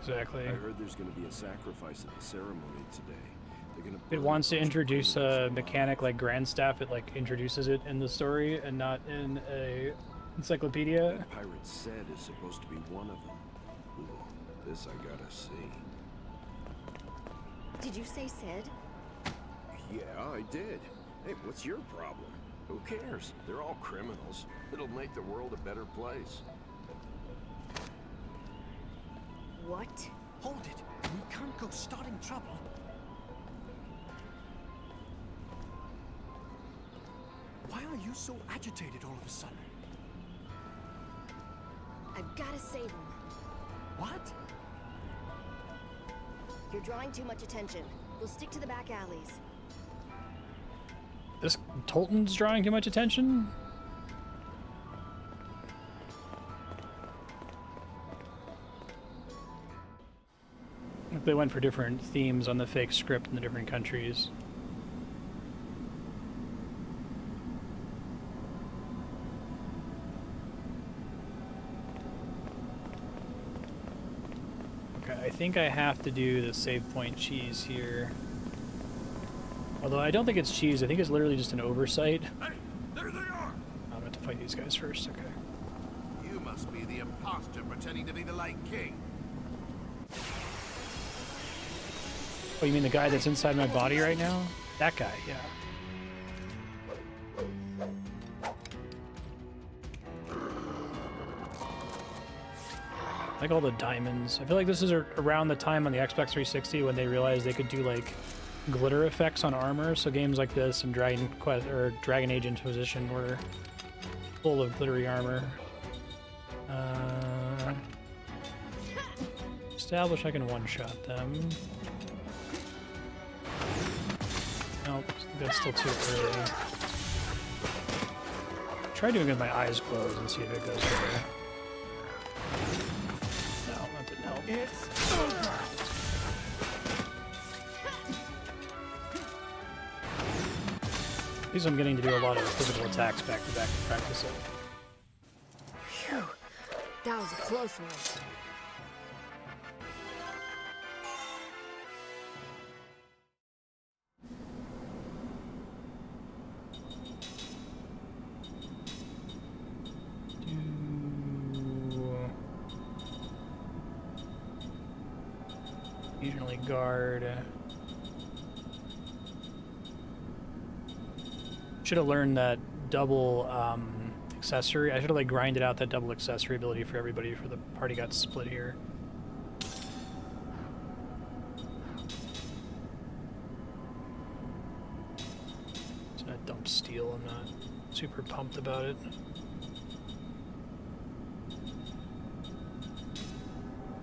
Exactly. I heard there's going to be a sacrifice at the ceremony today. They're going It wants to introduce a mechanic like Grandstaff. It like introduces it in the story and not in a encyclopedia. That pirate said is supposed to be one of them. Ooh, this I gotta see. Did you say Sid? Yeah, I did. Hey, what's your problem? Who cares? They're all criminals. It'll make the world a better place. What? Hold it. We can't go starting trouble. Why are you so agitated all of a sudden? I've got to save him. What? You're drawing too much attention. We'll stick to the back alleys. This Tolton's drawing too much attention? They went for different themes on the fake script in the different countries. Okay, I think I have to do the save point cheese here. Although I don't think it's cheese, I think it's literally just an oversight. Hey, there they are! I'm gonna have to fight these guys first, okay. You must be the imposter pretending to be the Light King. Oh, you mean the guy that's inside my body right now? That guy, yeah. I like all the diamonds. I feel like this is around the time on the Xbox 360 when they realized they could do like glitter effects on armor. So games like this and Dragon Quest or Dragon Age Inquisition were full of glittery armor. Establish I can one-shot them. Nope, that's still too early. Try doing it with my eyes closed and see if it goes through. No, that didn't help. It's over. At least I'm getting to do a lot of physical attacks back to back to practice it. Phew. That was a close one. Usually guard. Should have learned that double accessory. I should have like grinded out that double accessory ability for everybody before the party got split here. It's gonna dump steel. I'm not super pumped about it.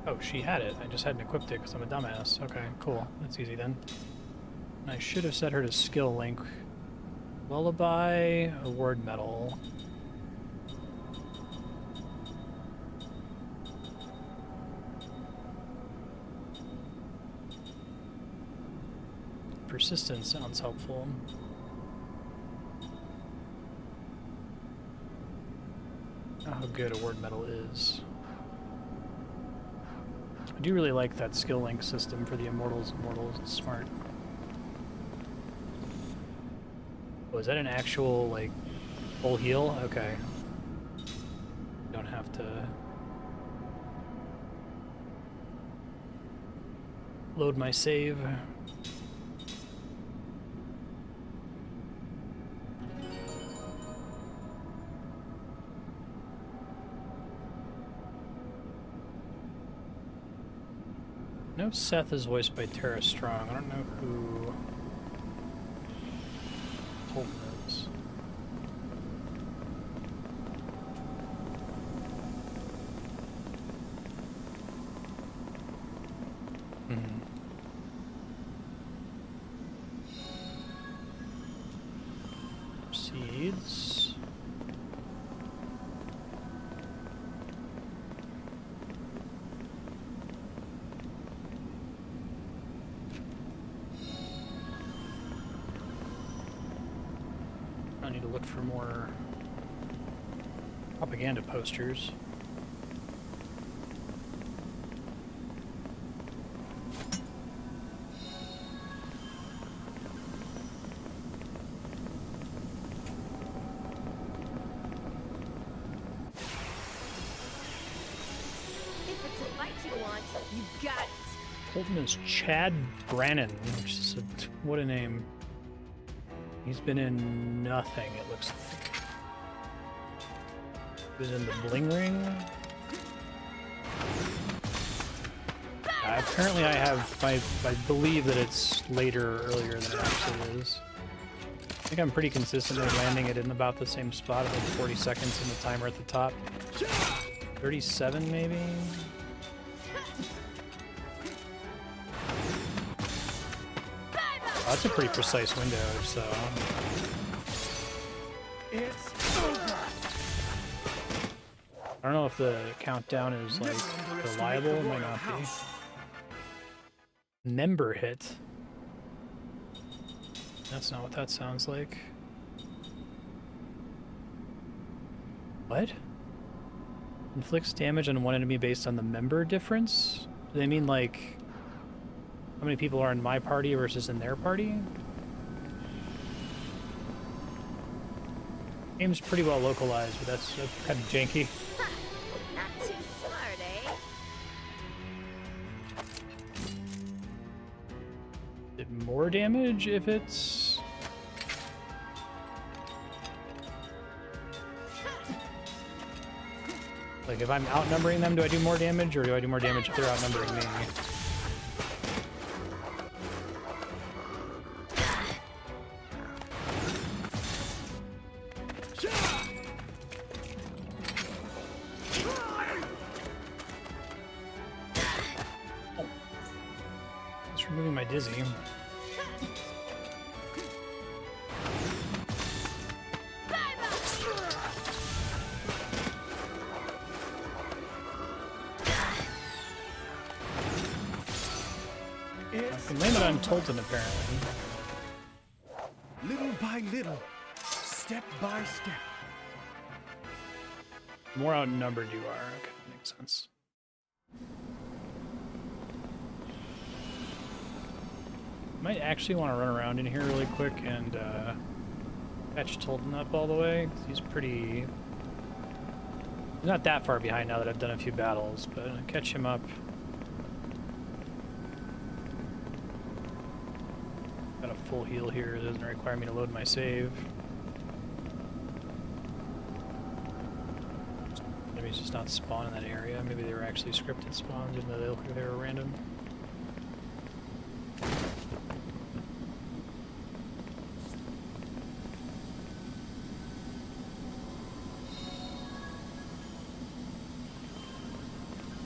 Oh, she had it. I just hadn't equipped it because I'm a dumbass. Okay, cool. That's easy then. I should have set her to skill link. Lullaby, award medal. Persistence sounds helpful. Oh, how good award medal is. I do really like that skill link system for the Immortals. It's smart. Oh, is that an actual, like, full heal? Okay. Don't have to load my save. No, Seth is voiced by Tara Strong. I don't know who Holden is. Proceeds. to look for more propaganda posters. If it's a fight you want, you got it. Holden is Chad Brannon, which is what a name. He's been in nothing, it looks like. He's in the Bling Ring. Apparently I believe that it's later or earlier than it actually is. I think I'm pretty consistently landing it in about the same spot, about 40 seconds in the timer at the top. 37 maybe? Oh, that's a pretty precise window, so... It's over. I don't know if the countdown is, like, reliable. It might not be. Member hit. That's not what that sounds like. What? Inflicts damage on one enemy based on the member difference? Do they mean, like... how many people are in my party versus in their party? Game's pretty well localized, but that's kind of janky. Not too smart, eh? Is it more damage if it's... like, if I'm outnumbering them, do I do more damage, or do I do more damage if they're outnumbering me? It's removing my dizzy. I can blame it on Tolton, apparently. Little by little, step by step. The more outnumbered you are, okay, makes sense. Might actually want to run around in here really quick and catch Tolton up all the way. He's pretty... he's not that far behind now that I've done a few battles, but I'll catch him up. Got a full heal here. It doesn't require me to load my save. Maybe it's just not spawn in that area. Maybe they were actually scripted spawns, even though they look like they were random.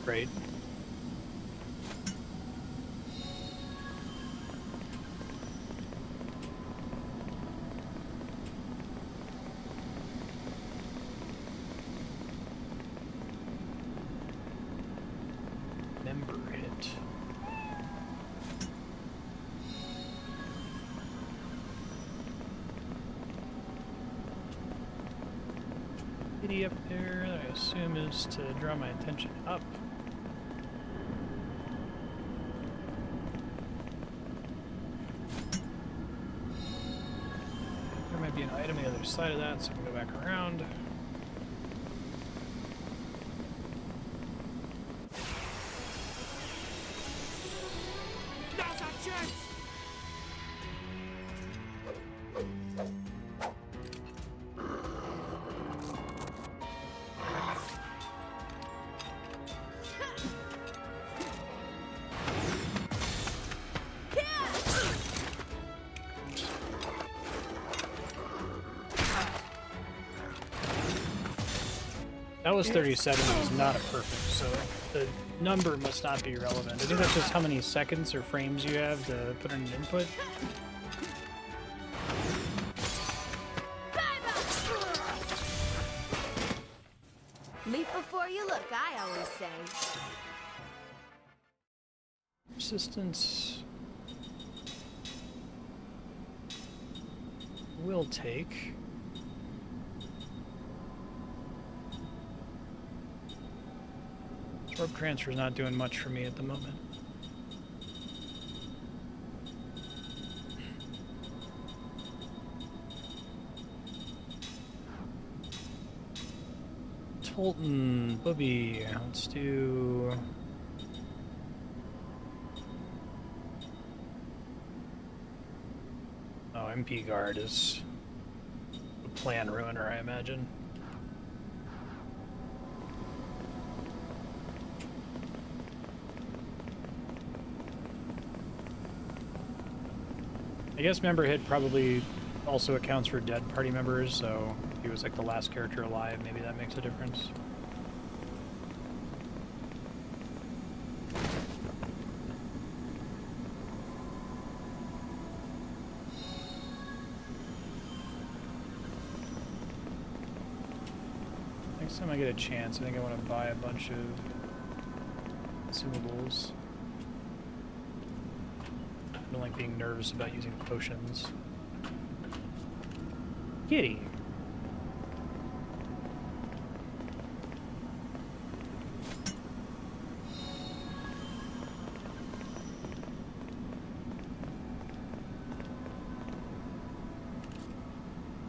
Great. Member hit. Kitty up there, that I assume is to draw my attention up. There might be an item on the other side of that, so I can go back around. Now's our chance! That was 37, it was not a perfect, so the number must not be relevant. I think that's just how many seconds or frames you have to put in an input. Leap before you look, I always say. Resistance will take. Warp transfer's not doing much for me at the moment. Tolton, Booby, let's do... Oh, MP Guard is a plan ruiner, I imagine. I guess member hit probably also accounts for dead party members, so if he was like the last character alive, maybe that makes a difference. Next time I get a chance, I think I want to buy a bunch of consumables. I don't like being nervous about using potions. Kitty.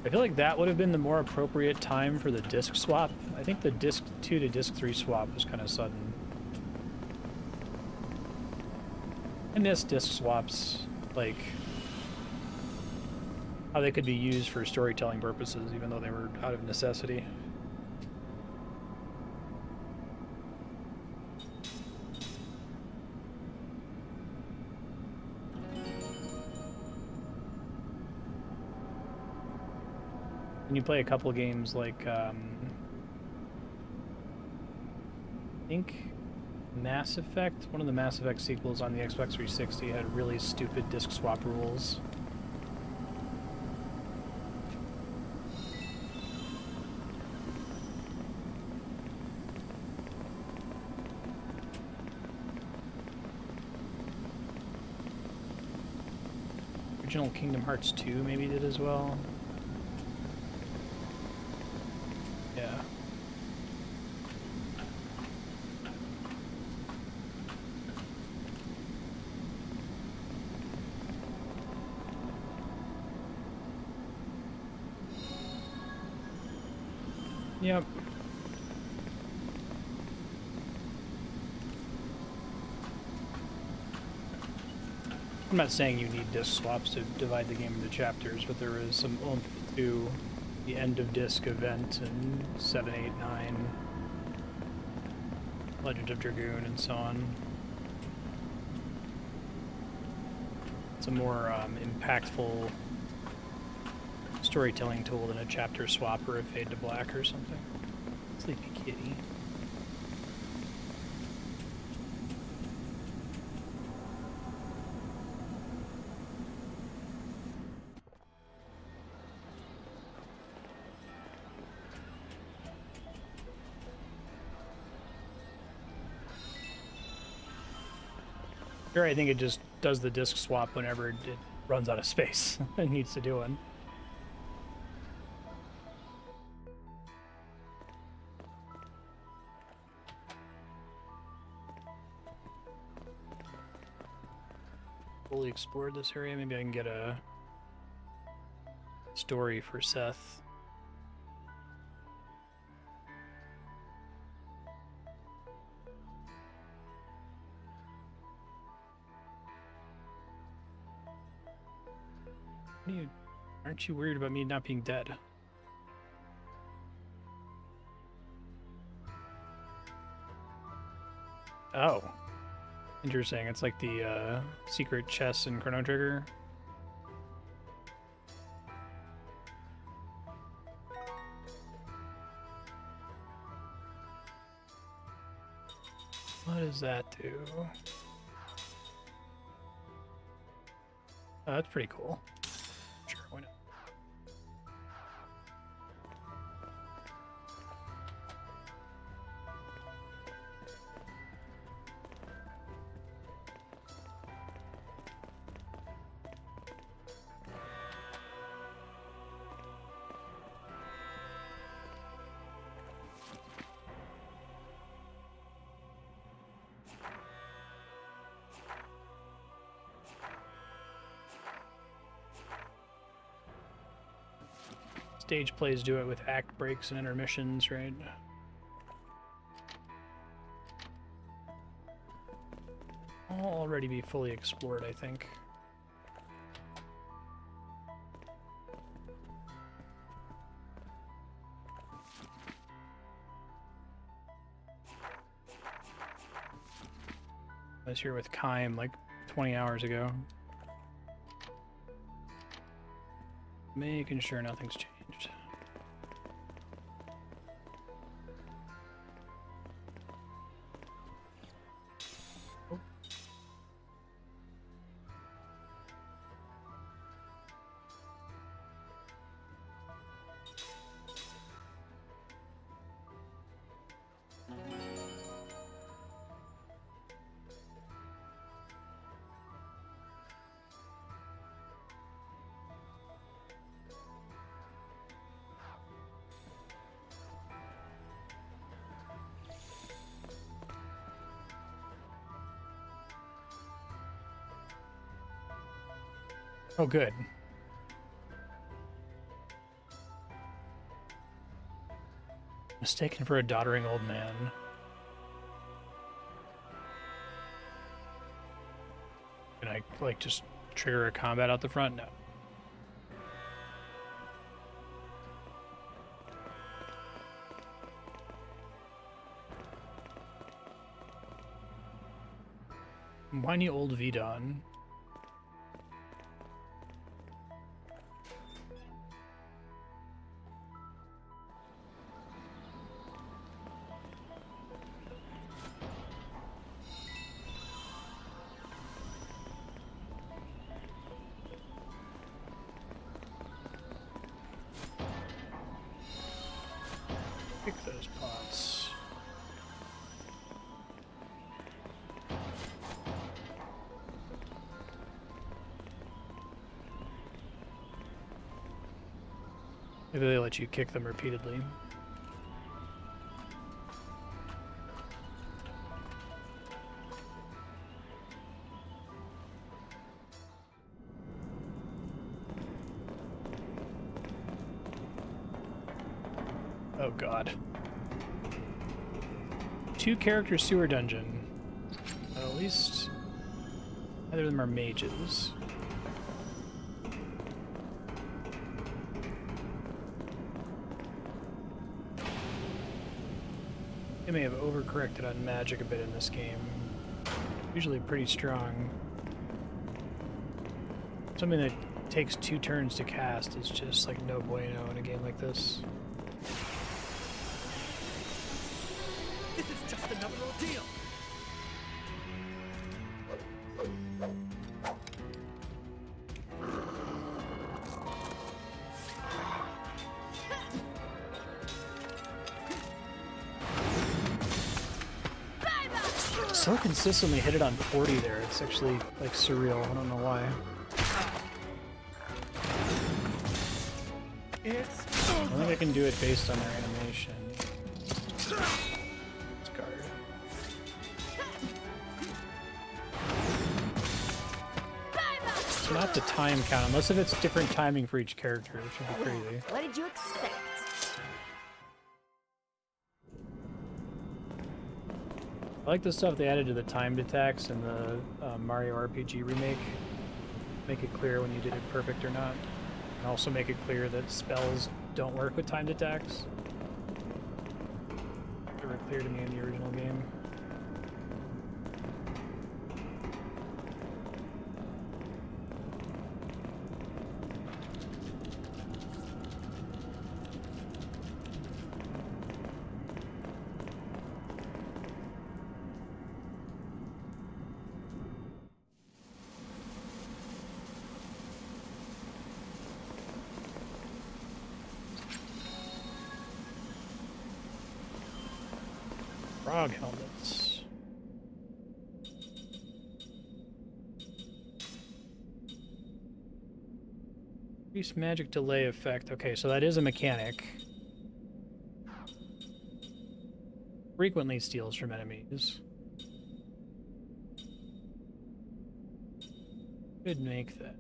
I feel like that would have been the more appropriate time for the disc swap. I think the disc 2 to disc 3 swap was kind of sudden. I miss disc swaps, like how they could be used for storytelling purposes, even though they were out of necessity. And you play a couple games like, I think Mass Effect, one of the Mass Effect sequels on the Xbox 360 had really stupid disc swap rules. Original Kingdom Hearts 2 maybe did as well. Yeah. Yep. I'm not saying you need disc swaps to divide the game into chapters, but there is some oomph to the end of disc event in 7, 8, 9, Legend of Dragoon, and so on. It's a more impactful storytelling tool than a chapter swap or a fade to black or something. Sleepy kitty. Sure, I think it just does the disc swap whenever it runs out of space. It needs to do one. Fully explored this area. Maybe I can get a story for Seth. Aren't you worried about me not being dead? Oh. Interesting. It's like the secret chest in Chrono Trigger. What does that do? Oh, that's pretty cool. Sure, why not? stage plays do it with act breaks and intermissions, right? I'll already be fully explored, I think. I was here with Kime like 20 hours ago. Making sure nothing's changed. Oh. Oh, good. Mistaken for a doddering old man. Can I, like, just trigger a combat out the front? No. Whiny old Vidon. Pick those pots. Maybe they let you kick them repeatedly. Oh god. 2-character sewer dungeon. Well, at least neither of them are mages. They may have overcorrected on magic a bit in this game. Usually pretty strong. Something that takes 2 turns to cast is just like no bueno in a game like this. This is just another ordeal. So consistently hit it on 40 there. It's actually like surreal. I don't know why. I think I can do it based on their animation. Guard. So not the time count, unless if it's different timing for each character, which would be crazy. What did you expect? I like the stuff they added to the timed attacks in the Mario RPG remake. Make it clear when you did it perfect or not. And also make it clear that spells don't work with timed attacks. They were clear to me in the original game. Frog helmets. Increase magic delay effect. Okay, so that is a mechanic. Frequently steals from enemies. Could make that.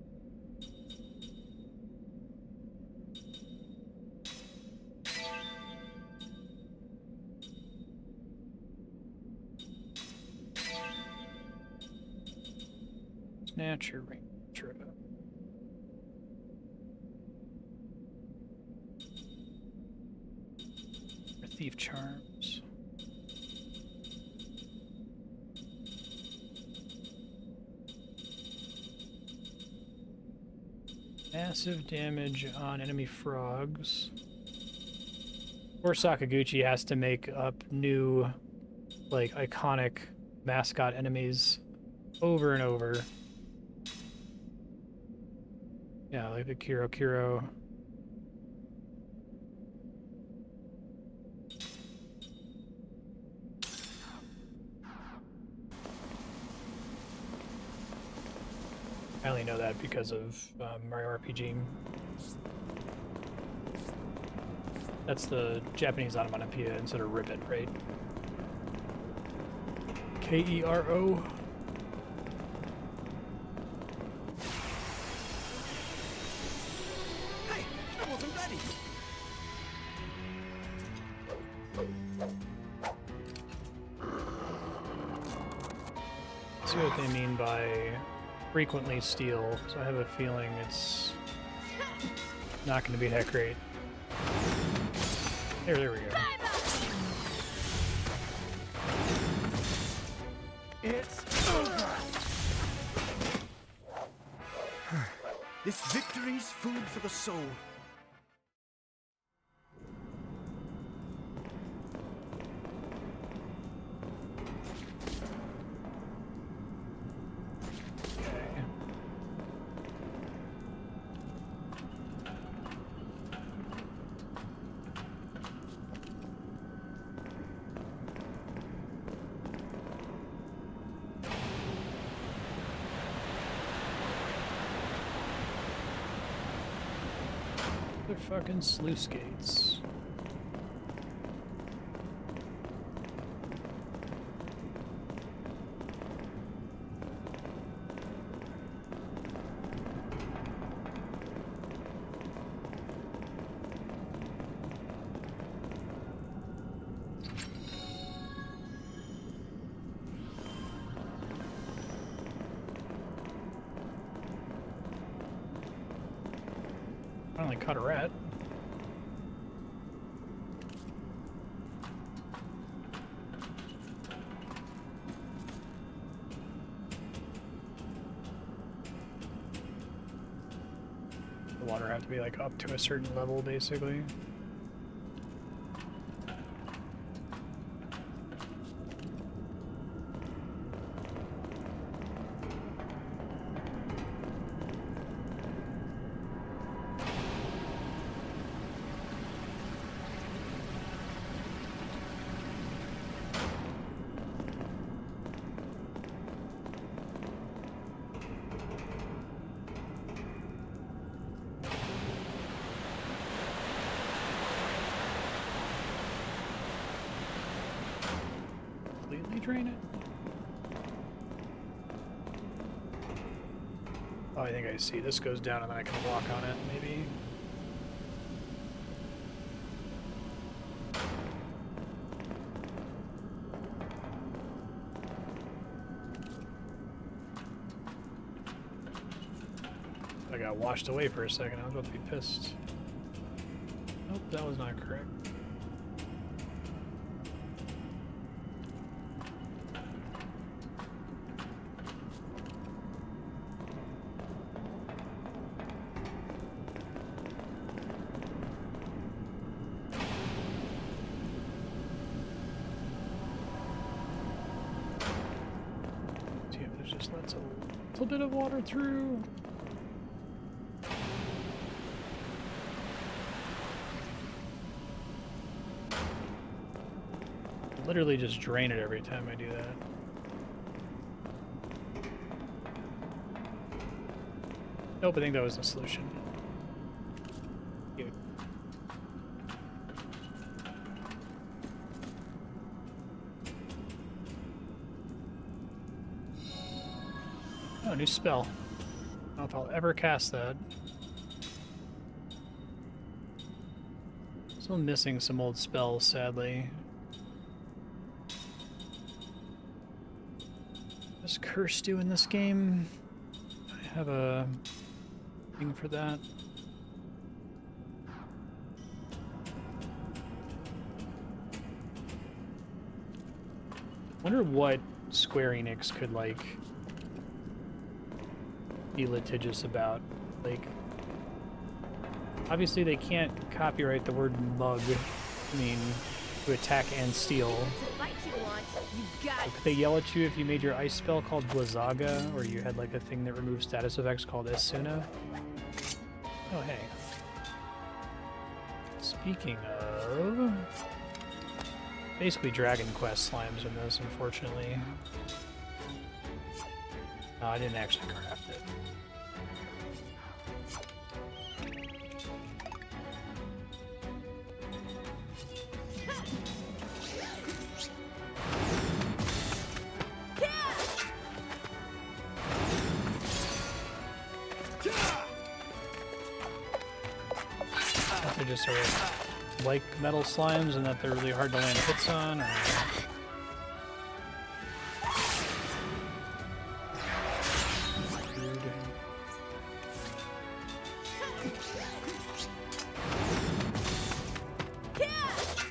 Snatcher Ring Ultra. Thief Charms. Massive damage on enemy frogs. Or Sakaguchi has to make up new, like, iconic mascot enemies over and over. Yeah, like the Kiro. I only know that because of Mario RPG. That's the Japanese onomatopoeia instead of ribbit, right? K-E-R-O. Hey, I wasn't ready. See what they mean by frequently steal, so I have a feeling it's not going to be that great. There we go. It's over. This victory's food for the soul. The fucking sluice gates. Finally caught a rat. The water have to be like up to a certain level, basically. Completely drain it? Oh, I think I see. This goes down and then I can walk on it, maybe. I got washed away for a second. I was about to be pissed. Nope, that was not correct. See if this just lets a little bit of water through. Literally just drain it every time I do that. Nope, I think that was the solution. Cute. Oh, new spell. I don't know if I'll ever cast that. Still missing some old spells, sadly. What's Curse do in this game? have a thing for that. Wonder what Square Enix could, like, be litigious about. Like, obviously they can't copyright the word mug. I mean, to attack and steal. Could they yell at you if you made your ice spell called Blizzaga, or you had like a thing that removes status effects called Esuna? Oh, hey. Speaking of... basically Dragon Quest slimes in this, unfortunately. No, I didn't actually craft it. They just sort of like metal slimes and that they're really hard to land hits on, or...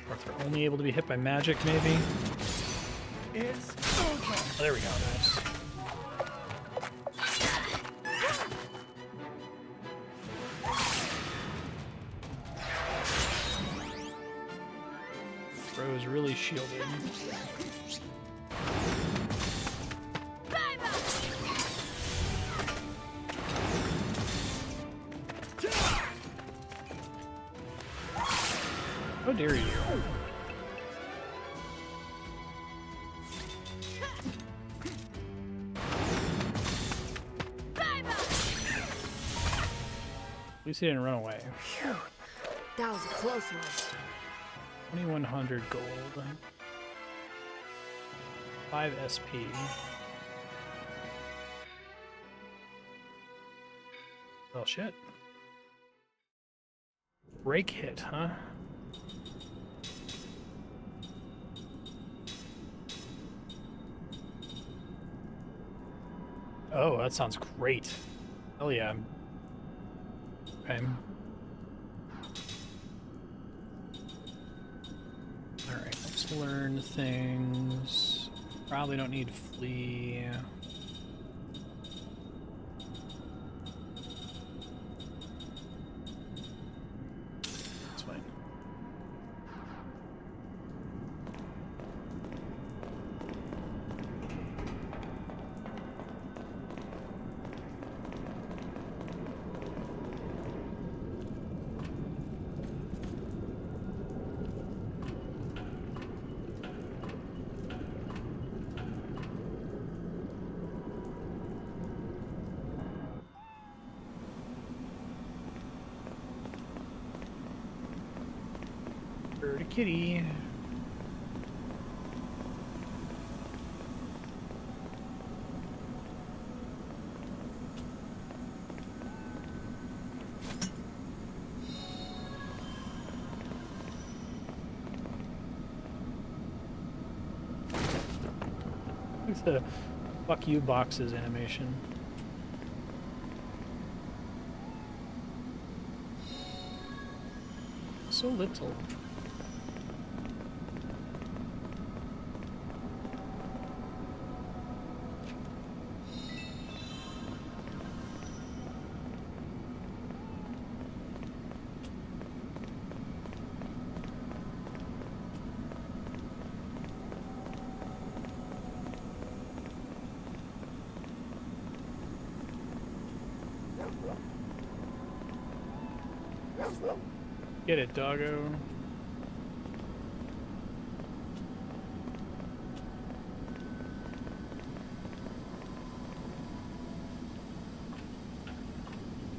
or if they're only able to be hit by magic, maybe? Oh, there we go, nice. Bro's really shielded. How dare you? At least he didn't run away. Phew. That was a close one. 2100 gold. 5 SP. Well, shit. Break hit, huh? Oh, that sounds great. Hell yeah. Okay. Alright, let's learn things. Probably don't need flee. That's fine. Bird kitty. Look at the fuck you boxes animation. So little. Get it, doggo.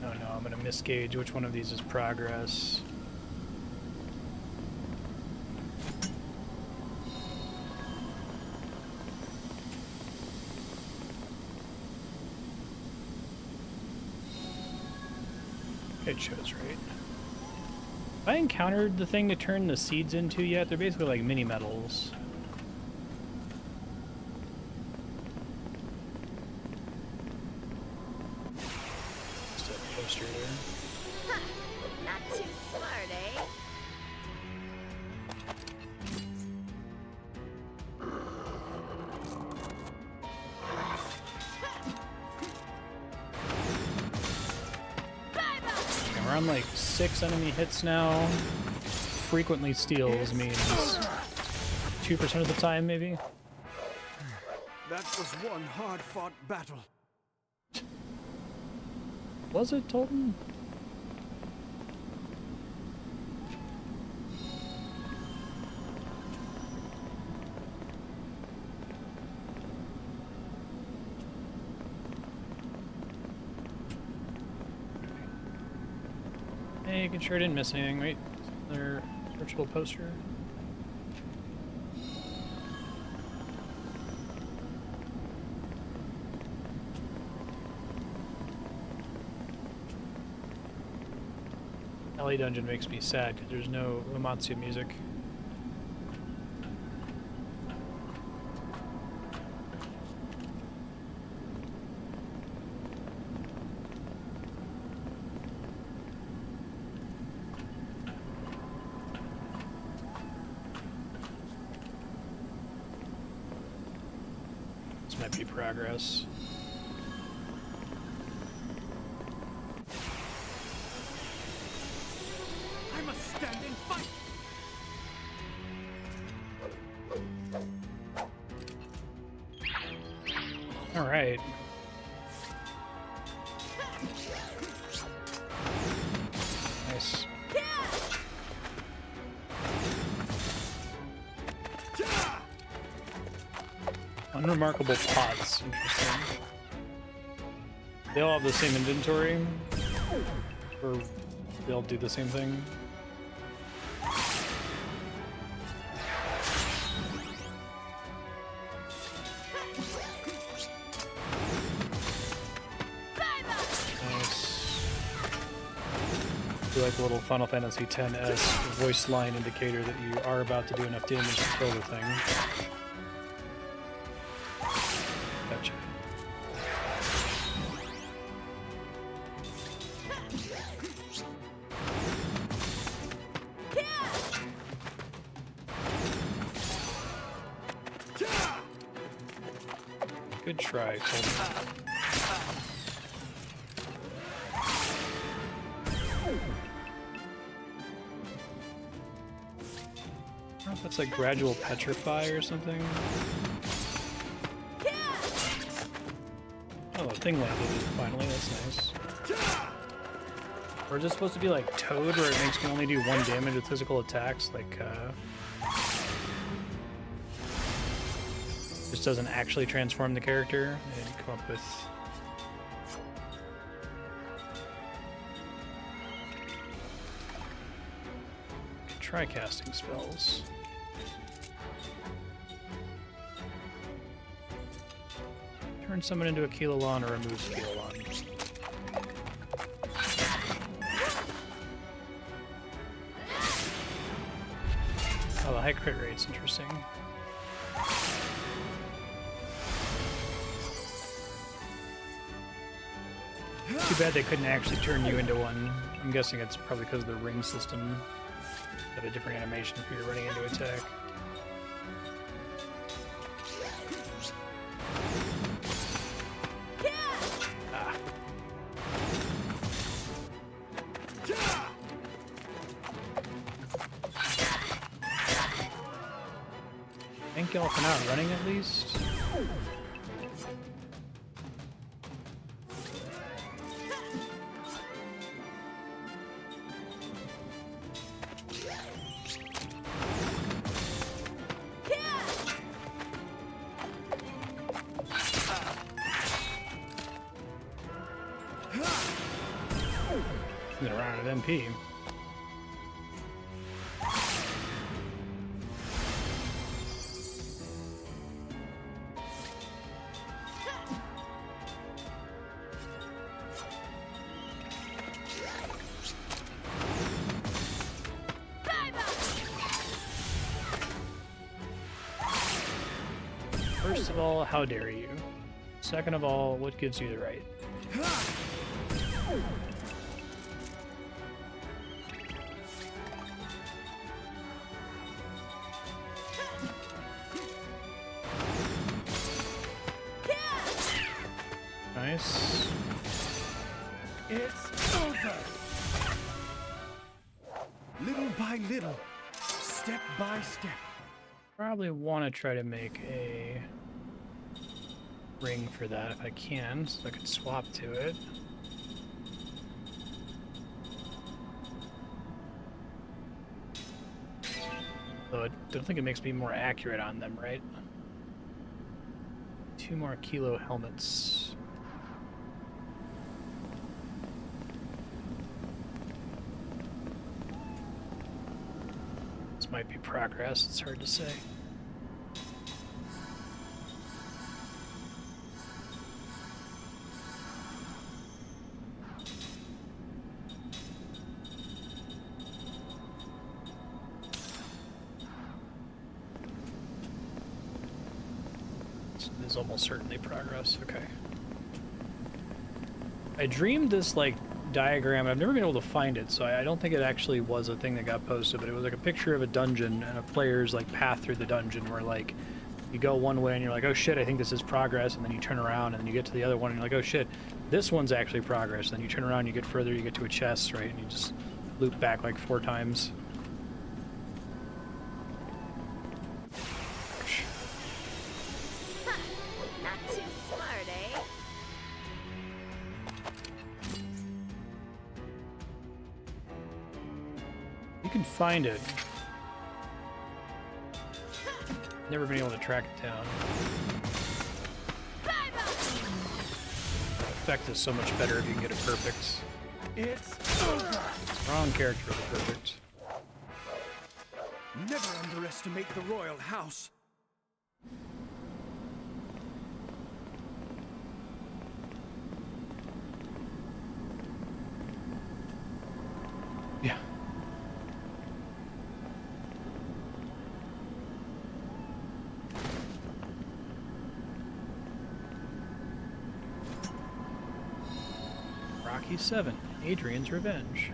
Oh no, I'm gonna misgauge which one of these is progress. It shows right. Have I encountered the thing to turn the seeds into yet? They're basically like mini metals. We're on like 6 enemy hits now. Frequently steals means 2% of the time, maybe. That was one hard-fought battle. Was it, Tolton? Making sure I didn't miss anything, right? Their searchable poster. LA Dungeon makes me sad because there's no Uematsu music. This might be progress. I must stand and fight! All right. Nice. Unremarkable pots. Interesting. They all have the same inventory, or they all do the same thing. Like a little Final Fantasy X-esque voice line indicator that you are about to do enough damage to kill the thing. Gotcha. Good try, Colton. I don't know if that's like gradual petrify or something. Oh, the thing landed finally, that's nice. Or is it supposed to be like Toad where it makes me only do 1 damage with physical attacks? Like, just doesn't actually transform the character and come up with... Try casting spells. Turn someone into a Kilolon or remove Kilolon. Oh, the high crit rate's interesting. Too bad they couldn't actually turn you into one. I'm guessing it's probably because of the ring system. Have a different animation if you're running into attack. Ah. Thank y'all for not running at least. Get around at MP. First of all, how dare you? Second of all, what gives you the right? Nice. It's over. by little, step by step. Probably want to try to make a ring for that if I can, so I could swap to it. Though I don't think it makes me more accurate on them, right? 2 more kilo helmets. This might be progress, it's hard to say. Is almost certainly progress. Okay. I dreamed this like diagram, and I've never been able to find it, so I don't think it actually was a thing that got posted, but it was like a picture of a dungeon and a player's like path through the dungeon where like you go one way and you're like, oh shit, I think this is progress, and then you turn around and then you get to the other one and you're like, oh shit, this one's actually progress. Then you turn around, you get further, you get to a chest, right, and you just loop back like 4 times. Find it. Never been able to track it down. The effect is so much better if you can get it perfect. It's over. Wrong character for perfect. Never underestimate the royal house. Yeah. Rocky 7, Adrian's Revenge.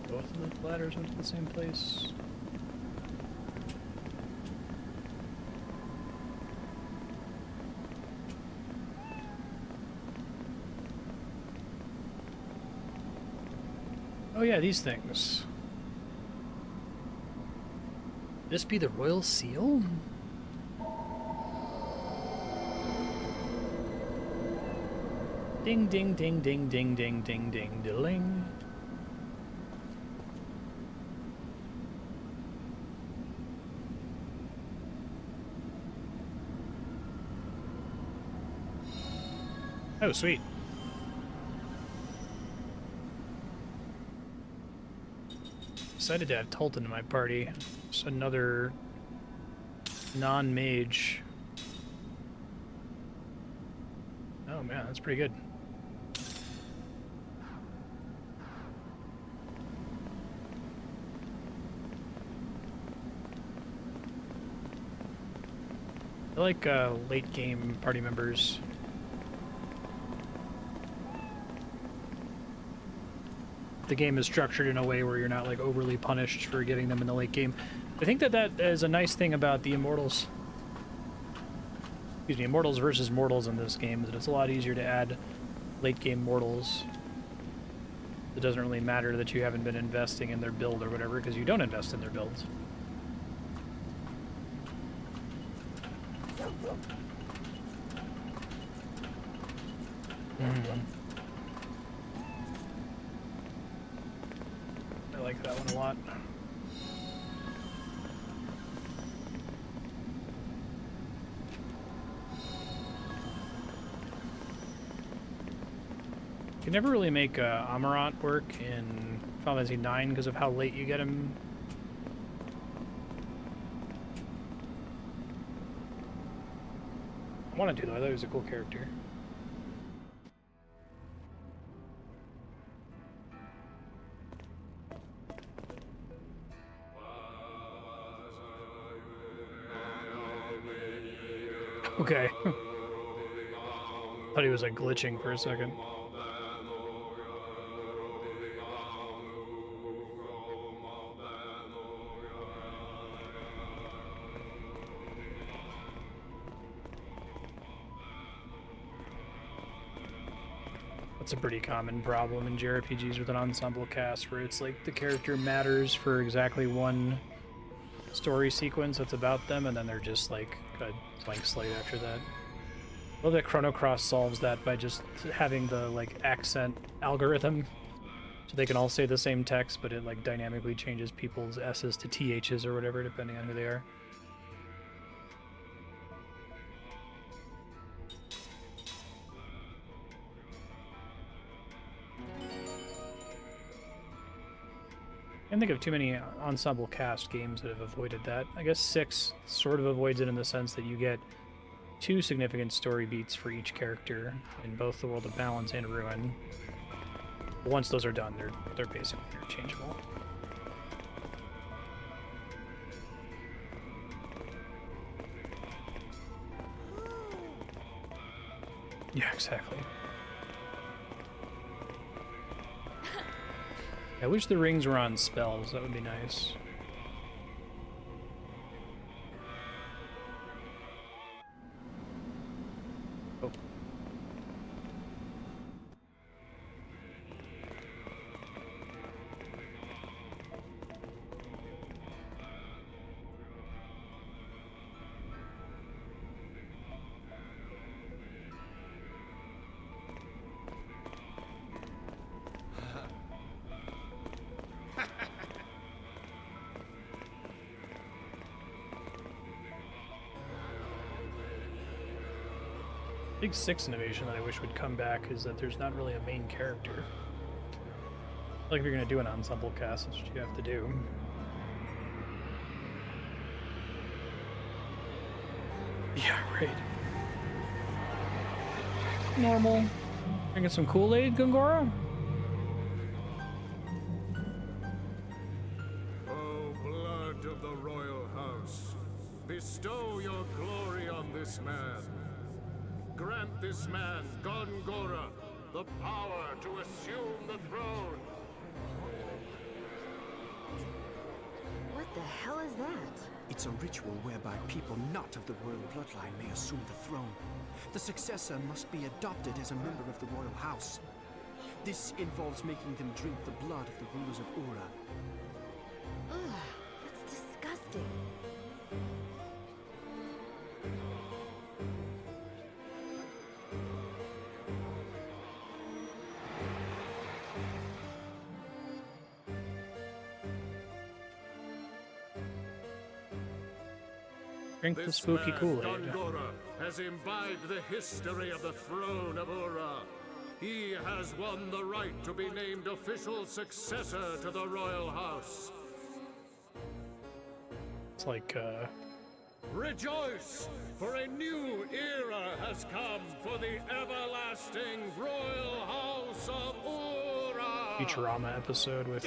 Both of the ladders went to the same place. Oh yeah, these things. This be the royal seal? Ding ding ding ding ding ding ding ding dilling. Oh, sweet. Decided to have Tolton in my party. Just another non-mage. Oh man, that's pretty good. I like late game party members. The game is structured in a way where you're not like overly punished for getting them in the late game. I think that that is a nice thing about the Immortals. Excuse me, Immortals versus Mortals in this game, is that it's a lot easier to add late game mortals. It doesn't really matter that you haven't been investing in their build or whatever, because you don't invest in their builds. I like that one a lot. You can never really make Amarant work in Final Fantasy IX because of how late you get him. I wanted to though, I thought he was a cool character. Okay. Thought he was like glitching for a second. That's a pretty common problem in JRPGs with an ensemble cast, where it's like the character matters for exactly one story sequence that's about them, and then they're just like a blank slate after that. I love that Chrono Cross solves that by just having the like accent algorithm, so they can all say the same text, but it like dynamically changes people's S's to THs or whatever, depending on who they are. I can't think of too many ensemble cast games that have avoided that. I guess 6 sort of avoids it in the sense that you get 2 significant story beats for each character in both the World of Balance and Ruin. But once those are done, they're basically interchangeable. Yeah, exactly. I wish the rings were on spells, that would be nice. Oh. Big 6 innovation that I wish would come back is that there's not really a main character. Like if you're gonna do an ensemble cast, that's what you have to do. Yeah, right. Normal. Drinking some Kool-Aid, Gungora? O blood of the royal house, bestow your glory on this man. Grant this man, Gongora, the power to assume the throne. What the hell is that? It's a ritual whereby people not of the royal bloodline may assume the throne. The successor must be adopted as a member of the royal house. This involves making them drink the blood of the rulers of Ura. Ugh, that's disgusting. Drink the spooky Kool-Aid. Gongora has imbibed the history of the throne of Ura. He has won the right to be named official successor to the royal house. It's like, Rejoice, for a new era has come for the everlasting royal house of Ura. Futurama episode with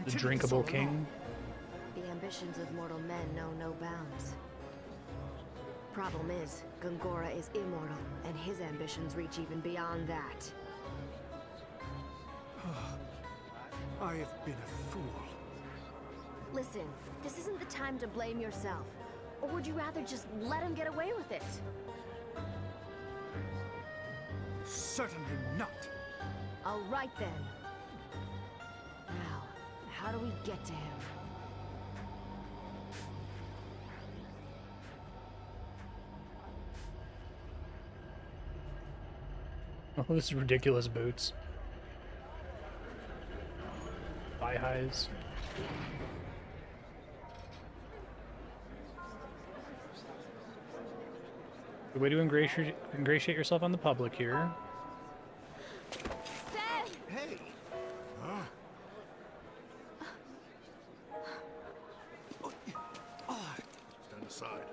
the drinkable king. The ambitions of mortal men know no bounds. Problem is, Gongora is immortal, and his ambitions reach even beyond that. I have been a fool. Listen, this isn't the time to blame yourself. Or would you rather just let him get away with it? Certainly not. All right then. Now, how do we get to him? Oh, this is ridiculous boots. Thigh highs. Good way to ingratiate yourself on the public here. Hey! Huh? Stand aside.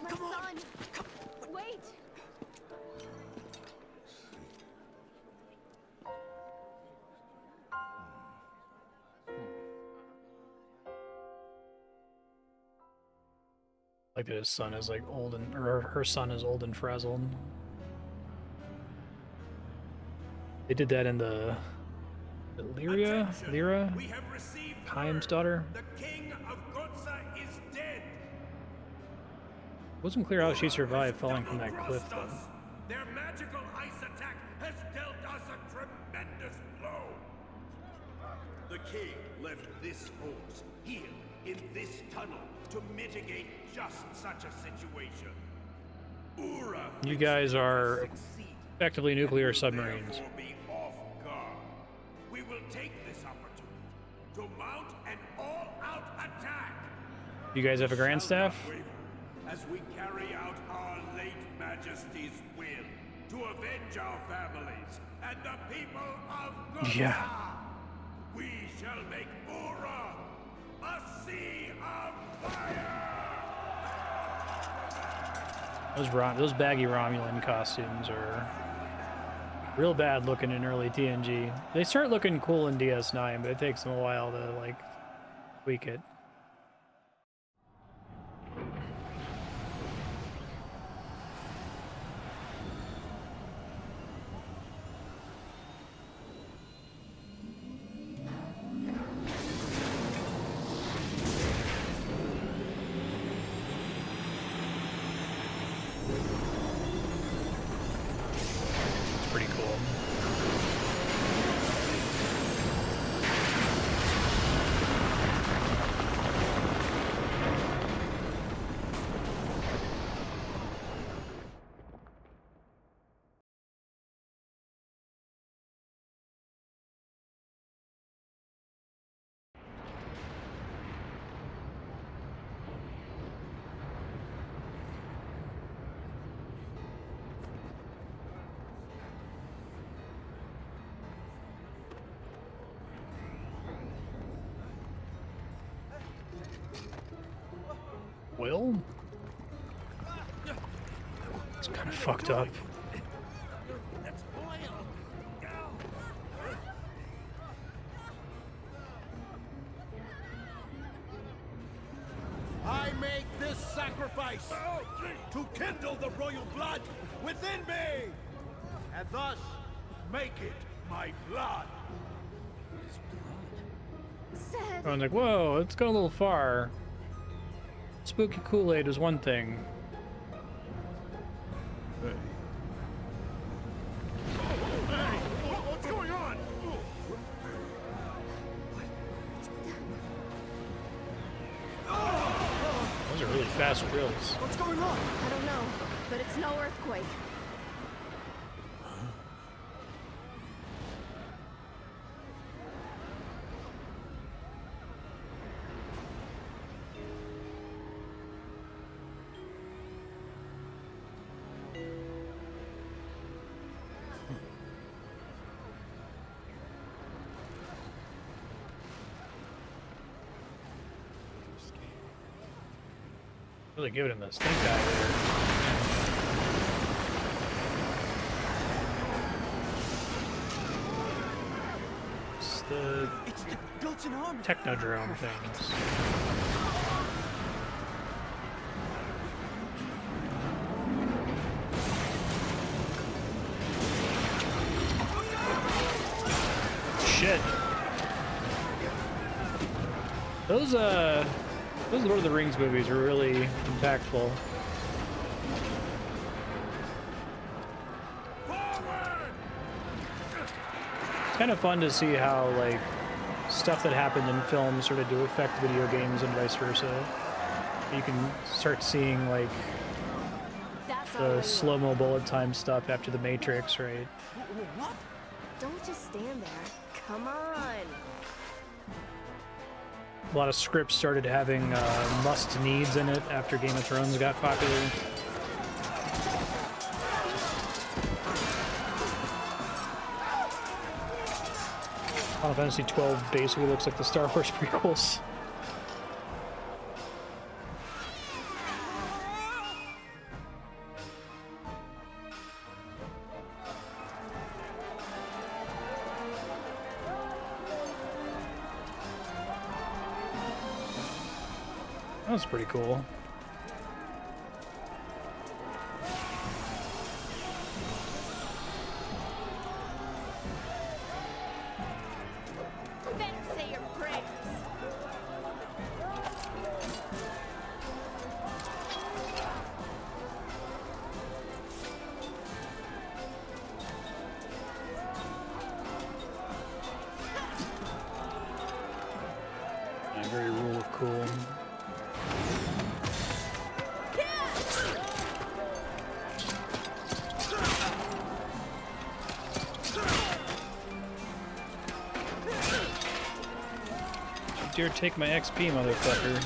My son! Wait! Like that his son is like old and, or her son is old and frazzled. They did that in the Lyra? Chaim's daughter? The king of Gotza is dead. Wasn't clear how she survived falling from that cliff though. Their magical ice attack has dealt us a tremendous blow. The king left this force here in this tunnel to mitigate just such a situation. Ura, You guys are effectively nuclear submarines. be off guard. We will take this opportunity to mount an all-out attack. You guys have a grand staff? As we carry out our late Majesty's will to avenge our families and the people of Gotha. Yeah. We shall make Ura a sea of fire. Those baggy Romulan costumes are real bad looking in early TNG. They start looking cool in DS9, but it takes them a while to like tweak it. Pretty cool. Will? It's kind of fucked up. I make this sacrifice to kindle the royal blood within me, and thus make it my blood. I was like, whoa, it's gone a little far. Spooky Kool-Aid is one thing. Hey, what's going on? Those are really fast drills. What's going on? I don't know, but it's no earthquake. Really giving him the stink eye there. It's the Gulton army. Technodrome things. Shit. Those Lord of the Rings movies are really impactful. kind of fun to see how like stuff that happened in films sort of do affect video games and vice versa. You can start seeing like the slow-mo bullet time stuff after The Matrix, right? What? Don't just stand there. Come on. A lot of scripts started having must-needs in it after Game of Thrones got popular. Final Fantasy XII basically looks like the Star Wars prequels. That was pretty cool. Better say your prayers. Yeah, very rule of cool. Dare take my XP, motherfucker.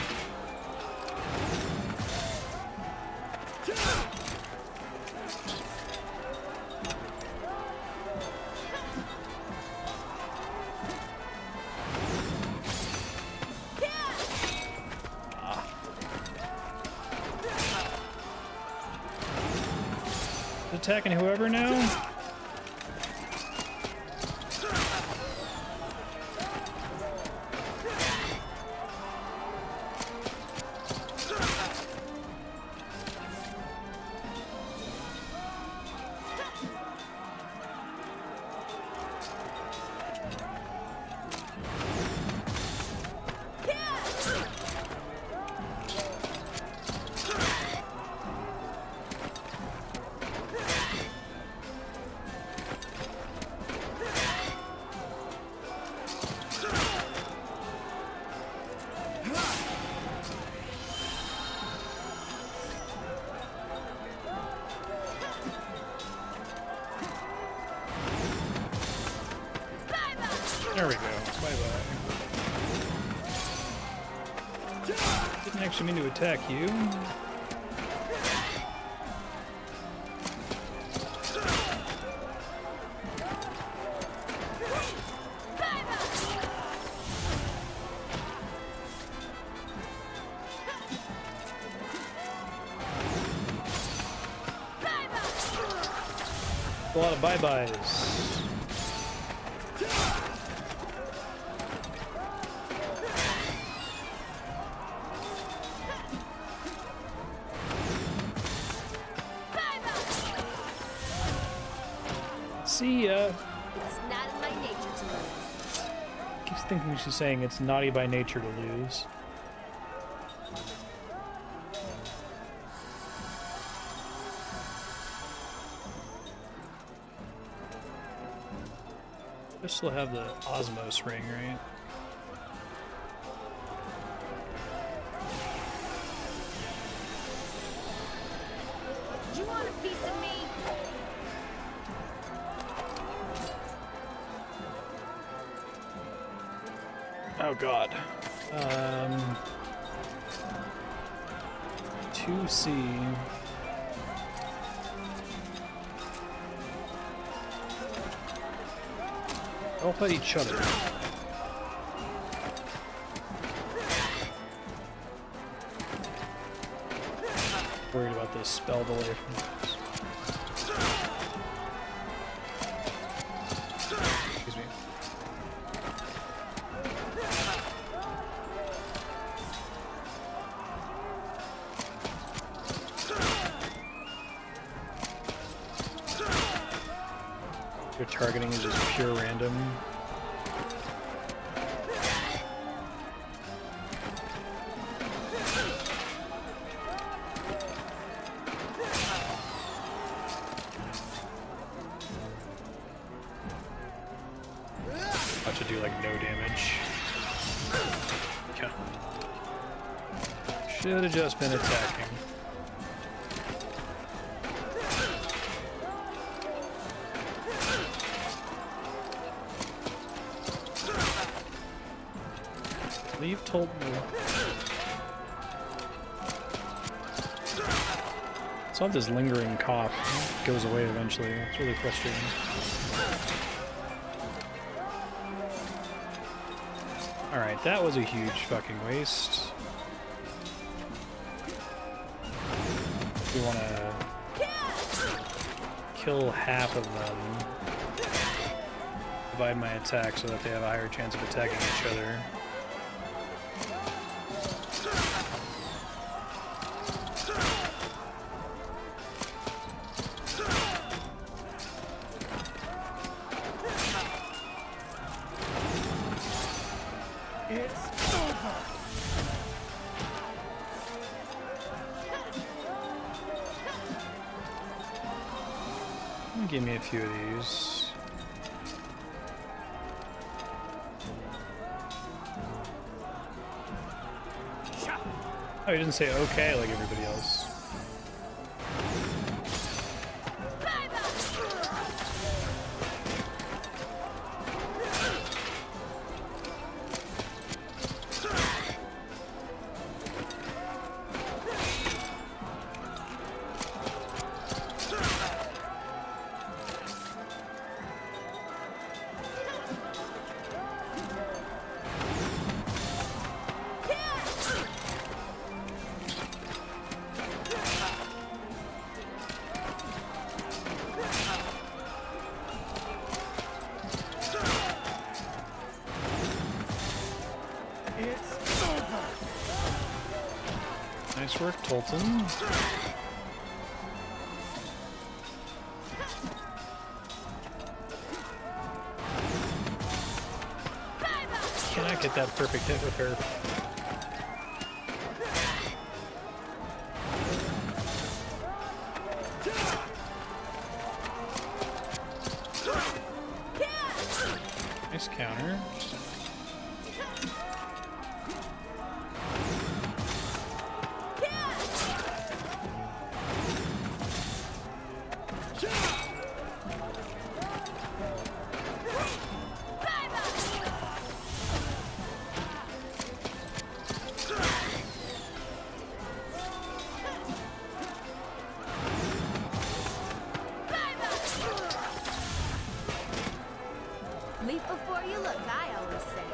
Attacking whoever now? There we go. Bye-bye. Didn't actually mean to attack you. A lot of bye-byes. See ya. It's not in my nature to lose. Keeps thinking she's saying it's naughty by nature to lose. I still have the Osmos ring, right? You want a piece of me? Oh god. 2C. All fight each other. Worried about this spell delay from this. Excuse me. Your targeting is just pure random. like no damage. Okay. Should have just been attacking. Leave Tolton. It's not this lingering cough. It goes away eventually. It's really frustrating. Alright, that was a huge fucking waste. We want to kill half of them. Divide my attack so that they have a higher chance of attacking each other. Give me a few of these. Oh, he didn't say okay like everybody else. Nice work, Tolton. Cannot get that perfect hit with her. Nice counter. Leap before you look, I always say.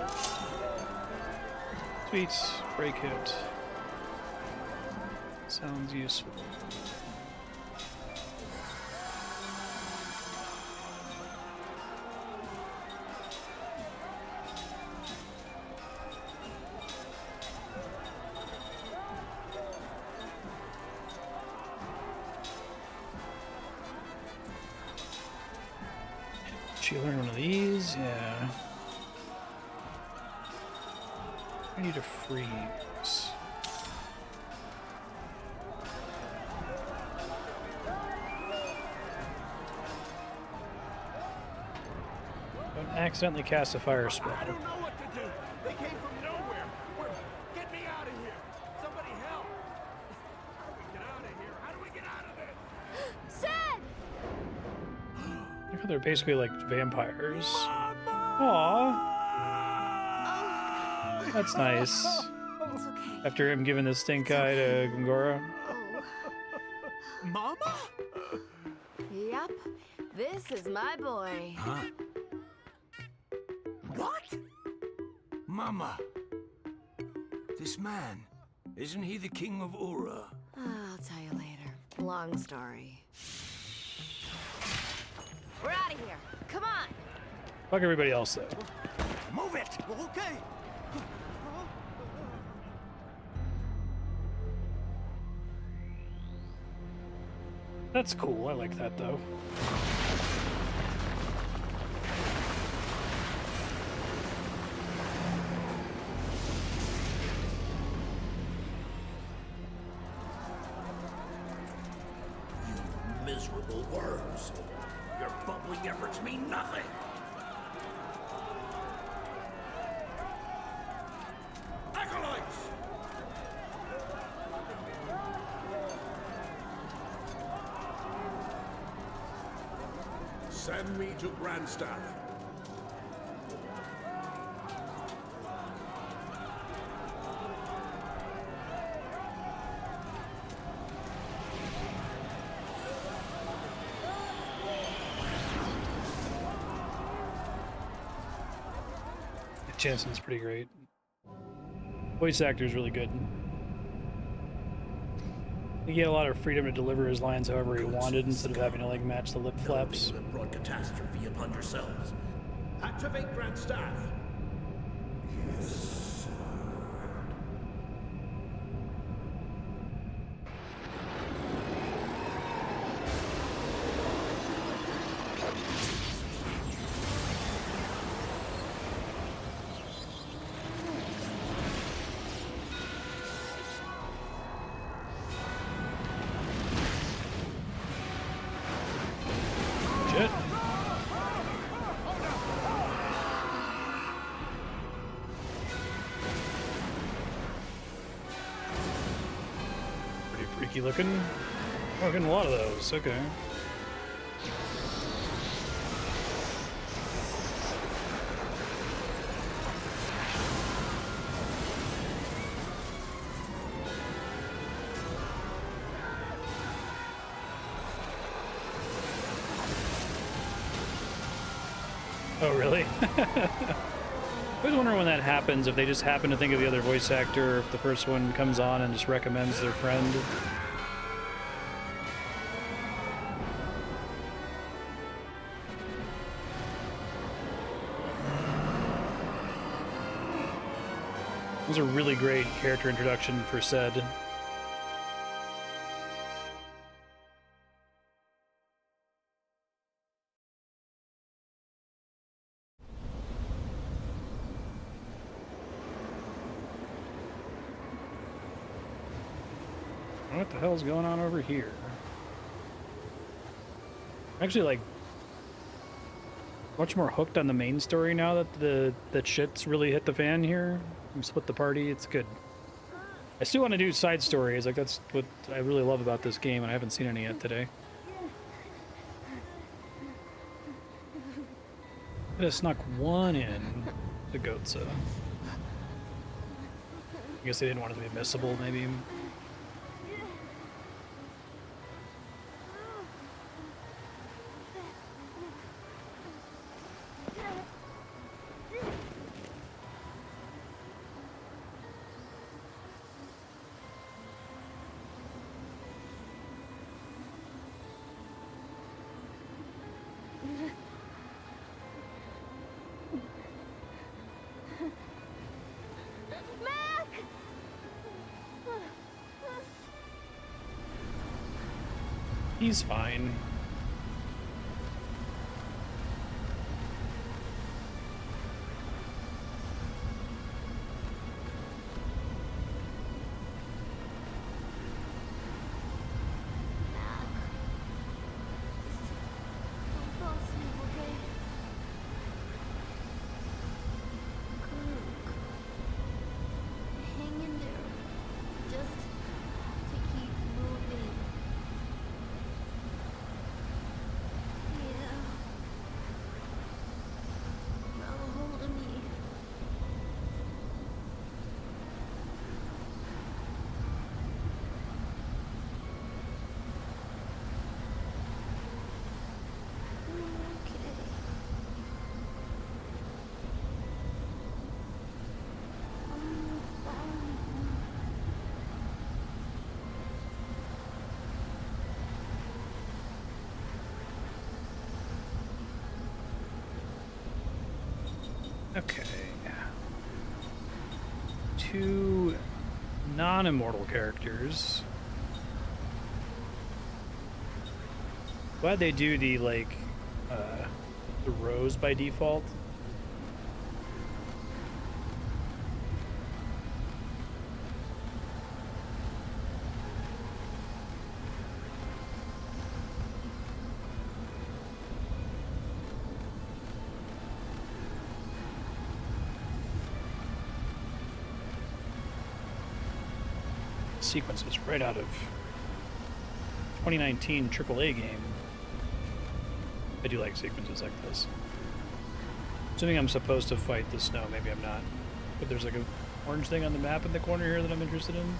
Sweet. Break hit. Sounds useful. Did you learn one of these? Yeah. I need to freeze. Don't accidentally cast a fire spell. I don't know what to do. They came from nowhere. Get me out of here. Somebody help. How do we get out of here? How do we get out of this? Sid! Look how they're basically like vampires. Aww. That's nice. It's okay. After him giving the stink eye to Gongora. Mama? Yep, this is my boy. Huh? What? Mama. This man, isn't he the king of Ura? I'll tell you later. Long story. We're out of here. Come on. Fuck everybody else though. Move it! Okay. That's cool. I like that though. You miserable worms. Your bumbling efforts mean nothing. Send me to Grandstaff. Jensen's pretty great. Voice actor is really good. He had a lot of freedom to deliver his lines however he wanted instead of having to like match the lip flaps. You have brought catastrophe upon yourselves. Activate Grandstaff. Yes. Shit. Pretty freaky looking. Oh, getting a lot of those. Okay. Oh, really? I always wonder when that happens, if they just happen to think of the other voice actor, or if the first one comes on and just recommends their friend. It was a really great character introduction for Sed. What the hell's going on over here? Actually, like, much more hooked on the main story now that that shit's really hit the fan here. We split the party. It's good. I still want to do side stories. Like, that's what I really love about this game, and I haven't seen any yet today. I just snuck one in to Goatsa. I guess they didn't want it to be missable, maybe. He's fine. Okay. 2 non-immortal characters. Glad they do the, like, the rose by default. Sequences right out of 2019 AAA game. I do like sequences like this. Assuming I'm supposed to fight the snow, maybe I'm not. But there's like a orange thing on the map in the corner here that I'm interested in.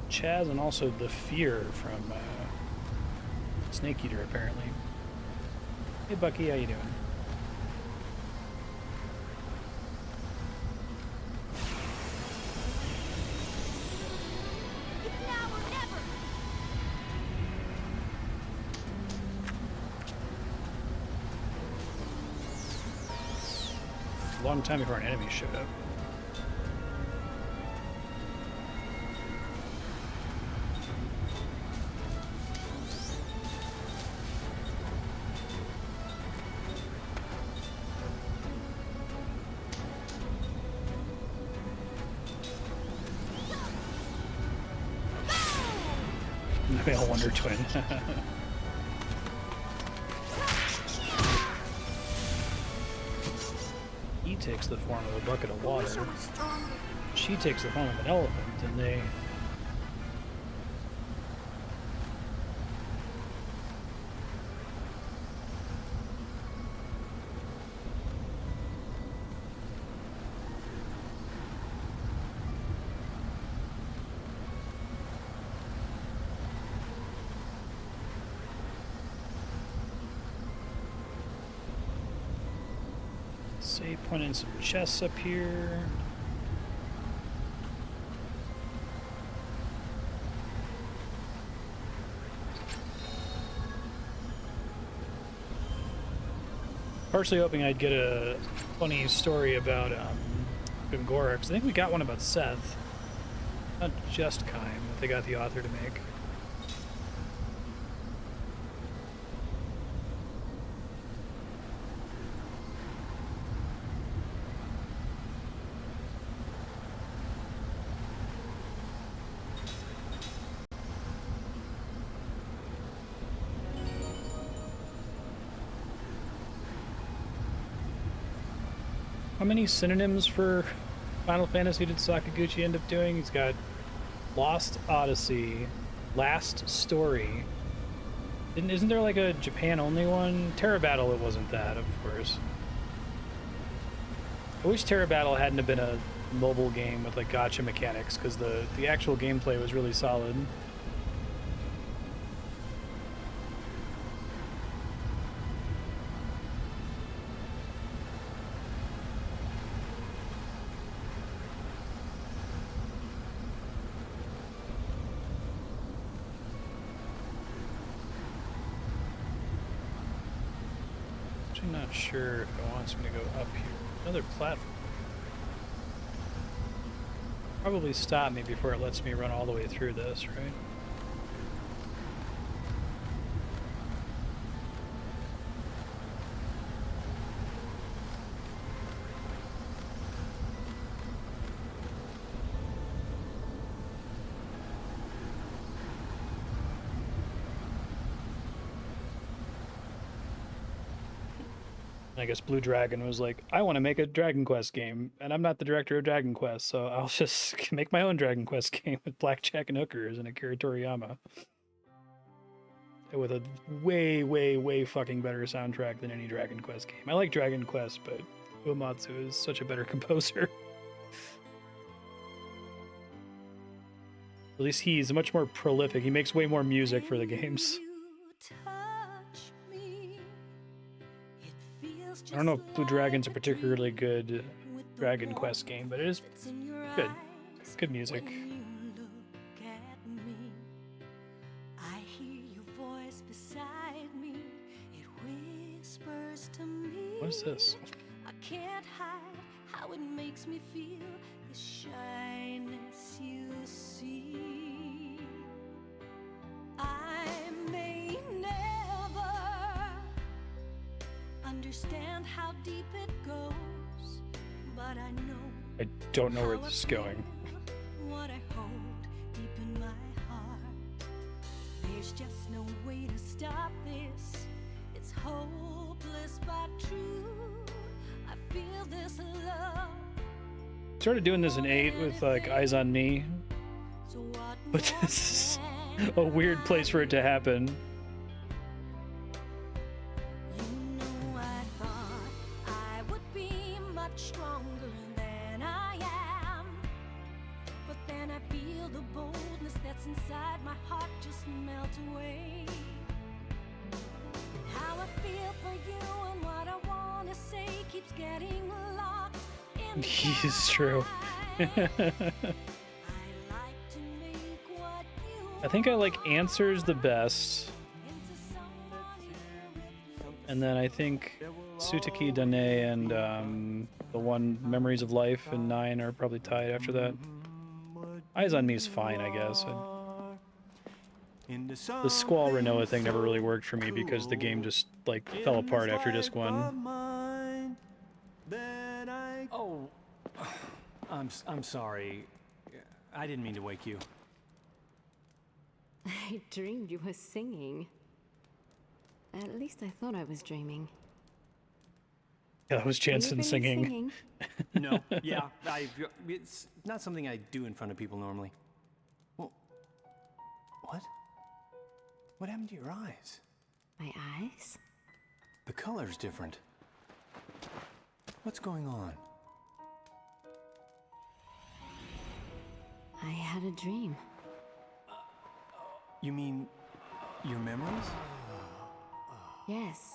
Chaz and also the Fear from Snake Eater, apparently. Hey Bucky, how you doing? It's now or never. A long time before an enemy showed up. Male Wonder Twin. He takes the form of a bucket of water. She takes the form of an elephant, and they... Save point in some chests up here. Partially hoping I'd get a funny story about Gongora, because I think we got one about Seth. Not just Kime that they got the author to make. How many synonyms for Final Fantasy did Sakaguchi end up doing? He's got Lost Odyssey, Last Story. Isn't there like a Japan-only one? Terra Battle, it wasn't that, of course. I wish Terra Battle hadn't have been a mobile game with like gacha mechanics, because the actual gameplay was really solid. Not sure if it wants me to go up here. Another platform. Probably stop me before it lets me run all the way through this, right? I guess Blue Dragon was like, I want to make a Dragon Quest game, and I'm not the director of Dragon Quest, so I'll just make my own Dragon Quest game with Blackjack and hookers and Akira Toriyama. With a way, way, way fucking better soundtrack than any Dragon Quest game. I like Dragon Quest, but Uematsu is such a better composer. At least he's much more prolific. He makes way more music for the games. I don't know if Blue Dragon's a particularly good Dragon Quest game, but it is good. Good music. What is this? I can't hide how it makes me feel, the shyness you see. I may never what I know. I don't know where this is going. What I hold deep in my heart. There's just no way to stop this. It's hopeless but true. I feel this love. Started doing this in 8 with like Eyes on Me, but this is a weird place for it to happen. I thought I would be much stronger than I am. But then I feel the boldness that's inside my heart just melt away. How I feel for you and what I want to say keeps getting locked in It's true. I think I like Answers the best. And then I think Sutaki Dane and the one Memories of Life and 9 are probably tied after that. Eyes on Me is fine, I guess. The Squall Renoa thing never really worked for me because the game just like fell apart after disc 1. Oh, I'm sorry. I didn't mean to wake you. I dreamed you were singing. At least I thought I was dreaming. Yeah, that was Jansen singing. No, yeah, it's not something I do in front of people normally. Well, what? What happened to your eyes? My eyes? The color's different. What's going on? I had a dream. You mean your memories? Yes.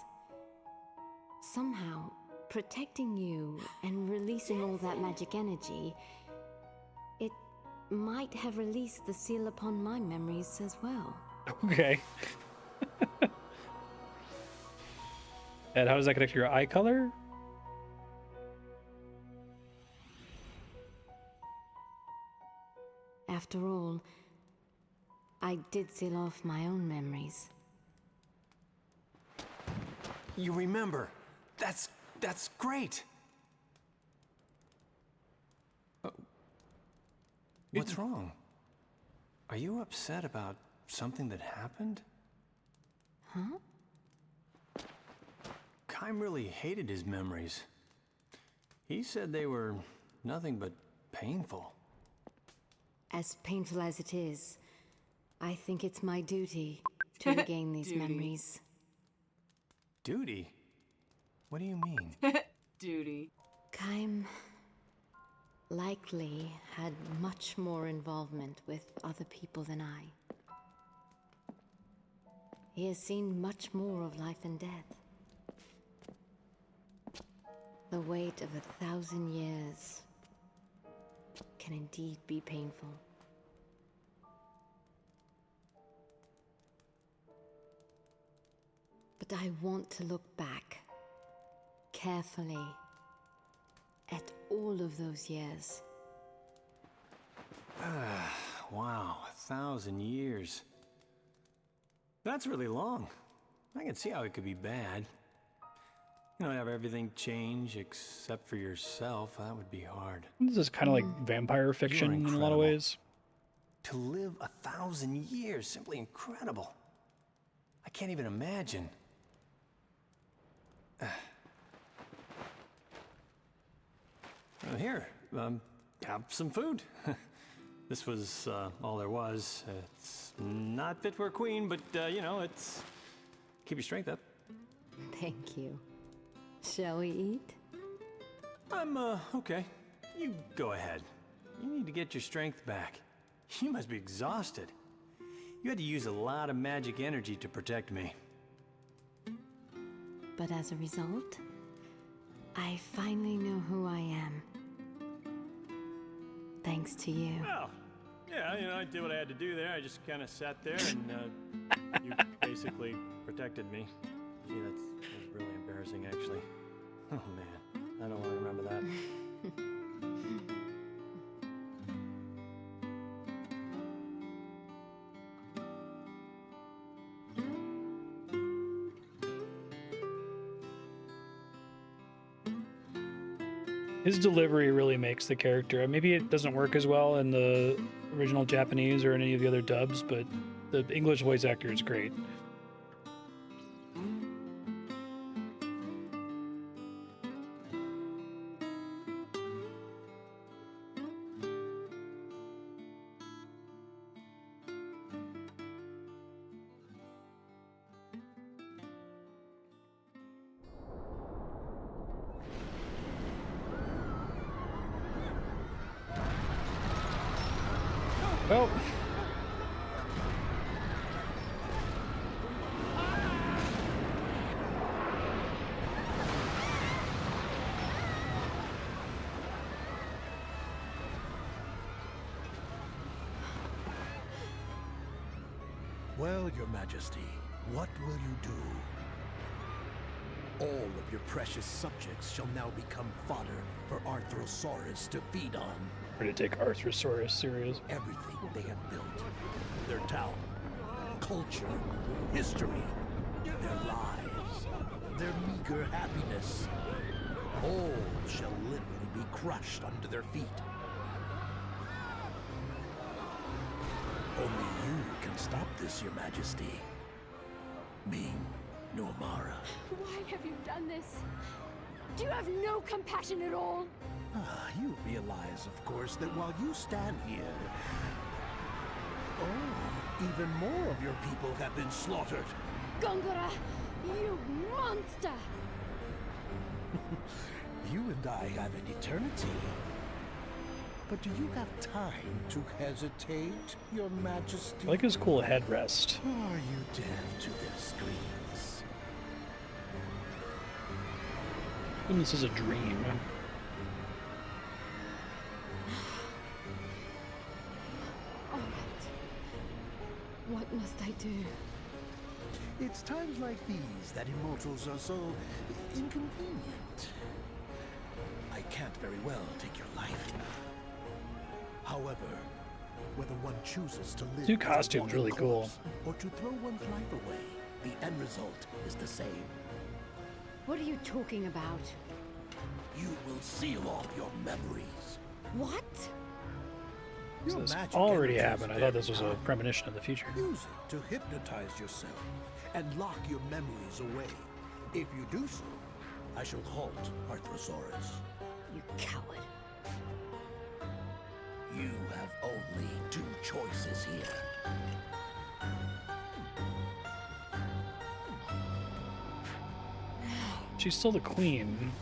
Somehow, protecting you and releasing all that magic energy, it might have released the seal upon my memories as well. Okay. And how does that connect to your eye color? After all, I did seal off my own memories. You remember. That's great. What's wrong? Are you upset about something that happened? Huh? Kym really hated his memories. He said they were nothing but painful. As painful as it is, I think it's my duty to regain these memories. Duty? What do you mean? Duty. Kym likely had much more involvement with other people than I. He has seen much more of life and death. The weight of 1,000 years can indeed be painful. But I want to look back carefully at all of those years. Wow, 1,000 years. That's really long. I can see how it could be bad. You know, have everything change except for yourself. That would be hard. This is kind of like vampire fiction in a lot of ways. To live 1,000 years, simply incredible. I can't even imagine. Here, have some food. This was all there was. It's not fit for a queen, but you know, it's keep your strength up. Thank you. Shall we eat? I'm okay. You go ahead. You need to get your strength back. You must be exhausted. You had to use a lot of magic energy to protect me. But as a result, I finally know who I am. Thanks to you. Well, yeah, you know, I did what I had to do there. I just kind of sat there and you basically protected me. Gee, that's really embarrassing, actually. Oh, man. I don't want to remember that. His delivery really makes the character. Maybe it doesn't work as well in the original Japanese or in any of the other dubs, but the English voice actor is great. Well, Well, Your Majesty, what will you do? All of your precious subjects shall now become fodder for Arthrosaurus to feed on. we're gonna take Arthrosaurus serious. Everything they have built, their town, culture, history, their lives, their meager happiness, all shall literally be crushed under their feet. Only you can stop this, Your Majesty. Me, Nomara. Why have you done this? Do you have no compassion at all? You realize, of course, that while you stand here, even more of your people have been slaughtered. Gongora, you monster! You and I have an eternity. But do you have time to hesitate, Your Majesty? I like his cool headrest. Are you deaf to their screams? And this is a dream. All right. What must I do? It's times like these that immortals are so inconvenient. I can't very well take your life. However, whether one chooses to live New as a costume's walking really cool. corpse or to throw one's life away, the end result is the same. What are you talking about? You will seal off your memories. What? So Your this magic already energy happened. is I thought very this was a powerful. premonition of the future. Use it to hypnotize yourself and lock your memories away. If you do so, I shall halt Arthrosaurus. You coward. You have only two choices here. She's still the queen.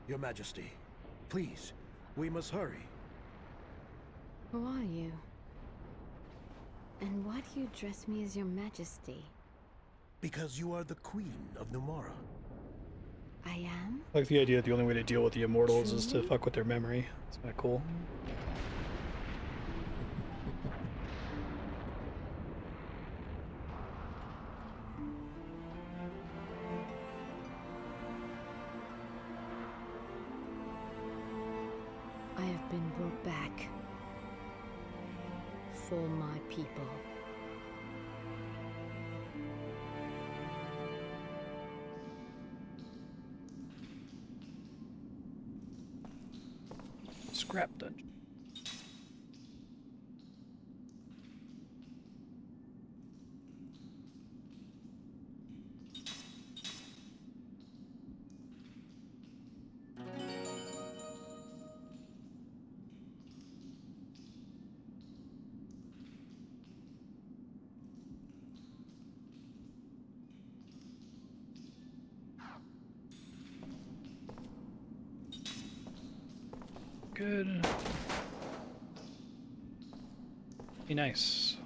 Your Majesty, please, we must hurry. Who are you? And why do you dress me as your majesty? Because you are the Queen of Nomara. I am? I like the idea that the only way to deal with the immortals is to fuck with their memory. It's kind of cool. I have been brought back. For my people. Scrap dungeon. Good. Be nice.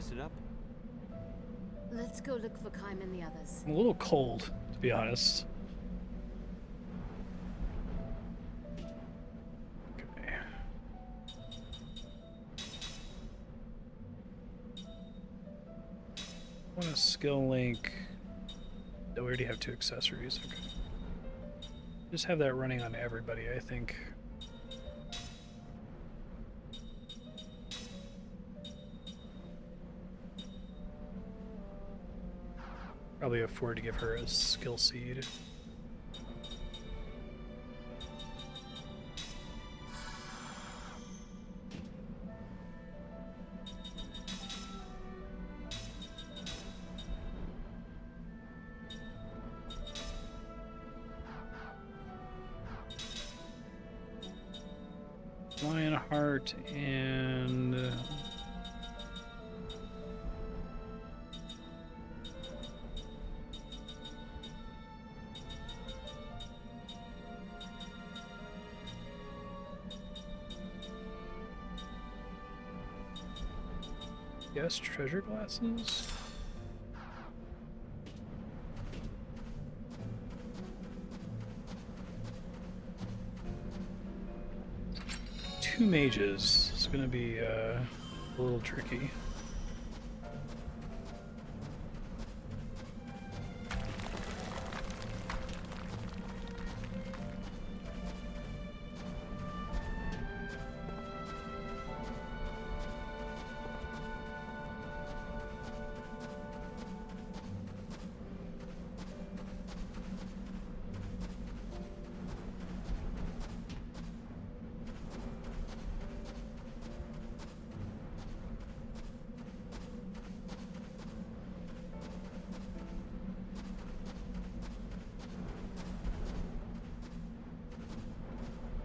mess it up? Let's go look for Kaim and the others. I'm a little cold, to be honest. Okay. I want a skill link. Oh, we already have 2 accessories. Okay. Just have that running on everybody, I think. Probably afford to give her a skill seed. Lionheart and yes, treasure glasses. Two mages. It's gonna be a little tricky.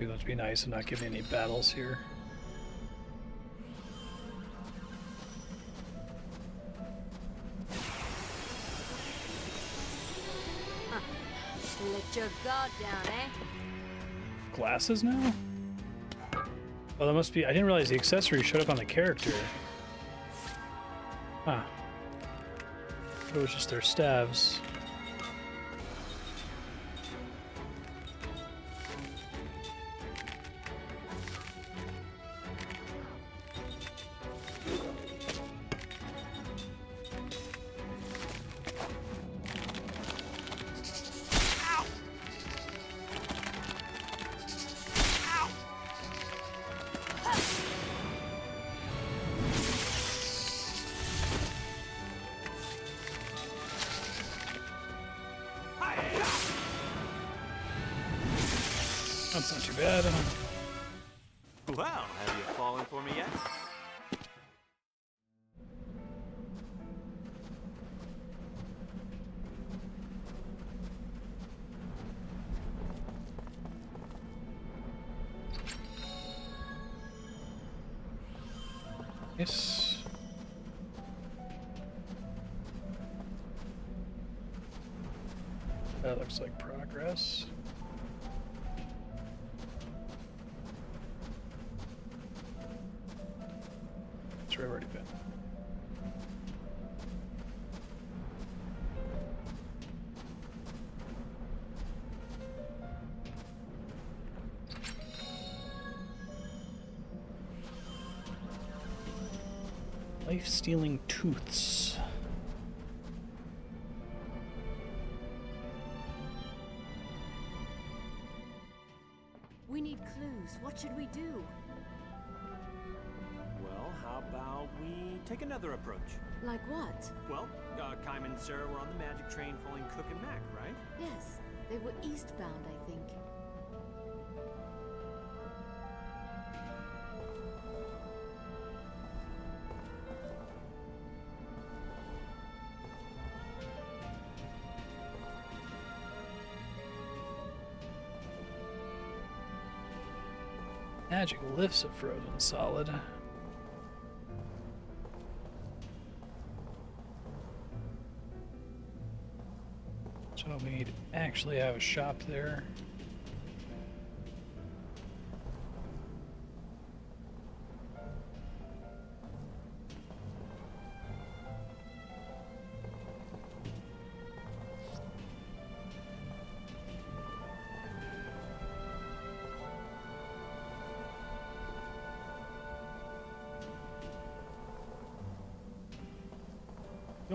Let's be nice and not give me any battles here. Let your guard down, eh? Glasses now? Oh, that must be. I didn't realize the accessory showed up on the character. Huh. It was just their staves. That's not too bad. Well, have you fallen for me yet? Yes. That looks like progress. That's where I've already been. Life-stealing tooths. We need clues. What should we do? Well, how about we take another approach? Like what? Well, Kaim and Sarah were on the magic train following Cook and Mac, right? Yes, they were eastbound, I think. Magic lifts a frozen solid. So we'd actually have a shop there.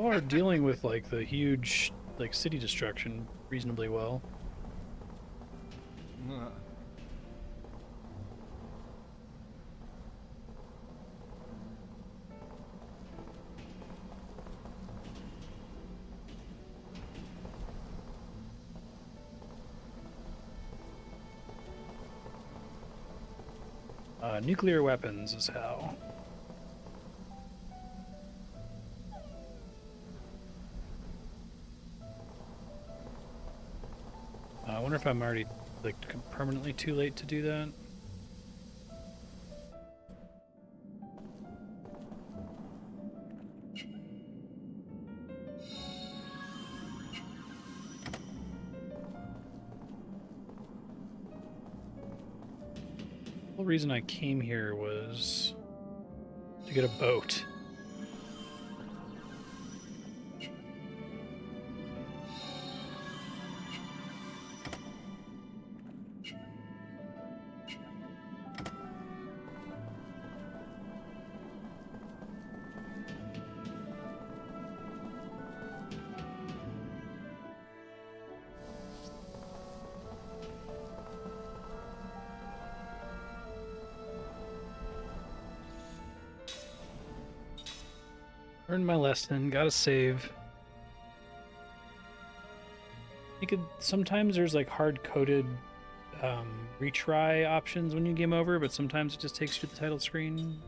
Y'all are dealing with like the huge like city destruction reasonably well. Nuclear weapons is how. I wonder if I'm already like permanently too late to do that. The whole reason I came here was to get a boat. Learned my lesson, gotta save. Sometimes there's like hard-coded retry options when you game over, but sometimes it just takes you to the title screen.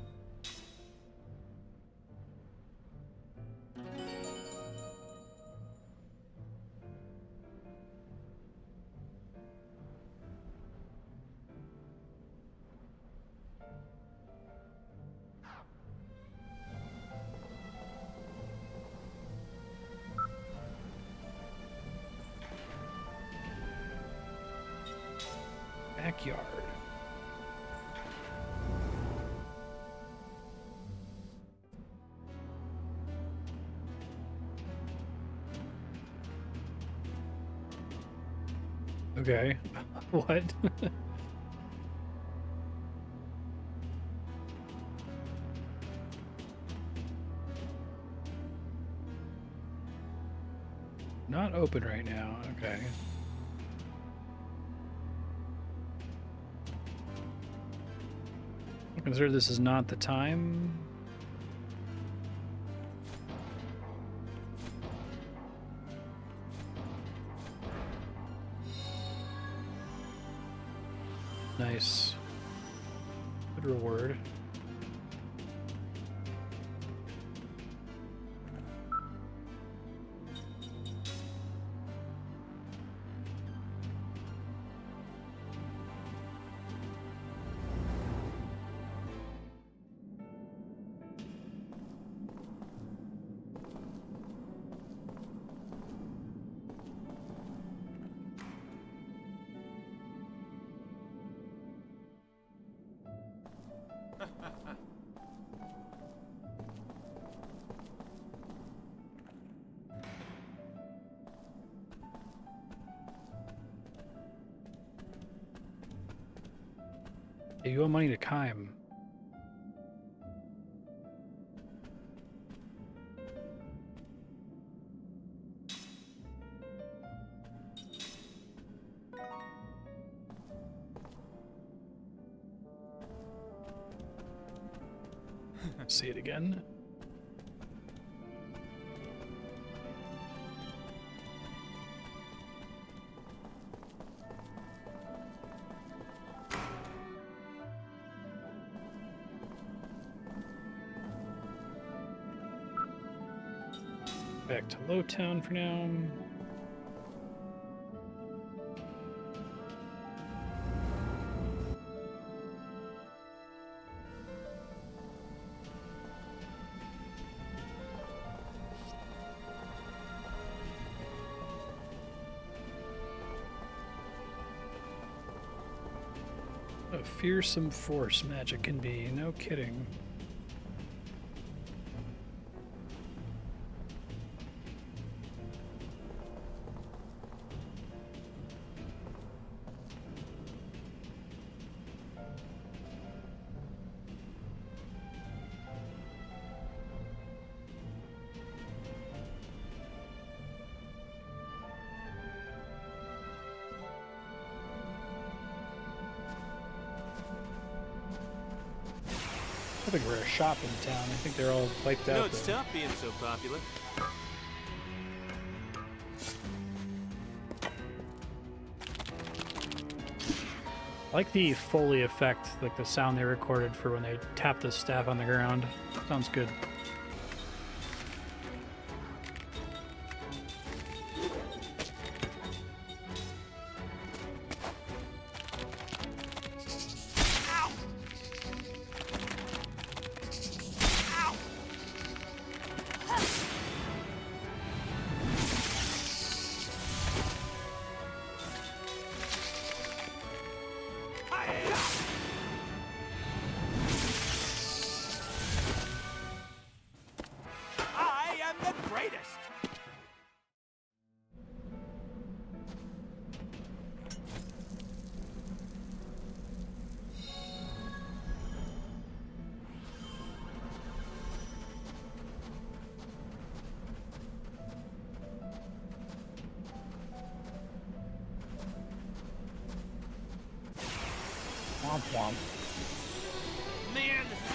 Backyard. Okay. What? Not open right now. Okay. Consider this is not the time. Nice. Good reward. Hey, you owe money to Kime. See it again. Back to Lowtown for now. A fearsome force magic can be, no kidding. I think we're a shop in town. I think they're all wiped out. No, it's tough being so popular. I like the Foley effect, like the sound they recorded for when they tap the staff on the ground. Sounds good. I am the greatest! Womp womp.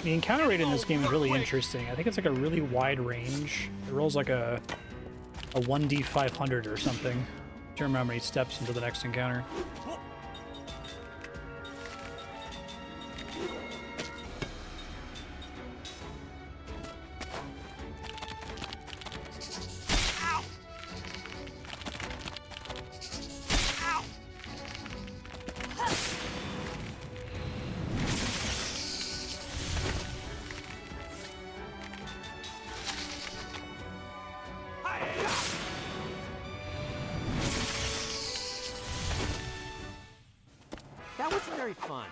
The encounter rate in this game is really interesting. I think it's like a really wide range. It rolls like a 1d 500 or something. Don't remember how many steps into the next encounter. That wasn't very fun.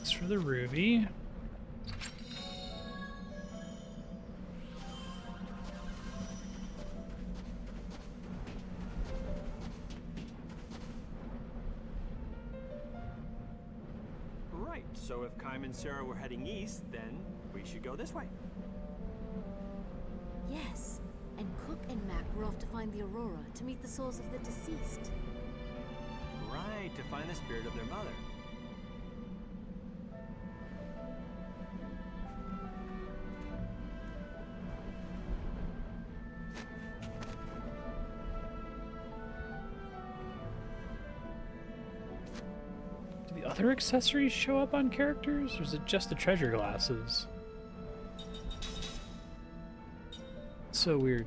It's for the ruby. Right, so if Kaim and Sarah were heading east, then we should go this way. Yes, and Cook and Mac were off to find the Aurora to meet the souls of the deceased. Right, to find the spirit of their mother. Do the other accessories show up on characters, or is it just the treasure glasses? It's so weird.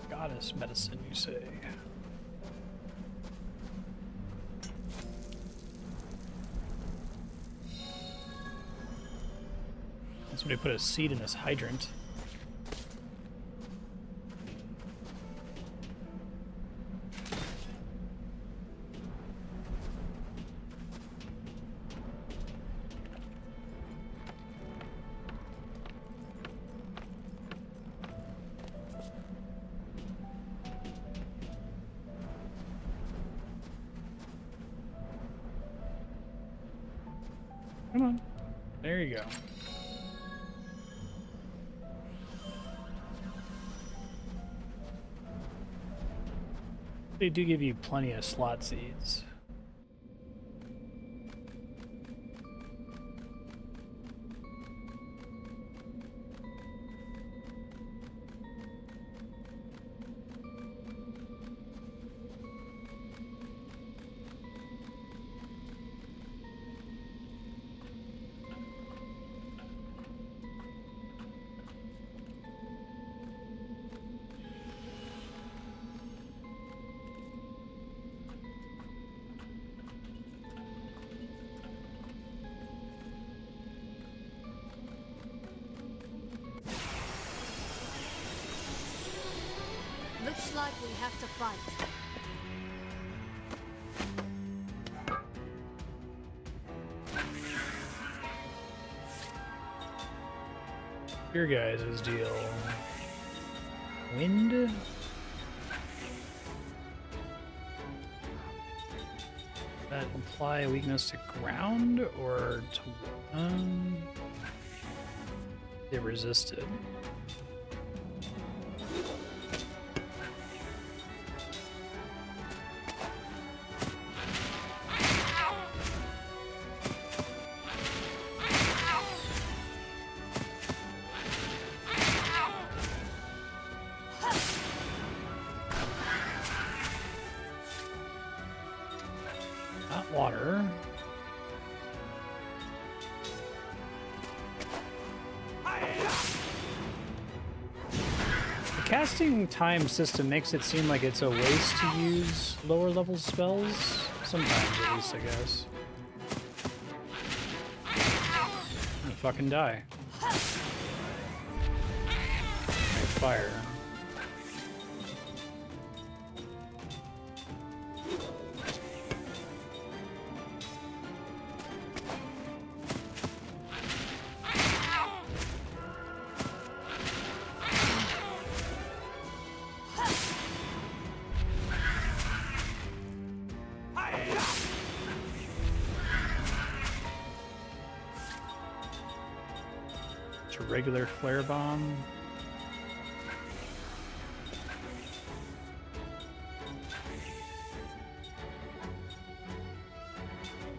Goddess medicine, you say? Somebody put a seed in this hydrant. Come on. There you go. They do give you plenty of slot seeds. like we have to fight. Your guys' deal. Wind? That imply a weakness to ground or to they resisted. Not water. The casting time system makes it seem like it's a waste to use lower level spells. Sometimes, at least, I guess. I'm gonna fucking die. Fire. It's a regular flare bomb.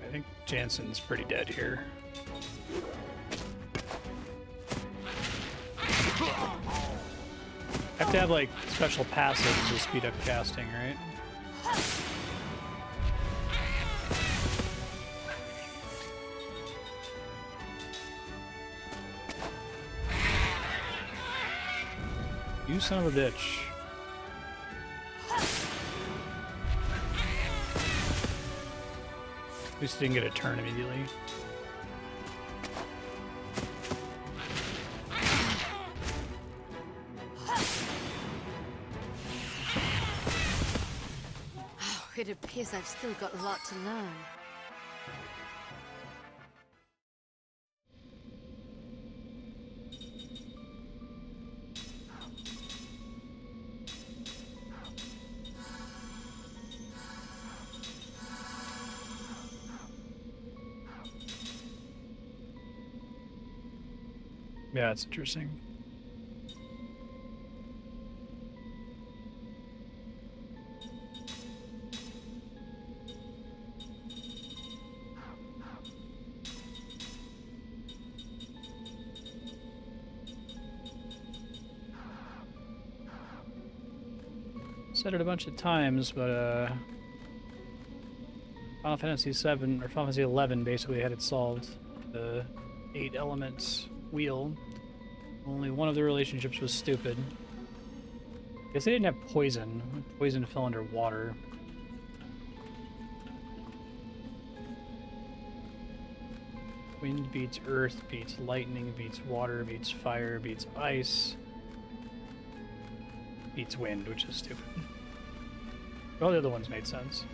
I think Jansen's pretty dead here. Have to have like special passives to speed up casting, right? You son of a bitch. At least didn't get a turn immediately. Oh, it appears I've still got a lot to learn. Yeah, it's interesting. Said it a bunch of times, but Final Fantasy VII or Final Fantasy XI basically had it solved. The 8 elements wheel. Only one of the relationships was stupid. I guess they didn't have poison. Poison fell under water. Wind beats earth, beats lightning, beats water, beats fire, beats ice. Beats wind, which is stupid. All the other ones made sense.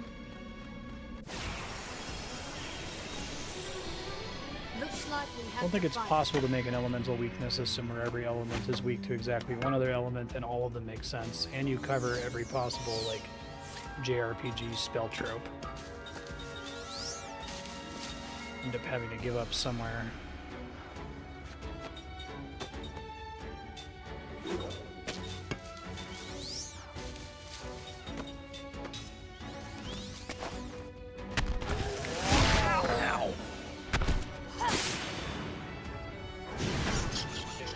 Looks like we have I don't think to it's fight. possible to make an elemental weakness system where every element is weak to exactly one other element and all of them make sense, and you cover every possible, like, JRPG spell trope. End up having to give up somewhere.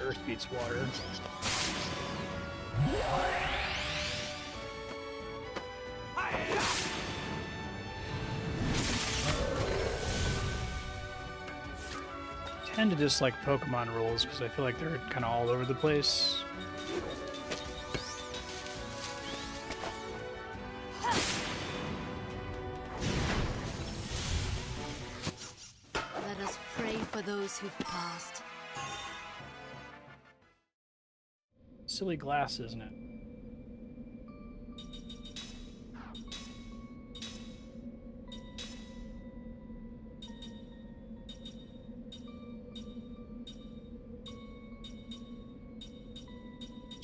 Earth beats water. I tend to dislike Pokemon rules because I feel like they're kind of all over the place. Let us pray for those who've passed. Silly glass, isn't it?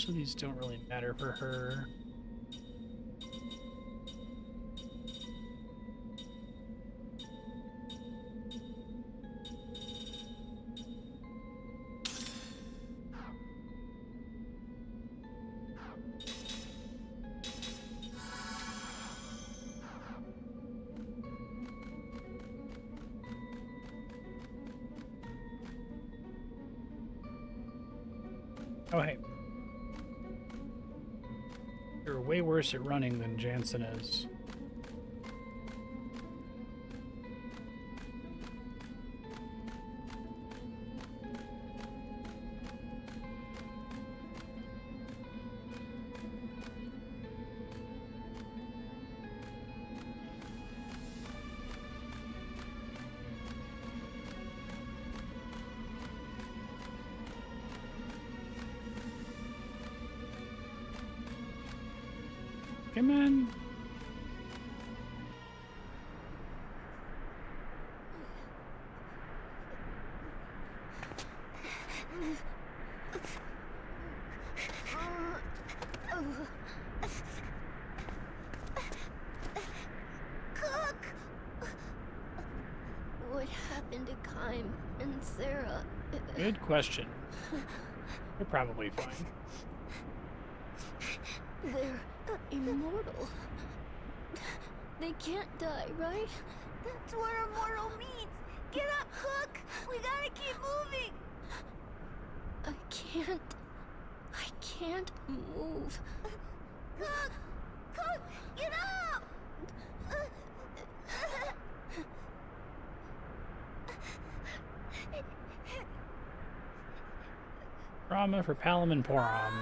Most of these don't really matter for her. Oh, hey. You're way worse at running than Jansen is. Come on. Cook! What happened to Kime and Sarah? Good question. They're probably fine. They're immortal. They can't die, right? That's what immortal means. Get up, Cook! We gotta keep moving! I can't move. Cook! Cook! Get up! Trauma for Palom and Porom.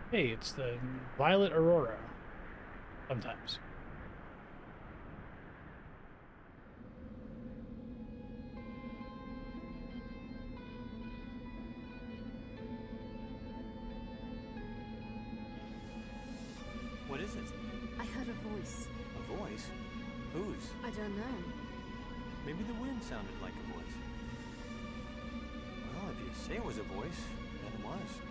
Hey, it's the Violet Aurora. Sometimes. What is it? I heard a voice. A voice? Whose? I don't know. Maybe the wind sounded like a voice. Well, if you say it was a voice, then it was.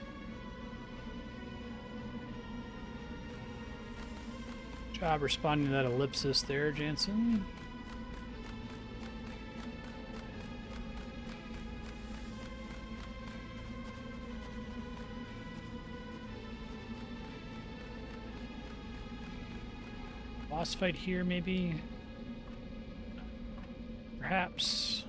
Job responding to that ellipsis there, Jansen. Boss fight here, maybe? Perhaps.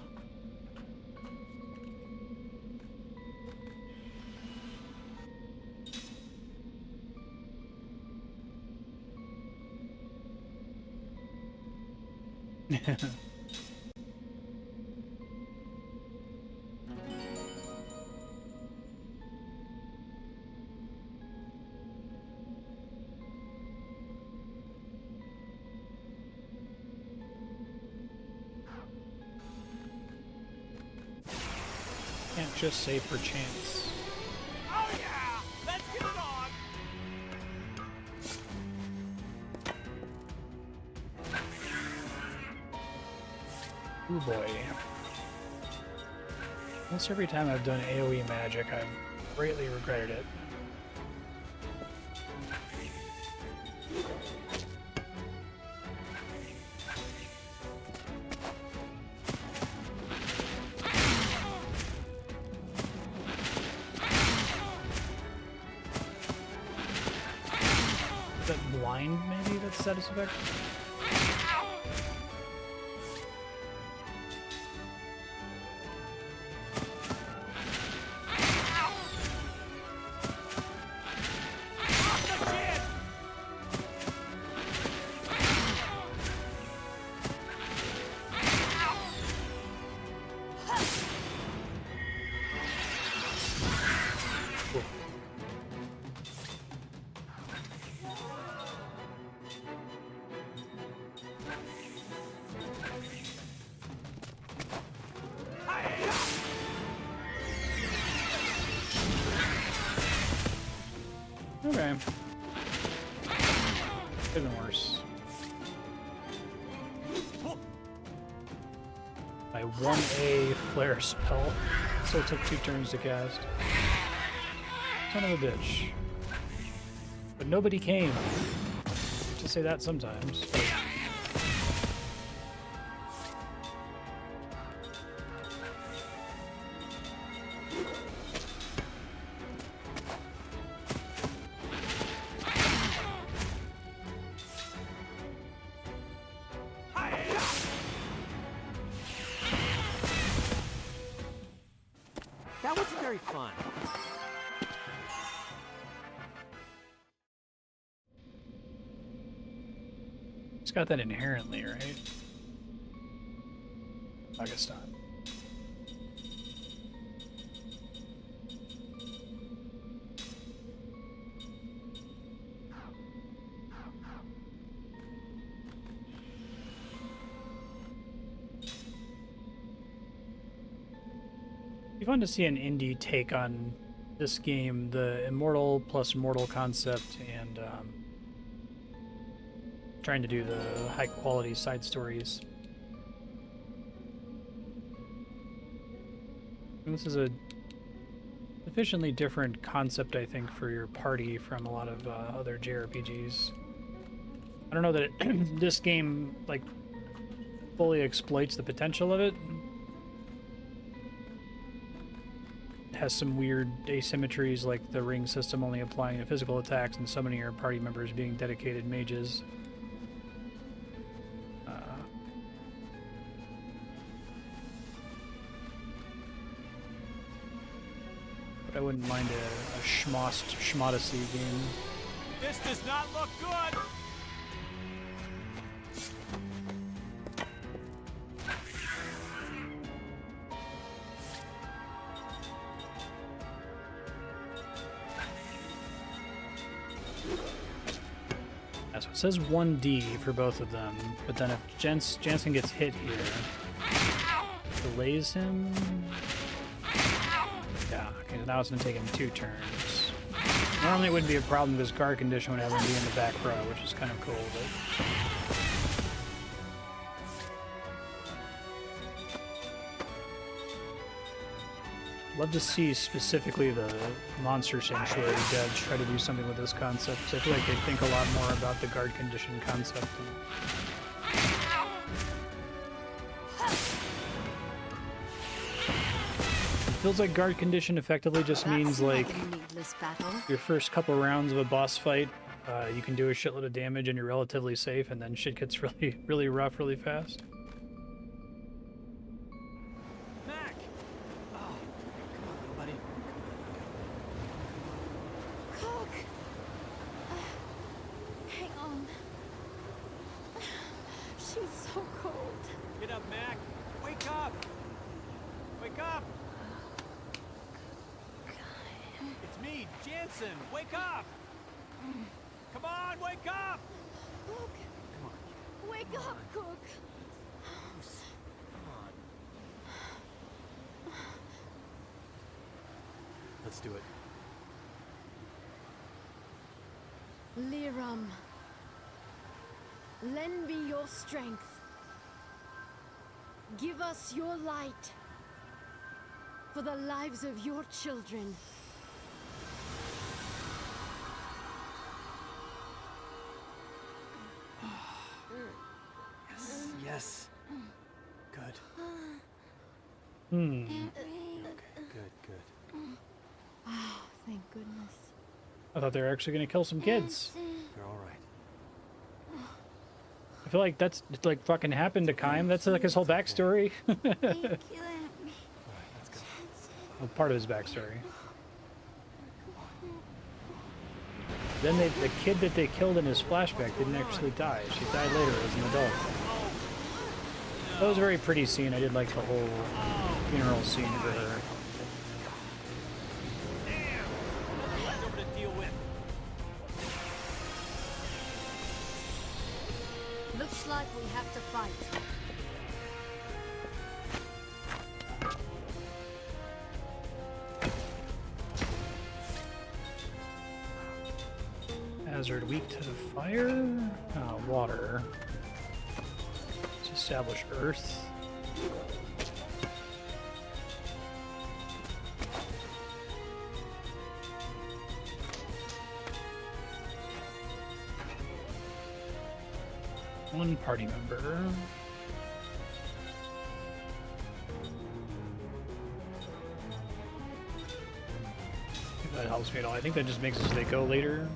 Can't just say for chance. Oh yeah! Let's get it on! Ooh boy. Almost every time I've done AoE magic, I've greatly regretted it. Is that blind, maybe, that's status effect? Okay. Could have been worse. My 1A flare spell still took 2 turns to cast. Son of a bitch. But nobody came. To say that sometimes. That wasn't very fun. It's got that inherently, right? Pakistan. It'd be fun to see an indie take on this game, the immortal plus mortal concept, and trying to do the high quality side stories. And this is a sufficiently different concept, I think, for your party from a lot of other JRPGs. I don't know that this game like fully exploits the potential of it. It has some weird asymmetries, like the ring system only applying to physical attacks and so many of your party members being dedicated mages. I wouldn't mind a Odyssey game. This does not look good! Yeah, so it says 1D for both of them, but then if Jansen gets hit here, delays him. Yeah, okay, now it's gonna take him 2 turns. Normally it wouldn't be a problem because guard condition would have him be in the back row, which is kind of cool, but... Love to see specifically the Monster Sanctuary devs try to do something with this concept, because I feel like they think a lot more about the guard condition concept. Feels like guard condition effectively just means like your first couple rounds of a boss fight, you can do a shitload of damage and you're relatively safe, and then shit gets really rough really fast. Mac! Oh, come on, little buddy. Cook! Hang on. She's so cold. Get up, Mac! Wake up! Wake up! It's me, Jansen! Wake up! Come on, wake up! Cook! Come on. Wake up, Cook! Come on. Let's do it. Liram, lend me your strength. Give us your light for the lives of your children. Yes. Good. Hmm. Okay, good. Oh, thank goodness. I thought they were actually going to kill some kids. They're all right. I feel like that's like fucking happened to Kaim. That's like his whole backstory. Well, part of his backstory. Then the kid that they killed in his flashback didn't actually die. She died later as an adult. That was a very pretty scene. I did like the whole funeral scene for her. Looks like we have to fight. Hazard weak to fire? Water. Let's establish earth. One party member. If that helps me at all. I think that just makes it so they go later.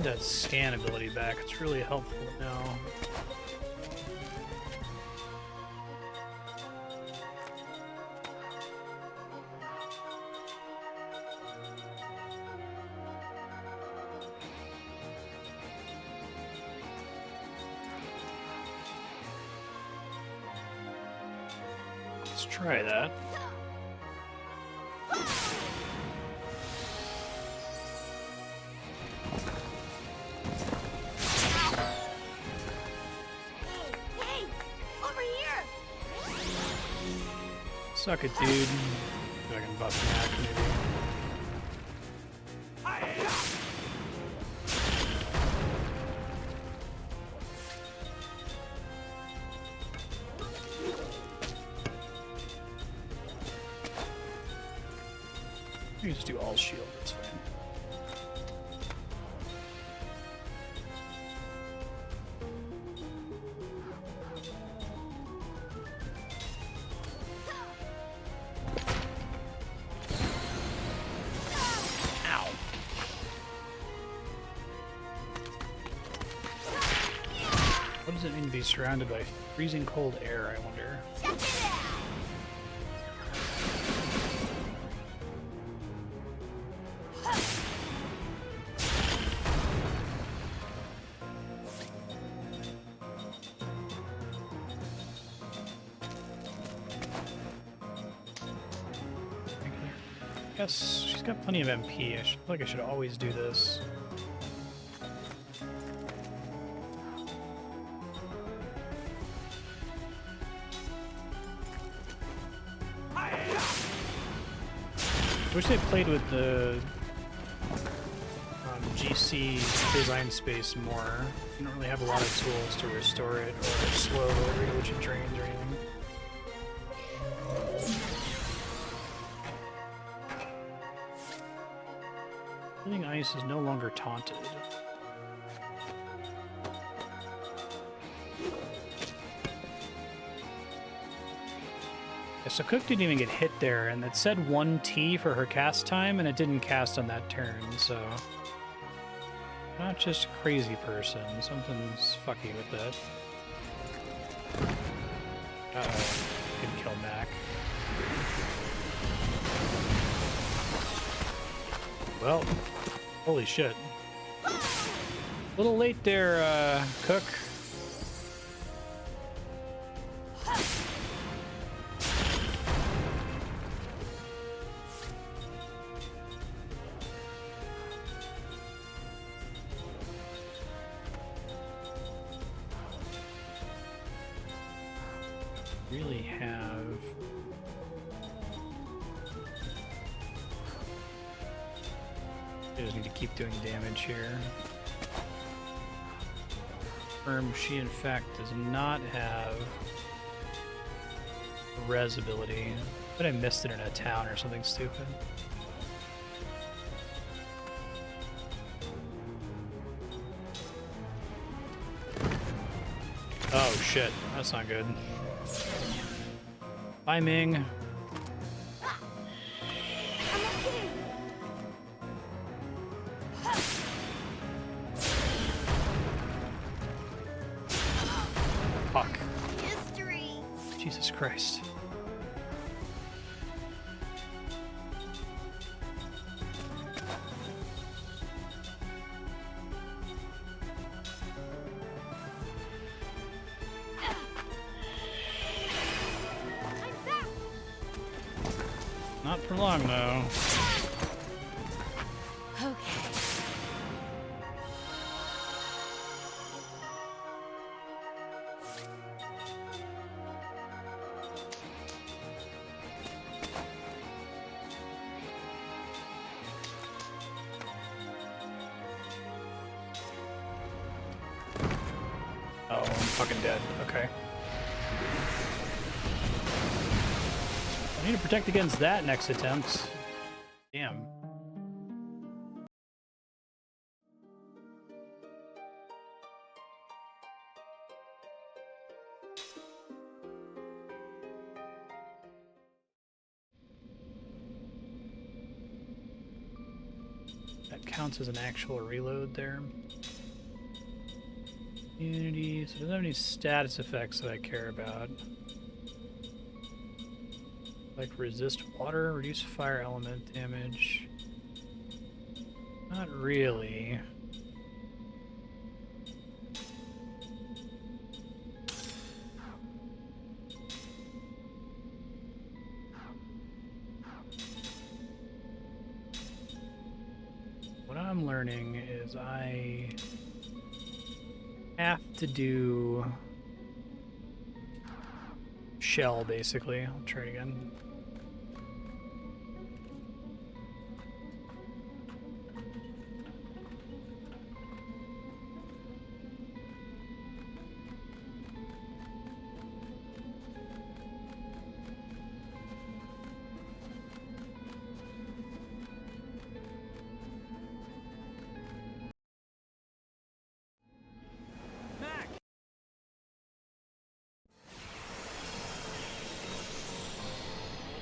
That scan ability back. It's really helpful now. Let's try that. Suck it, dude. If I can bust an act, maybe. You can just do all shield, that's fine. What does it mean to be surrounded by freezing cold air, I wonder? Check it out! I guess she's got plenty of MP. I feel like I should always do this. I wish they played with the GC design space more. You don't really have a lot of tools to restore it or slow the rate at which it drains or anything. Living ice is no longer taunted. So Cook didn't even get hit there, and it said 1T for her cast time, and it didn't cast on that turn, so... Not just a crazy person, something's fucky with that. Uh-oh, didn't kill Mac. Well, holy shit. A little late there, Cook. Really have I just need to keep doing damage here. She in fact does not have a res ability, but I missed it in a town or something stupid. Oh shit, that's not good. Bye, Ming. Fuck. History. Jesus Christ. for long, though. Okay. Oh, I'm fucking dead. Okay. I need to protect against that next attempt. Damn. That counts as an actual reload there. Unity, so it doesn't have any status effects that I care about. Like resist water, reduce fire element damage. Not really. What I'm learning is I have to do shell, basically. I'll try it again.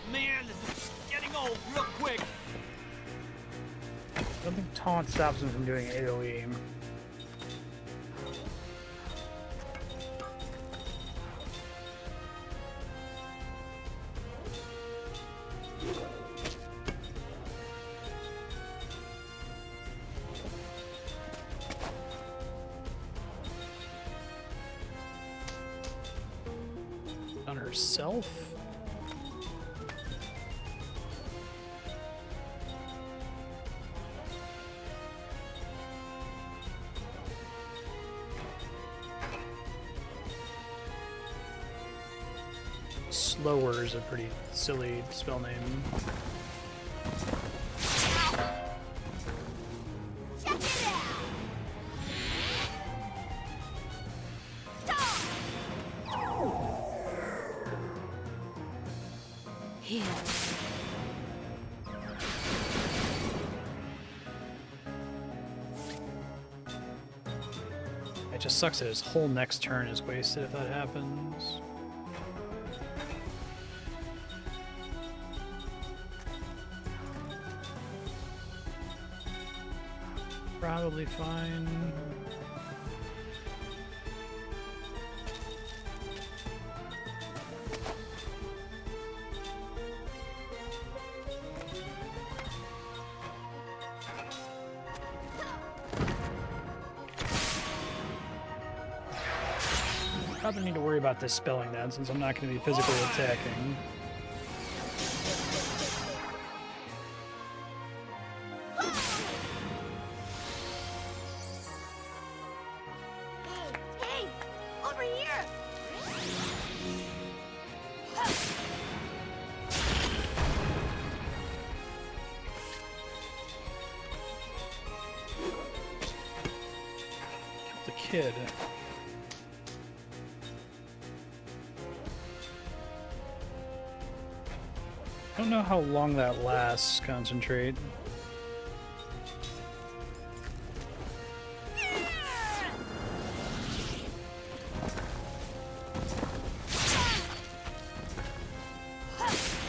Man, this is getting old real quick. I don't think taunt stops him from doing AoE. On herself? Slower is a pretty silly spell name. Here. It just sucks that his whole next turn is wasted if that happens. Probably fine. Probably need to worry about this spelling then, since I'm not going to be physically attacking. Hey! Over here! Kill the kid. I don't know how long that lasts, concentrate.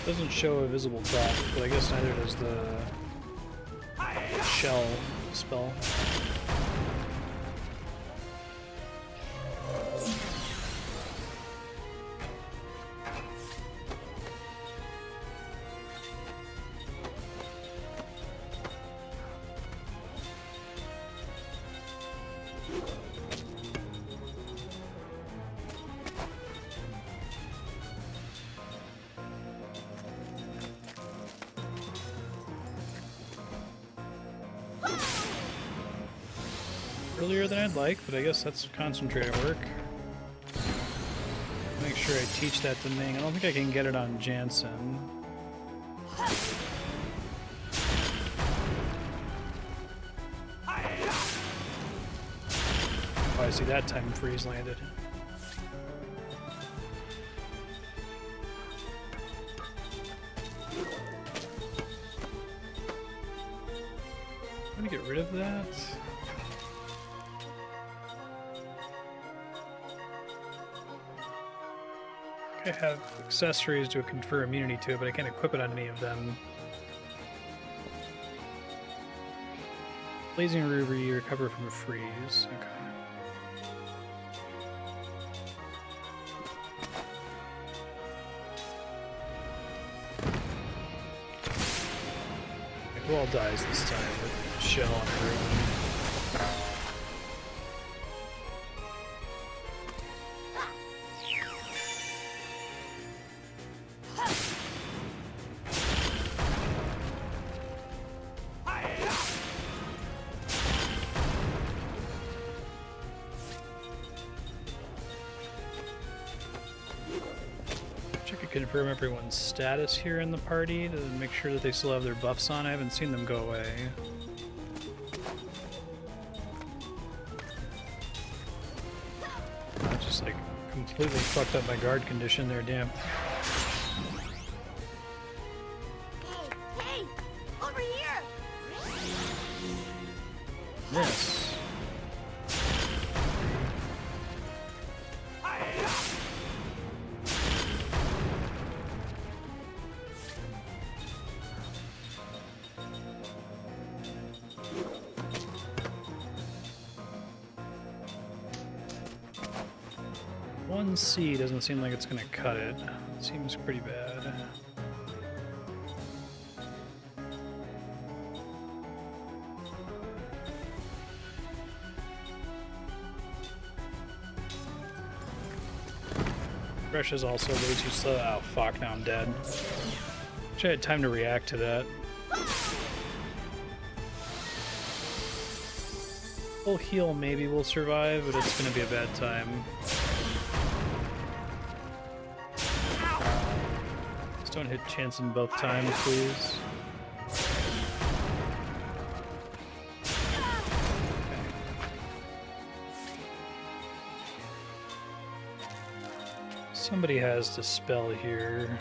Doesn't show a visible drop, but I guess neither does the shell spell. earlier than I'd like, but I guess that's concentrated work. Make sure I teach that to Ming. I don't think I can get it on Jansen. Oh, I see that time freeze landed. I'm gonna get rid of that. I have accessories to confer immunity to it, but I can't equip it on any of them. Blazing Ruby, recover from a freeze. Okay. Who all dies this time with shell on everyone? Confirm everyone's status here in the party to make sure that they still have their buffs on. I haven't seen them go away. I just like completely fucked up my guard condition there, damn. Hey! Over here! Yes. One C doesn't seem like it's gonna cut it. Seems pretty bad. Rush is also way too slow. Oh fuck, now I'm dead. Wish I had time to react to that. Full heal maybe will survive, but it's gonna be a bad time. Just don't hit Jansen both times, please. Somebody has to spell here.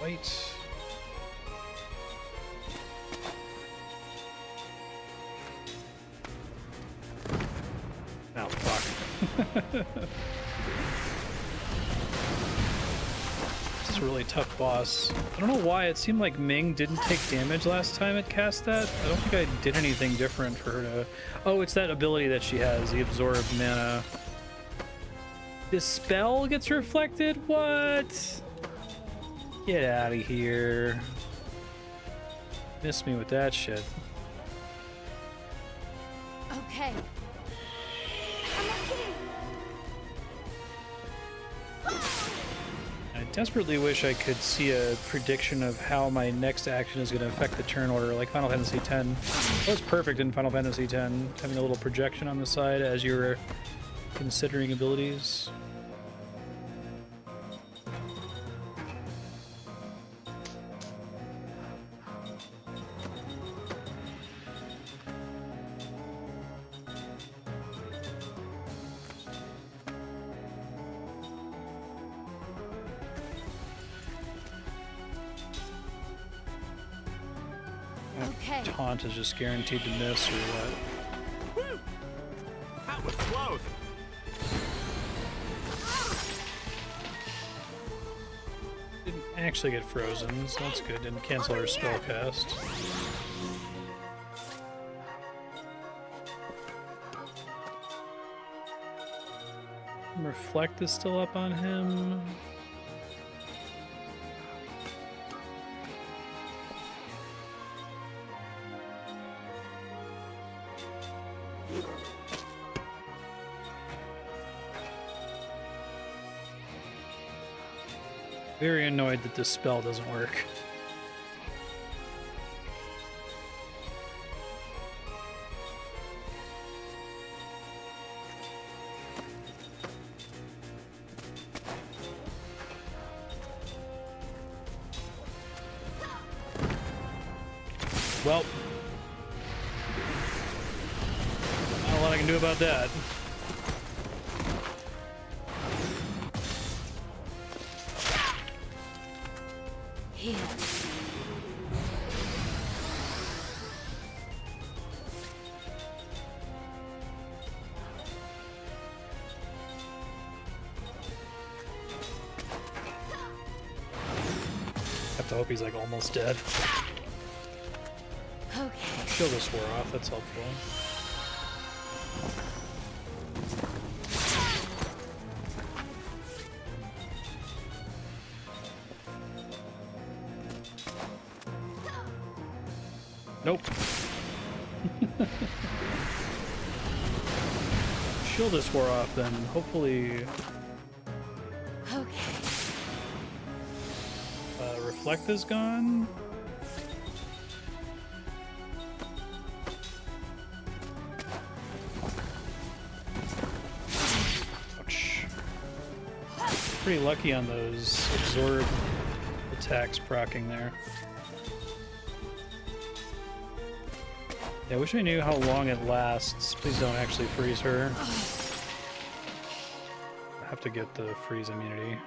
Wait. Oh, fuck. This is a really tough boss. I don't know why, it seemed like Ming didn't take damage last time it cast that. I don't think I did anything different for her to... Oh, it's that ability that she has, the absorbed mana. This spell gets reflected? What? Get out of here. Miss me with that shit. Okay. I desperately wish I could see a prediction of how my next action is going to affect the turn order, like Final Fantasy X. That was perfect in Final Fantasy X, having a little projection on the side as you're considering abilities. Okay. Taunt is just guaranteed to miss or what? That was close. Didn't actually get frozen, so that's good. Didn't cancel her spell cast. Reflect is still up on him. Very annoyed that this spell doesn't work. Well, not a lot I can do about that. Here. Have to hope he's like almost dead. Okay. Shield this war off, that's helpful. Nope. Shield this war off then, hopefully. Okay. Reflect is gone. Ouch. Pretty lucky on those absorb attacks proccing there. Yeah, I wish I knew how long it lasts. Please don't actually freeze her. I have to get the freeze immunity.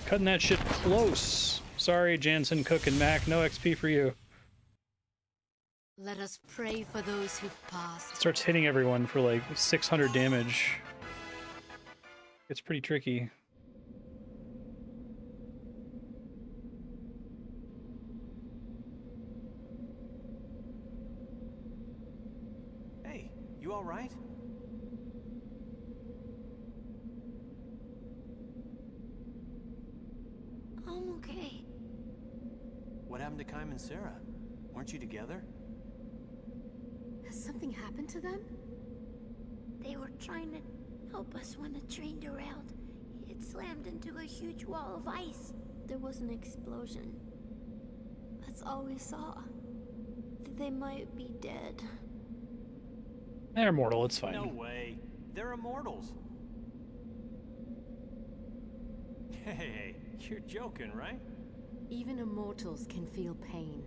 Cutting that shit close. Sorry, Jansen, Cook, and Mac. No XP for you. Let us pray for those who've passed. Starts hitting everyone for like 600 damage. It's pretty tricky. Hey, you all right? I'm okay. What happened to Kym and Sarah? Weren't you together? Has something happened to them? They were trying to help us when the train derailed. It slammed into a huge wall of ice. There was an explosion. That's all we saw. They might be dead. They're mortal, it's fine. No way. They're immortals. Hey, you're joking, right? Even immortals can feel pain.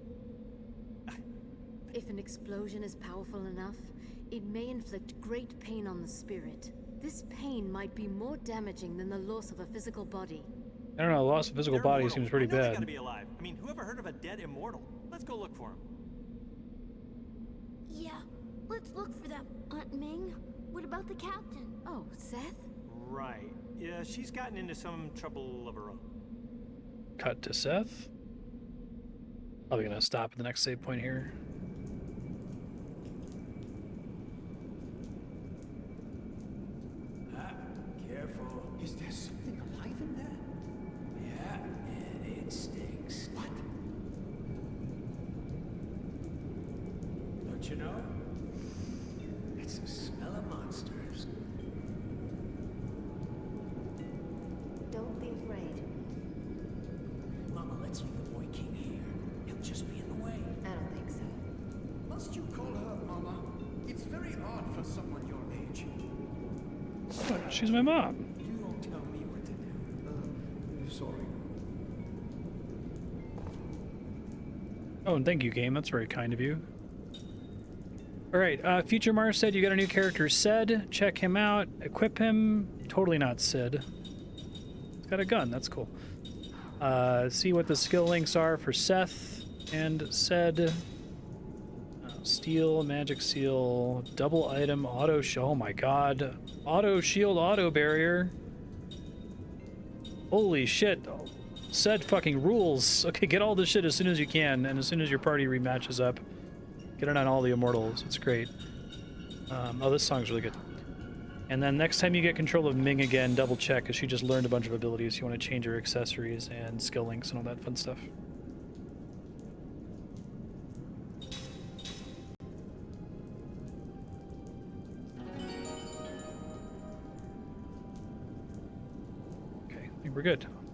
If an explosion is powerful enough, it may inflict great pain on the spirit. This pain might be more damaging than the loss of a physical body. I don't know, loss of physical body seems pretty They bad. gotta be alive. I mean, whoever heard of a dead immortal? Let's go look for him. Yeah, let's look for them. Aunt Ming, what about the captain? Oh, Seth? Right. Yeah, she's gotten into some trouble of her own. Cut to Seth. Probably gonna stop at the next save point here. Careful. Is there something alive in there? Yeah, and it stinks. What? Don't you know? It's the smell of monsters. Don't be afraid. Mama, let's leave the boy king here. He'll just be in the way. I don't think so. Must you call her Mama? It's very odd for someone your age. What? She's my mom. You don't tell me what to do. Sorry. Oh, and thank you, game. That's very kind of you. All right, future Marstead, you got a new character, Ced. Check him out. Equip him. Totally not Sid. He's got a gun. That's cool. See what the skill links are for Seth and Ced. Steel, magic seal, double item, auto oh my god. Auto shield, auto barrier. Holy shit. Ced fucking rules. Okay, get all this shit as soon as you can, and as soon as your party rematches up. Get it on all the immortals. It's great. Oh, this song's really good. And then next time you get control of Ming again, double check, because she just learned a bunch of abilities. You want to change her accessories and skill links and all that fun stuff. think we're good.